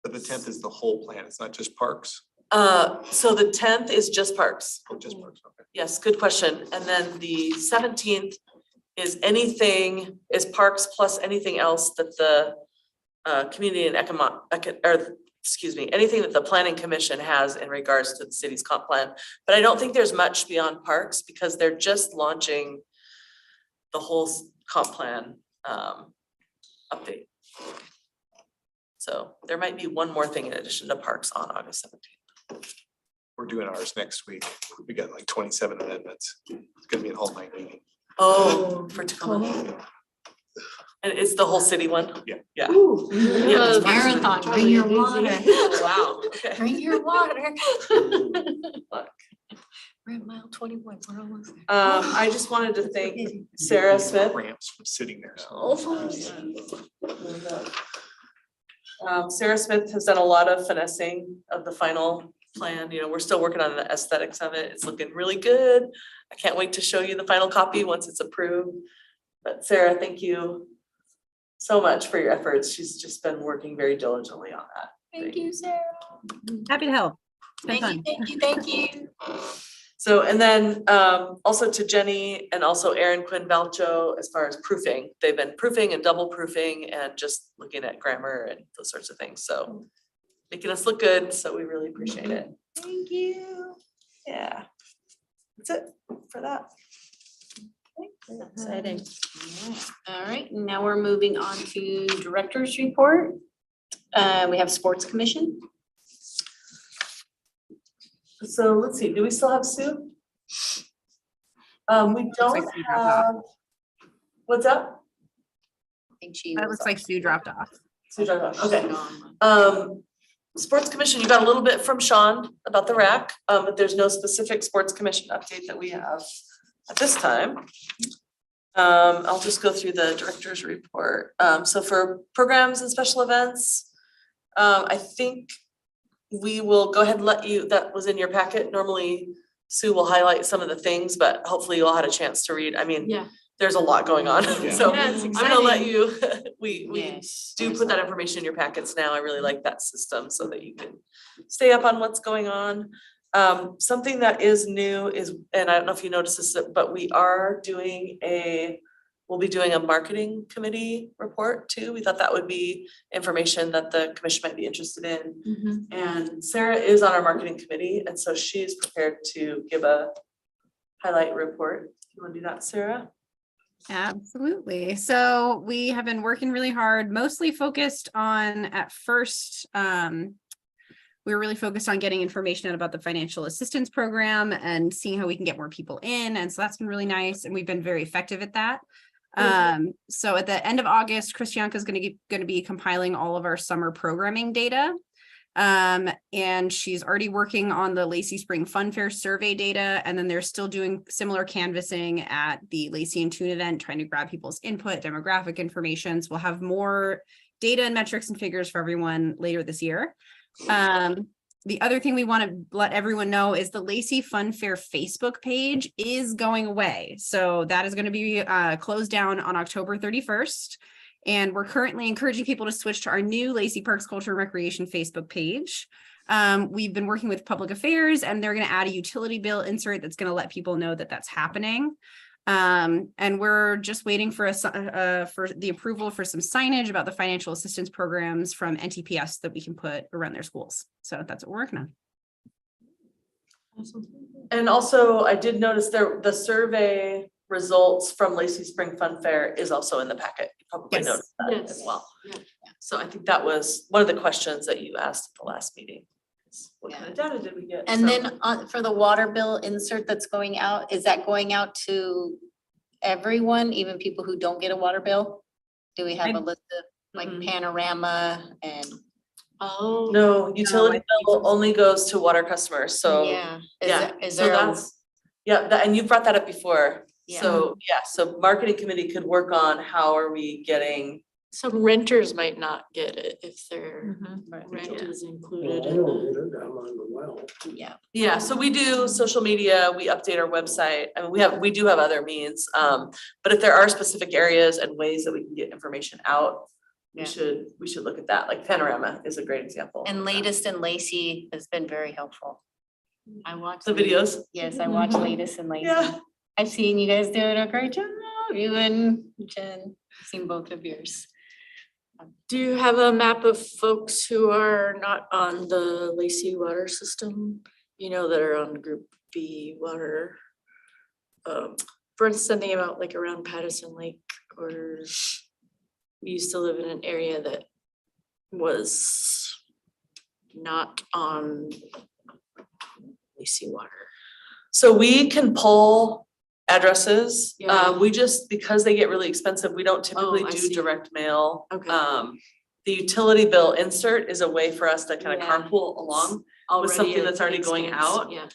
But the 10th is the whole plan, it's not just parks, So the 10th is just parks. or just parks, okay. Yes, good question. And then the 17th is parks plus anything else that the community and anything that the planning commission has in regards to the city's comp plan. But I don't think there's much beyond parks because they're just launching the whole comp plan update. So there might be one more thing in addition to parks on August 17th. We're doing ours next week, we got like 27 amendments, it's gonna be an all-night meeting. Oh, for Tacoma. And it's the whole city one? Yeah. Yeah. Ooh. Yeah. Marathon, bring your water. Oh, wow, okay. Bring your water. Look. We're at mile 21, we're almost there. I just wanted to thank Sarah Smith. Cramps from sitting there. Sarah Smith has done a lot of finessing of the final plan. We're still working on the aesthetics of it. It's looking really good. I can't wait to show you the final copy once it's approved. But Sarah, thank you so much for your efforts. She's just been working very diligently on that. Thank you, Sarah. Happy to help. It's been Thank you, fun. thank you, thank you. So, and then also to Jenny and also Erin Quinn Balcho, as far as proofing, they've been proofing and double proofing and just looking at grammar and those sorts of things, so making us look good, so we really appreciate it. Thank you. Yeah. That's it for that. Exciting. All right, now we're moving on to director's report. We have sports commission. So let's see, do we still have Sue? We like don't Sue dropped off. have, what's up? I think she It was looks like Sue dropped off. Sue dropped off, okay. Sports commission, you got a little bit from Sean about the rec, but there's no specific sports commission update that we have at this time. I'll just go through the director's report. So for programs and special events, I think we will go ahead and let you, that was in your packet. Normally Sue will highlight some of the things, but hopefully you all had a chance to read. I mean, Yeah. there's a lot going on, so Yeah, it's I'm gonna let exciting. you, we Yes. do put that information in your packets now. I really like that system so that you can stay up on what's going on. Something that is new is, and I don't know if you noticed this, but we'll be doing a marketing committee report too. We thought that would be information that the commission might be interested in. And Sarah is on our marketing committee, and so she's prepared to give a highlight report. You wanna do that, Sarah? Absolutely. So we have been working really hard, mostly focused on at first, we were really focused on getting information out about the financial assistance program and seeing how we can get more people in. And so that's been really nice. And we've been very effective at that. So at the end of August, Christianka is going to be compiling all of our summer programming data. And she's already working on the Lacey Spring Fun Fair survey data. And then they're still doing similar canvassing at the Lacey and Tune event, trying to grab people's input, demographic information. So we'll have more data and metrics and figures for everyone later this year. The other thing we want to let everyone know is the Lacey Fun Fair Facebook page is going away. So that is going to be closed down on October 31st. And we're currently encouraging people to switch to our new Lacey Parks Culture and Recreation Facebook page. We've been working with public affairs and they're going to add a utility bill insert that's going to let people know that that's happening. And we're just waiting for for the approval for some signage about the financial assistance programs from NTPS that we can put around their schools. So that's what we're working on. And also, I did notice the survey results from Lacey Spring Fun Fair is also in the packet. You probably Yes. noticed that Yes. as well. So I think that was one of the questions that you asked at the last meeting. What kind of data did we get? And from- then for the water bill insert that's going out, is that going out to everyone, even people who don't get a water bill? Do we have a list of like Panorama and? Oh. No, utility I think bill only goes to water customers, so. Yeah. Is So there, that's, yeah, and you brought that up before. Yeah. So, yeah, so marketing committee could work on how are we getting, Some renters might not get it if their Right. rent is Well, included I in don't the. get it, I'm on the well. yeah. yeah, so we do social media, we update our website, I mean, we do have other means. But if there are specific areas and ways that we can get information out, Yeah. we should look at that, like Panorama is a great example. And Latest in Lacey has been very helpful. I watched. The videos. Yes, I watched Latest in Lacey. Yeah. I've seen you guys doing a great job, you and Jen, seen both of yours. Do you have a map of folks who are not on the Lacey water system? You know, that are on Group B water? For instance, thinking about like around Patterson Lake, or we used to live in an area that was not on Lacey water. So we can pull addresses, Yeah. we just, because they get really expensive, we don't typically I do see. direct mail. Okay. The utility bill insert is a way for us to kind of Yeah. carpool along. Already something an that's already going expense, out. Yeah.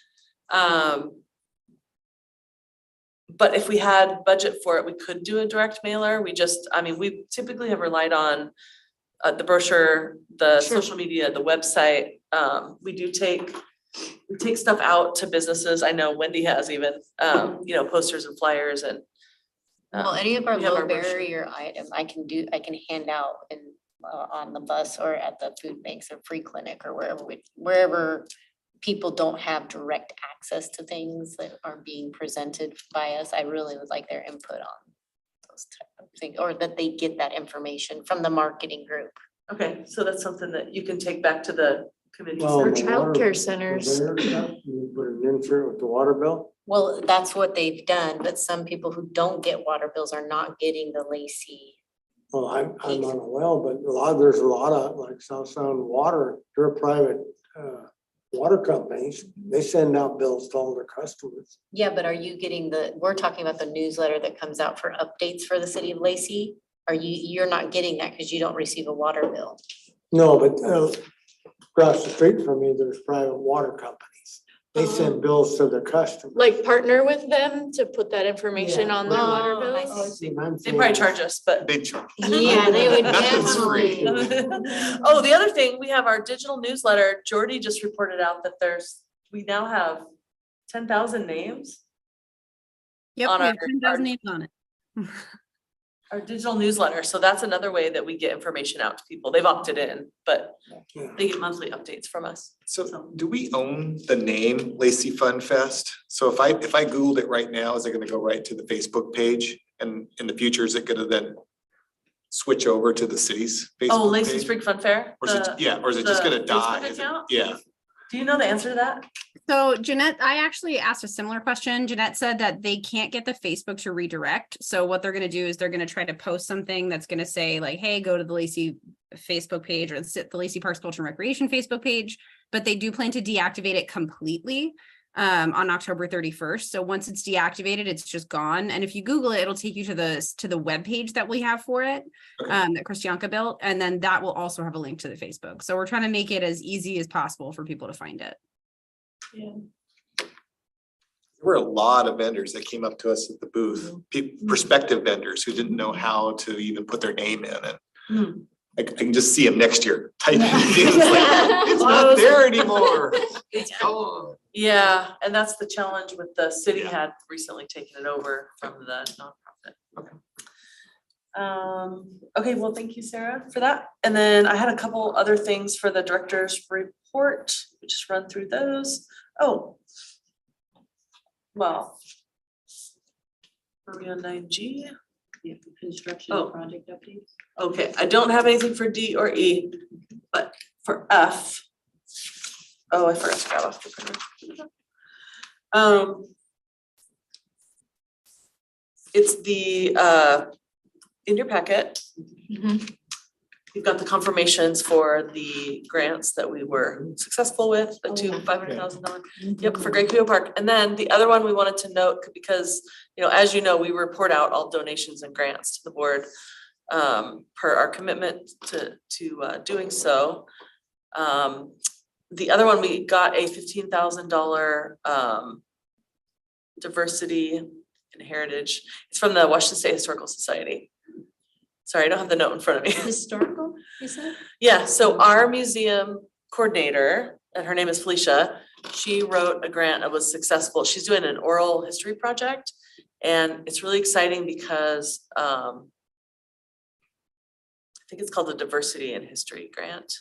But if we had budget for it, we could do a direct mailer. We just, I mean, we typically have relied on the brochure, the Sure. social media, the website. We take stuff out to businesses. I know Wendy has even, posters and flyers and. Well, any of our we have low our brochure. barrier item, I can hand out and on the bus or at the food banks or free clinic or wherever people don't have direct access to things that are being presented by us. I really would like their input on those type of things, or that they get that information from the marketing group. Okay, so that's something that you can take back to the committee. Well, Or the childcare water- centers. You put it in for it with the water bill? Well, that's what they've done, but some people who don't get water bills are not getting the Lacey. Well, I'm on a well, but there's a lot of, like South Sound Water, they're private, water companies. They send out bills to all their customers. Yeah, but are you getting we're talking about the newsletter that comes out for updates for the city of Lacey? You're not getting that because you don't receive a water bill? No, but across the street from me, there's private water companies. They send bills to their customers. Like partner with them to put that information Yeah. on their water Oh, I bills? see. They probably charge us, but. They charge. Yeah, they would Nothing's free. definitely. Oh, the other thing, we have our digital newsletter. Jordy just reported out that we now have 10,000 names. Yep, On we have our- 10,000 names on it. Our digital newsletter, so that's another way that we get information out to people. They've opted in, but Yeah. they get monthly updates from us. So do we own the name Lacey Fun Fest? So if I Googled it right now, is it gonna go right to the Facebook page? And in the future, is it gonna then switch over to the city's Facebook page? Oh, Lacey Spring Fun Fair? Or is it, The- or is it just the gonna die? Facebook Is it- account? Yeah, Do you know the answer to that? So Jeanette, I actually asked a similar question. Jeanette said that they can't get the Facebook to redirect. So what they're gonna do is they're gonna try to post something that's gonna say like, hey, go to the Lacey Facebook page or the Lacey Parks Culture and Recreation Facebook page. But they do plan to deactivate it completely on October 31st. So once it's deactivated, it's just gone. And if you Google it, it'll take you to the web page that we have for it, that Christianka built. And then that will also have a link to the Facebook. So we're trying to make it as easy as possible for people to find it. Yeah. there were a lot of vendors that came up to us at the booth, prospective vendors who didn't know how to even put their name in it. Hmm. I can just see them next year typing it in. It's like, it's not there anymore. It's gone. Yeah, and that's the challenge with the city Yeah. had recently taken it over from the nonprofit. Okay, well, thank you, Sarah, for that. And then I had a couple other things for the director's report. We just run through those. Oh. Well. Are we on 9G? Yeah, construction Oh. project updates. Okay, I don't have anything for D or E, but for F. Oh, I forgot to grab off the printer. It's the, in your packet. You've got the confirmations for the grants that we were successful with, the two $500,000. Yep, for Great Cleo Park. And then the other one we wanted to note, because, as you know, we report out all donations and grants to the board per our commitment to doing so. The other one, we got a $15,000 diversity and heritage. It's from the Washington State Historical Society. Sorry, I don't have the note in front of me. Historical, you said? Yeah, so our museum coordinator, and her name is Felicia, she wrote a grant that was successful. She's doing an oral history project. And it's really exciting because I think it's called the Diversity in History Grant.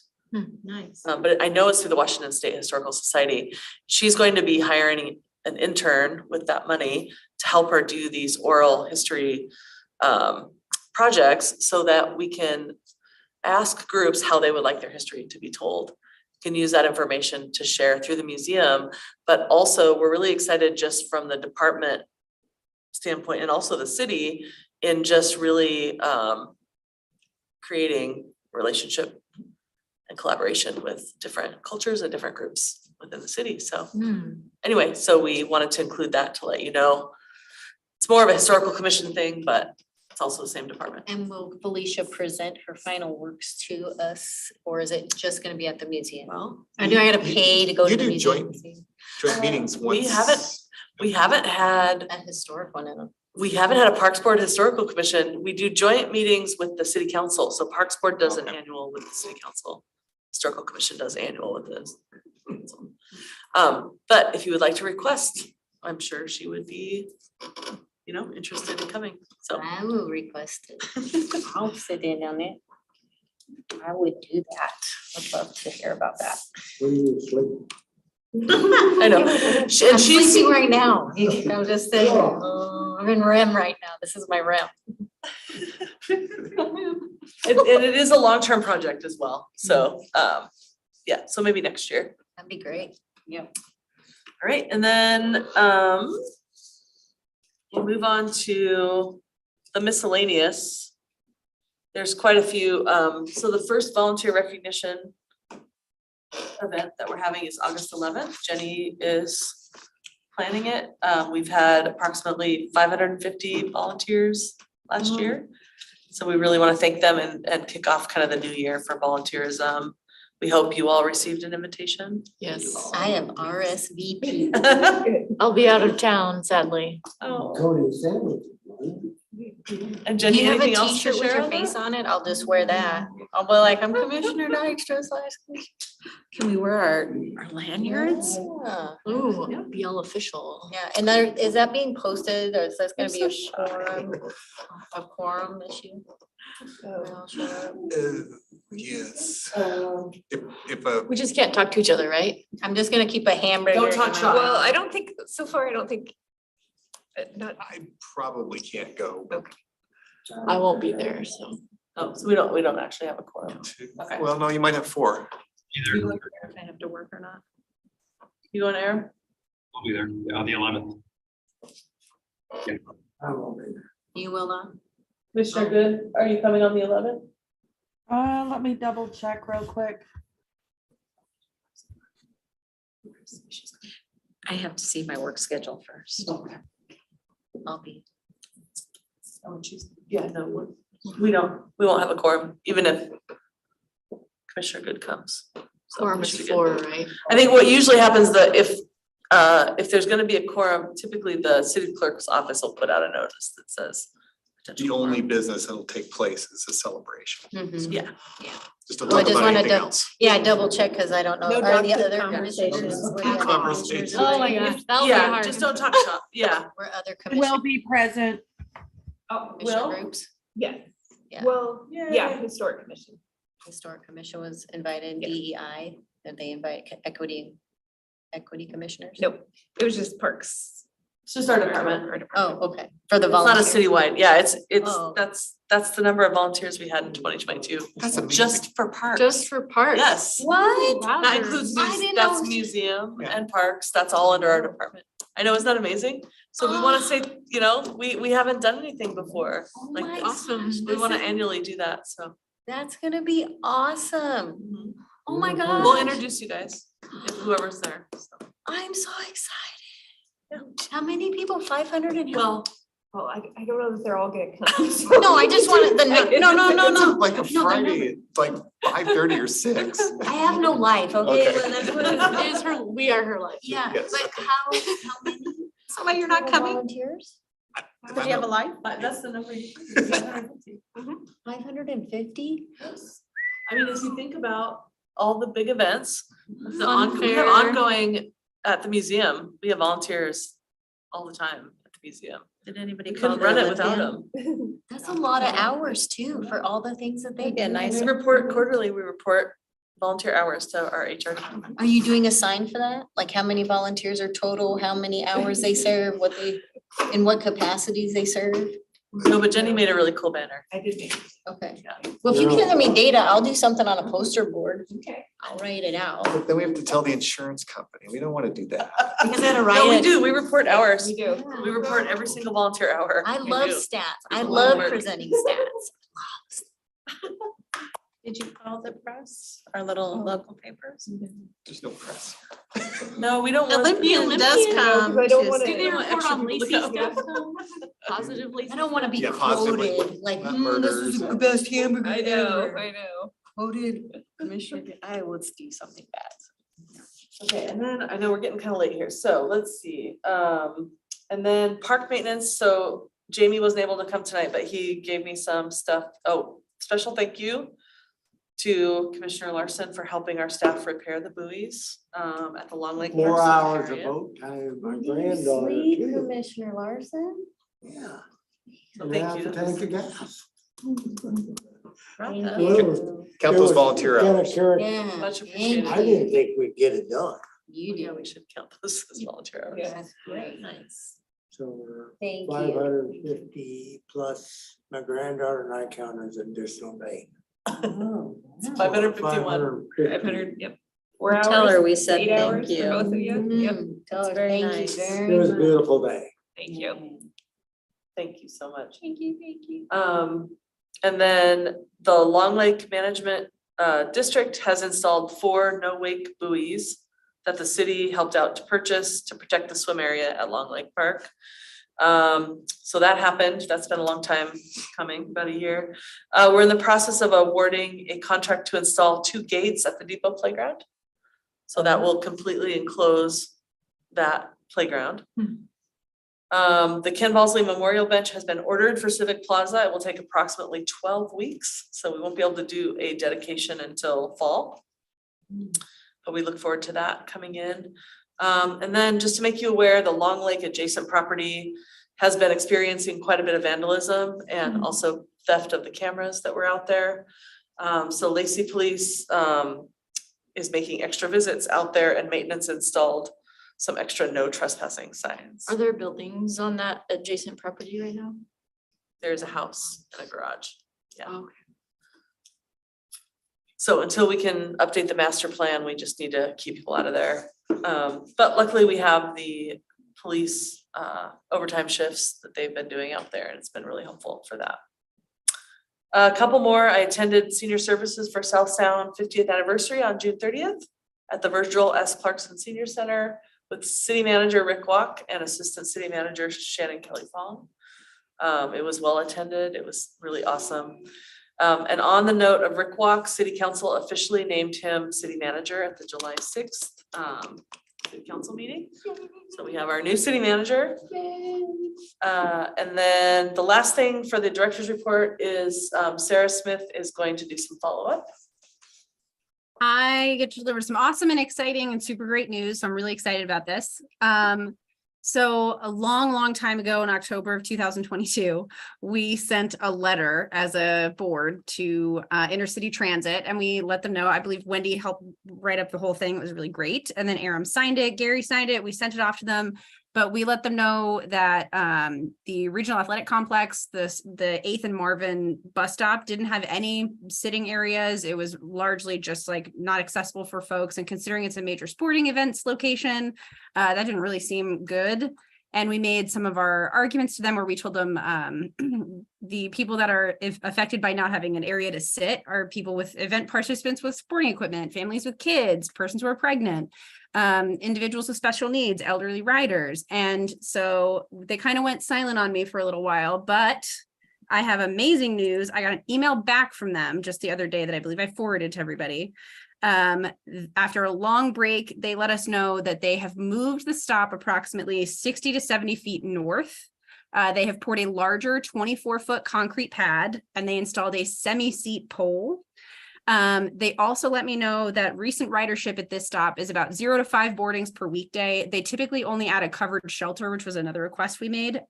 Nice. But I know it's through the Washington State Historical Society. She's going to be hiring an intern with that money to help her do these oral history projects so that we can ask groups how they would like their history to be told. Can use that information to share through the museum, but also we're really excited just from the department standpoint and also the city in just really creating relationship and collaboration with different cultures and different groups within the city. So anyway, so we wanted to include that to let you know. It's more of a historical commission thing, but it's also the same department. And will Felicia present her final works to us, or is it just gonna be at the museum? Well, I do, I gotta pay to go You to the do museum. joint meetings once. We haven't had A historic one in them. We haven't had a Parks Board Historical Commission. We do joint meetings with the city council. So Parks Board does an annual with the city council. Historical Commission does annual with this. But if you would like to request, I'm sure she would be, interested in coming. So I will request it. I'll sit in on it. I would do that. I'd love to hear about that. When you sleep. I know. I'm She's, sleeping right now. I'm just saying, I'm in REM right now. This is my REM. and it is a long-term project as well. So, yeah, so maybe next year. That'd be great. Yep. All right, and then, we'll move on to the miscellaneous. There's quite a few, so the first volunteer recognition event that we're having is August 11th. Jenny is planning it. We've had approximately 550 volunteers last year. So we really want to thank them and kick off kind of the new year for volunteerism. We hope you all received an invitation. Yes. I am RSVP. I'll be out of town, sadly. Oh, Tony sandwich. and Do Jenny, you have a anything else to t-shirt with share your on face that? on it? I'll just wear that. I'll be like, I'm Commissioner Dykstra / Can we wear our lanyards? Yeah. Ooh, be all official. Yeah, and there, is that being posted or is that gonna be a You're quorum issue? I'll show up. Yes. Um, If We just can't talk to each other, right? I'm just gonna keep a hamburger. Don't in talk my shop. Well, mouth. I don't think, so far, I don't think. Not, I probably can't go. but I won't be there, so. Oh, so we don't actually have a quorum. Okay. Well, no, you might have 4. Either, If I have to work or not. You going, Aaron? I'll be there, on the 11th. I won't be there. You will not? Commissioner Good, are you coming on the 11th? Let me double check real quick. I have to see my work schedule first. I'll be. Oh, geez. Yeah, no, we won't have a quorum, even if Commissioner Good comes. So Quorum we is should be good. 4, right? I think what usually happens that if there's gonna be a quorum, typically the city clerk's office will put out a notice that says. potential The only quorum. business that'll take place is a celebration. Mhm. Yeah. Just to Well, I talk just about wanted anything to- else. Yeah, double check, cause I don't know. No Are the doctor other conversations. commissioners? what are the No other conversations. commissioners Oh my doing? gosh, that'll be Yeah, hard. just don't talk shop, yeah. Were other Will commission be present. oh, groups? yeah, Yeah. well, yeah, historic commission. Historic Commission was invited, DEI, did they invite equity commissioners? Nope, it was just parks. It's just our department. Our department. Oh, okay, for the It's not a volunteers. citywide, yeah, it's, Oh. that's the number of volunteers we had in 2022, That's amazing. just for parks. Just for parks. Yes. What? Wow. That includes, I didn't that's know- museum Yeah. and parks, that's all under our department. I know, isn't that amazing? So we wanna say, we haven't done anything before, Oh like, my Awesome. gosh, we this wanna is- annually do that, so. That's gonna be awesome. Oh my We'll We'll gosh, introduce you guys, if whoever's there, so. I'm so excited. How many people? 500 and? Well, Well, I don't know that they're all gonna come. No, I just wanted the, no. Like a No, they're Friday, like 5:30 or 6. I have no life, okay? Okay. Well, that's what it It is her, we are her life. Yeah, Yes. but how many? So why you're not coming? Volunteers? Because you have a life? that's the number. 550? I mean, as you think about all the big events, we Fun have fair. ongoing at the museum, we have volunteers all the time at the museum. Did anybody We call couldn't the run it without Olympian? them. That's a lot of hours too, for all the things that they Maybe a do. nice- We report quarterly, we report volunteer hours to our HR department. Are you doing a sign for that? Like how many volunteers are total, how many hours they serve, what they, in what capacities they serve? No, but Jenny made a really cool banner. I did make. Okay. Yeah. Well, if you can send me data, I'll do something on a poster board. Okay. I'll write it out. But then we have to tell the insurance company. We don't want to do that. Because I had to No, we write it. do, we report hours. We do. We report every single volunteer hour. I We love do. stats. I It's a lot of love work. presenting stats. Did you call the press, our little local papers? There's no press. No, we don't want. Olympian does No, 'cause come I don't to wanna- Did they want report extra on people to Lacey's go. death? Positively. I don't wanna be Yeah, positively. quoted, like, Not this is murders. the best hamburger I know, ever. I know. Quoted Commissioner, I would do something bad. Okay, and then I know we're getting kind of late here, so let's see. And then park maintenance, so Jamie wasn't able to come tonight, but he gave me some stuff. Oh, special thank you to Commissioner Larson for helping our staff repair the buoys at the Long Lake. Park 4 hours of Cemetery. boat time, my You granddaughter sweet too. Commissioner Larson. Yeah. So And thank half you. a tank of gas. Thank Well, you. Count those volunteer hours. Yeah. Much thank appreciated. I didn't think we'd get it done. You Yeah, do. we should count those as volunteer hours. That's great. Nice. So we're Thank 550 plus my granddaughter and I count as additional day. Oh, It's wow. 551. 550. 500, yep. 4 hours. Tell her we said 8 thank hours for you. both of you. Yep, Tell her very thank you nice. very It was a much. beautiful day. thank you. Thank you so much. Thank you, thank you. And then the Long Lake Management District has installed 4 no-wake buoys that the city helped out to purchase to protect the swim area at Long Lake Park. So that happened. That's been a long time coming, about a year. We're in the process of awarding a contract to install 2 gates at the Depot Playground. So that will completely enclose that playground. The Ken Balsley Memorial Bench has been ordered for Civic Plaza. It will take approximately 12 weeks, so we won't be able to do a dedication until fall. But we look forward to that coming in. And then just to make you aware, the Long Lake adjacent property has been experiencing quite a bit of vandalism and also theft of the cameras that were out there. So Lacey Police is making extra visits out there and maintenance installed some extra no trespassing signs. Are there buildings on that adjacent property right now? There's a house and a garage. Yeah. Okay. So until we can update the master plan, we just need to keep people out of there. But luckily we have the police overtime shifts that they've been doing out there, and it's been really helpful for that. A couple more, I attended Senior Services for South Sound 50th anniversary on June 30th at the Virgil S. Clarkson Senior Center with City Manager Rick Walk and Assistant City Manager Shannon Kelly Fong. It was well attended. It was really awesome. And on the note of Rick Walk, City Council officially named him City Manager at the July 6th City Council meeting. So we have our new City Manager. And then the last thing for the Director's Report is Sarah Smith is going to do some follow-up. I get to deliver some awesome and exciting and super great news. So I'm really excited about this. So a long time ago in October of 2022, we sent a letter as a board to Intercity Transit, and we let them know. I believe Wendy helped write up the whole thing. It was really great. And then Aram signed it, Gary signed it. We sent it off to them. But we let them know that the Regional Athletic Complex, the 8th and Marvin bus stop didn't have any sitting areas. It was largely just like not accessible for folks. And considering it's a major sporting events location, that didn't really seem good. And we made some of our arguments to them where we told them the people that are affected by not having an area to sit are people with event participants with sporting equipment, families with kids, persons who are pregnant, individuals with special needs, elderly riders. And so they kind of went silent on me for a little while, but I have amazing news. I got an email back from them just the other day that I believe I forwarded to everybody. After a long break, they let us know that they have moved the stop approximately 60 to 70 feet north. They have poured a larger 24-foot concrete pad, and they installed a semi-seat pole. They also let me know that recent ridership at this stop is about 0 to 5 boardings per weekday. They typically only add a covered shelter, which was another request we made,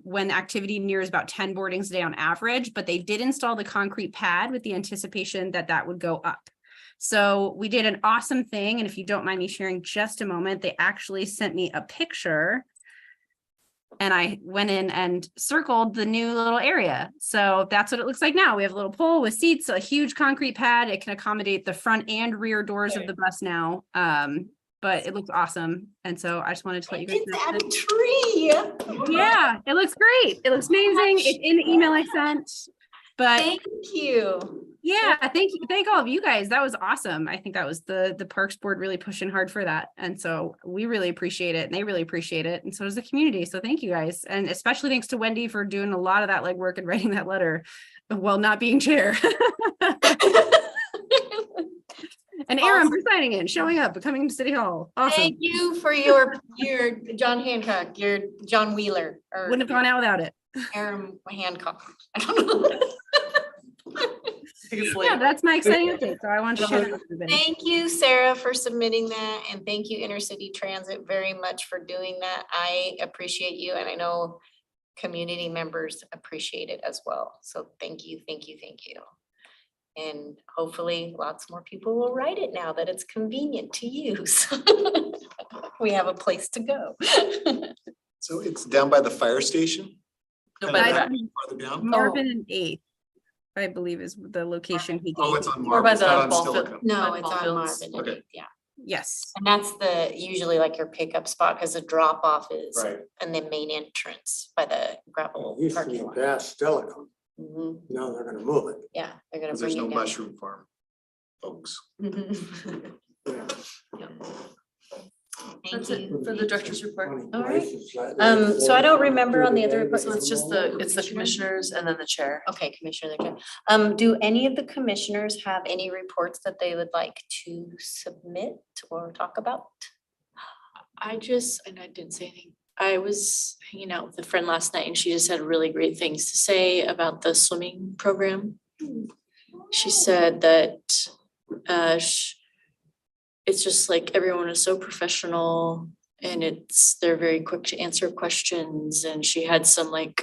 when activity nears about 10 boardings a day on average, but they did install the concrete pad with the anticipation that that would go up. So we did an awesome thing. And if you don't mind me sharing just a moment, they actually sent me a picture and I went in and circled the new little area. So that's what it looks like now. We have a little pole with seats, a huge concrete pad. It can accommodate the front and rear doors of the bus now. But it looks awesome. And so I just wanted to let you guys know. It's a tree. Yeah, it looks great. It looks amazing. It's in the email I sent. But Thank you. yeah, thank you. Thank all of you guys. That was awesome. I think that was the Parks Board really pushing hard for that. And so we really appreciate it and they really appreciate it. And so does the community. So thank you guys. And especially thanks to Wendy for doing a lot of that legwork and writing that letter while not being chair. And Aram for signing in, showing up, coming to City Hall. Awesome. Thank you for your John Hancock, your John Wheeler. Or Wouldn't have gone out without it. Aaron Hancock. I don't know. Yeah, that's my exciting update. So I wanted to share that with everybody. Thank you, Sarah, for submitting that, and thank you, Intercity Transit, very much for doing that. I appreciate you, and I know community members appreciate it as well. So thank you, thank you, thank you. and hopefully lots more people will ride it now that it's convenient to use. We have a place to go. So it's down by the fire station? No, Kinda by the back, back. farther down? Marvin and Eighth, I believe is the location he Oh, gave. it's on Or by Marvin, it's not the on ball Stilicho. field. No, By it's ball on fields. Marvin, Okay. yeah. Yes. And that's usually like your pickup spot, because the drop off is Right. in the main entrance by the gravel Used to be parking lot. past Telecom. Mhm. Now they're gonna move it. Yeah, they're gonna 'Cause bring there's it no down. mushroom farm, folks. Thank That's it you. for the director's report. All right. So I don't remember on the other report, So it's just it's the commissioners and then the chair. Okay, Commissioner, do any of the commissioners have any reports that they would like to submit or talk about? And I didn't say anything. I was hanging out with a friend last night and she just had really great things to say about the swimming program. She said that it's just like everyone is so professional and they're very quick to answer questions, and she had some like,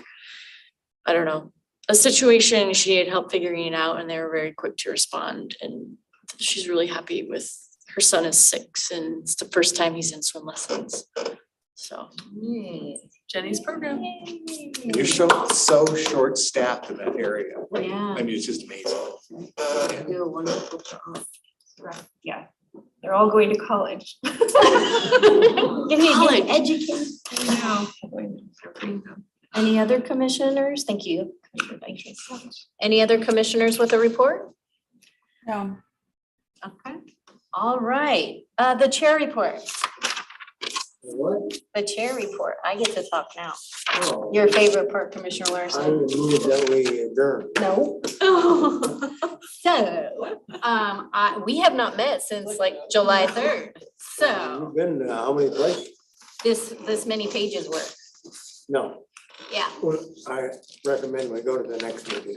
I don't know, a situation she needed help figuring it out and they were very quick to respond, and she's really happy with, her son is 6 and it's the first time he's in swim lessons. So Jenny's program. And you're so short-staffed in that area. Yeah. I mean, it's just amazing. Do a wonderful job. Yeah, they're all going to college. College. Educated. I know. Any other commissioners? Thank you. Any other commissioners with a report? No. Okay, all right, the chair report. What? The chair report. I get to talk now. Oh, Your favorite part, Commissioner I Larson? move that we adjourn. No. So, we have not met since like July 3rd. So You've been, how many places? this many pages worth. No, Yeah. well, I recommend we go to the next meeting.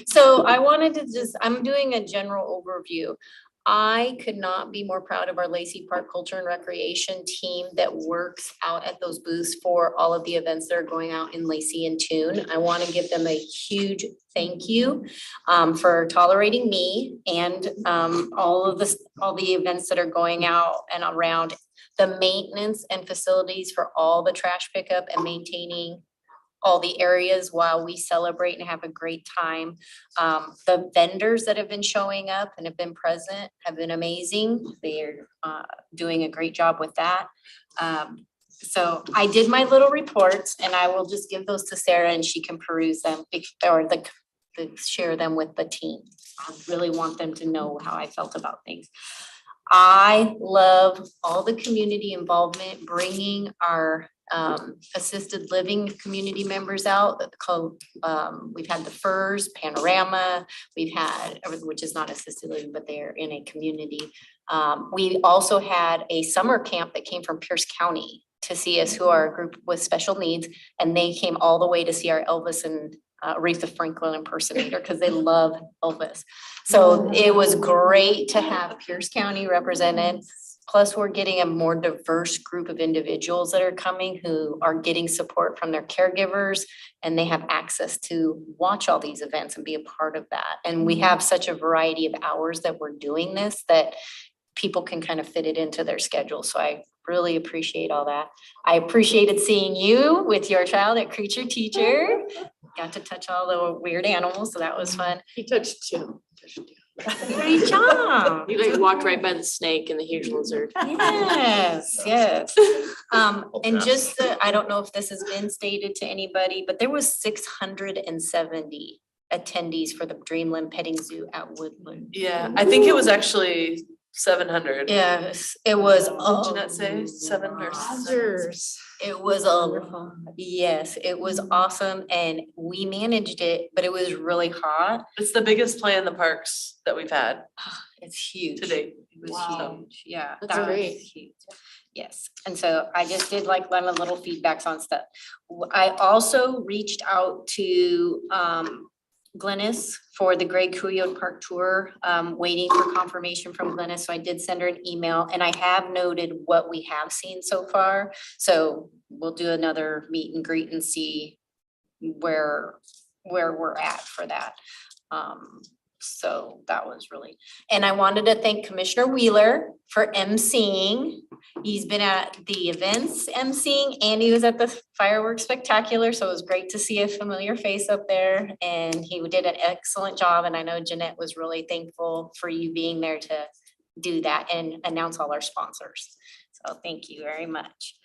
So I wanted to I'm doing a general overview. I could not be more proud of our Lacey Park Culture and Recreation team that works out at those booths for all of the events that are going out in Lacey and Tune. I want to give them a huge thank you for tolerating me and all the events that are going out and around. The maintenance and facilities for all the trash pickup and maintaining all the areas while we celebrate and have a great time. The vendors that have been showing up and have been present have been amazing. They're doing a great job with that. So I did my little reports and I will just give those to Sarah and she can peruse them or share them with the team. I really want them to know how I felt about things. I love all the community involvement, bringing our assisted living community members out. We've had the FERS, Panorama, we've had, which is not assisted living, but they're in a community. We also had a summer camp that came from Pierce County to see us, who are a group with special needs, and they came all the way to see our Elvis and Aretha Franklin impersonator because they love Elvis. So it was great to have Pierce County represented. Plus, we're getting a more diverse group of individuals that are coming who are getting support from their caregivers, and they have access to watch all these events and be a part of that. And we have such a variety of hours that we're doing this that people can kind of fit it into their schedule. So I really appreciate all that. I appreciated seeing you with your child at Creature Teacher. Got to touch all the weird animals, so that was fun. he touched 2. Great job. He like walked right by the snake and the huge lizard. Yes, yes. And just, I don't know if this has been stated to anybody, but there was 670 attendees for the Dreamland Petting Zoo at Woodland. Yeah, I think it was actually 700. Yes, it was. Did Jeanette say 7 or 6? It was yes, it was awesome and we managed it, but it was really hot. It's the biggest play in the parks that we've had It's huge. to date. It was Wow. huge, yeah. That's that was great. huge. Yes, and so I just did like my little feedbacks on stuff. I also reached out to Glennis for the Greg Couillot Park Tour, waiting for confirmation from Glennis. So I did send her an email and I have noted what we have seen so far. So we'll do another meet and greet and see where we're at for that. So that was really, and I wanted to thank Commissioner Wheeler for emceeing. He's been at the events emceeing and he was at the fireworks spectacular, so it was great to see a familiar face up there. And he did an excellent job, and I know Jeanette was really thankful for you being there to do that and announce all our sponsors. So thank you very much.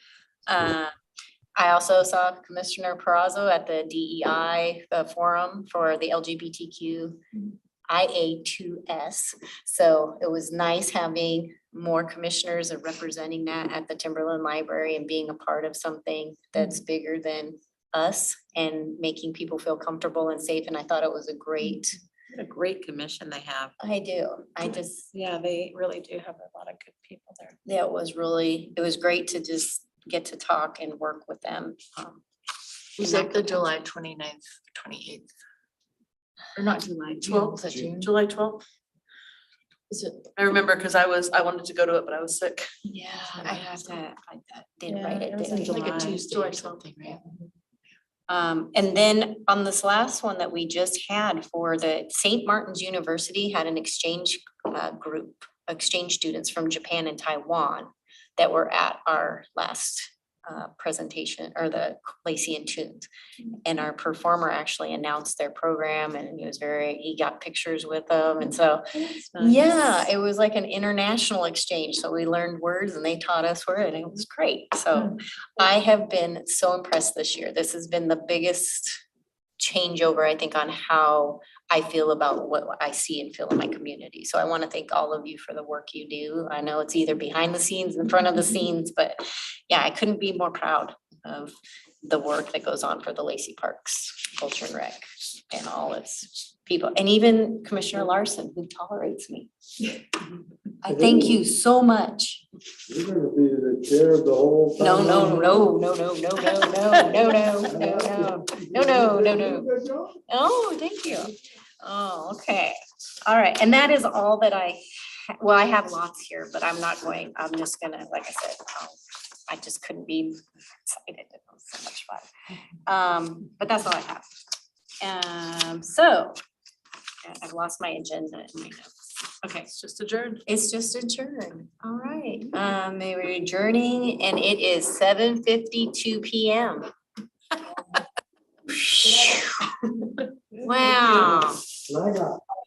I also saw Commissioner Perazzo at the DEI forum for the LGBTQ IA2S. So it was nice having more commissioners and representing that at the Timberland Library and being a part of something that's bigger than us and making people feel comfortable and safe. And I thought it was a great commission they have. I do. I just, Yeah, they really do have a lot of good people there. yeah, it was great to just get to talk and work with them. Was it the July 29th, 28th? Or not July, June, was it June? July 12th. Is it? I remember because I wanted to go to it, but I was sick. Yeah, I have to, I didn't Yeah, write it it was in down. Like a Tuesday July or 12th. something, right? And then on this last one that we just had for the St. Martin's University had an exchange group, exchange students from Japan and Taiwan that were at our last presentation, or the Lacey and Tunes. And our performer actually announced their program, and he got pictures with them. And so, yeah, it was like an international exchange. So we learned words and they taught us words, and it was great. So I have been so impressed this year. This has been the biggest changeover, I think, on how I feel about what I see and feel in my community. So I want to thank all of you for the work you do. I know it's either behind the scenes, in front of the scenes, but yeah, I couldn't be more proud of the work that goes on for the Lacey Parks Culture and Rec and all its people, and even Commissioner Larson, who tolerates me. I thank you so much. You're gonna be the chair of the whole. No, time. no, no, no, no, no, no, no, no, no. Oh, thank you. Oh, okay. All right. And that is all that I have lots here, but I'm just gonna, like I said, I just couldn't be excited. It was so much fun. But that's all I have. So I've lost my agenda in my notes. Okay. It's just adjourned. It's just adjourned. All right. We're adjourning and it is 7:52 PM. Wow. And I got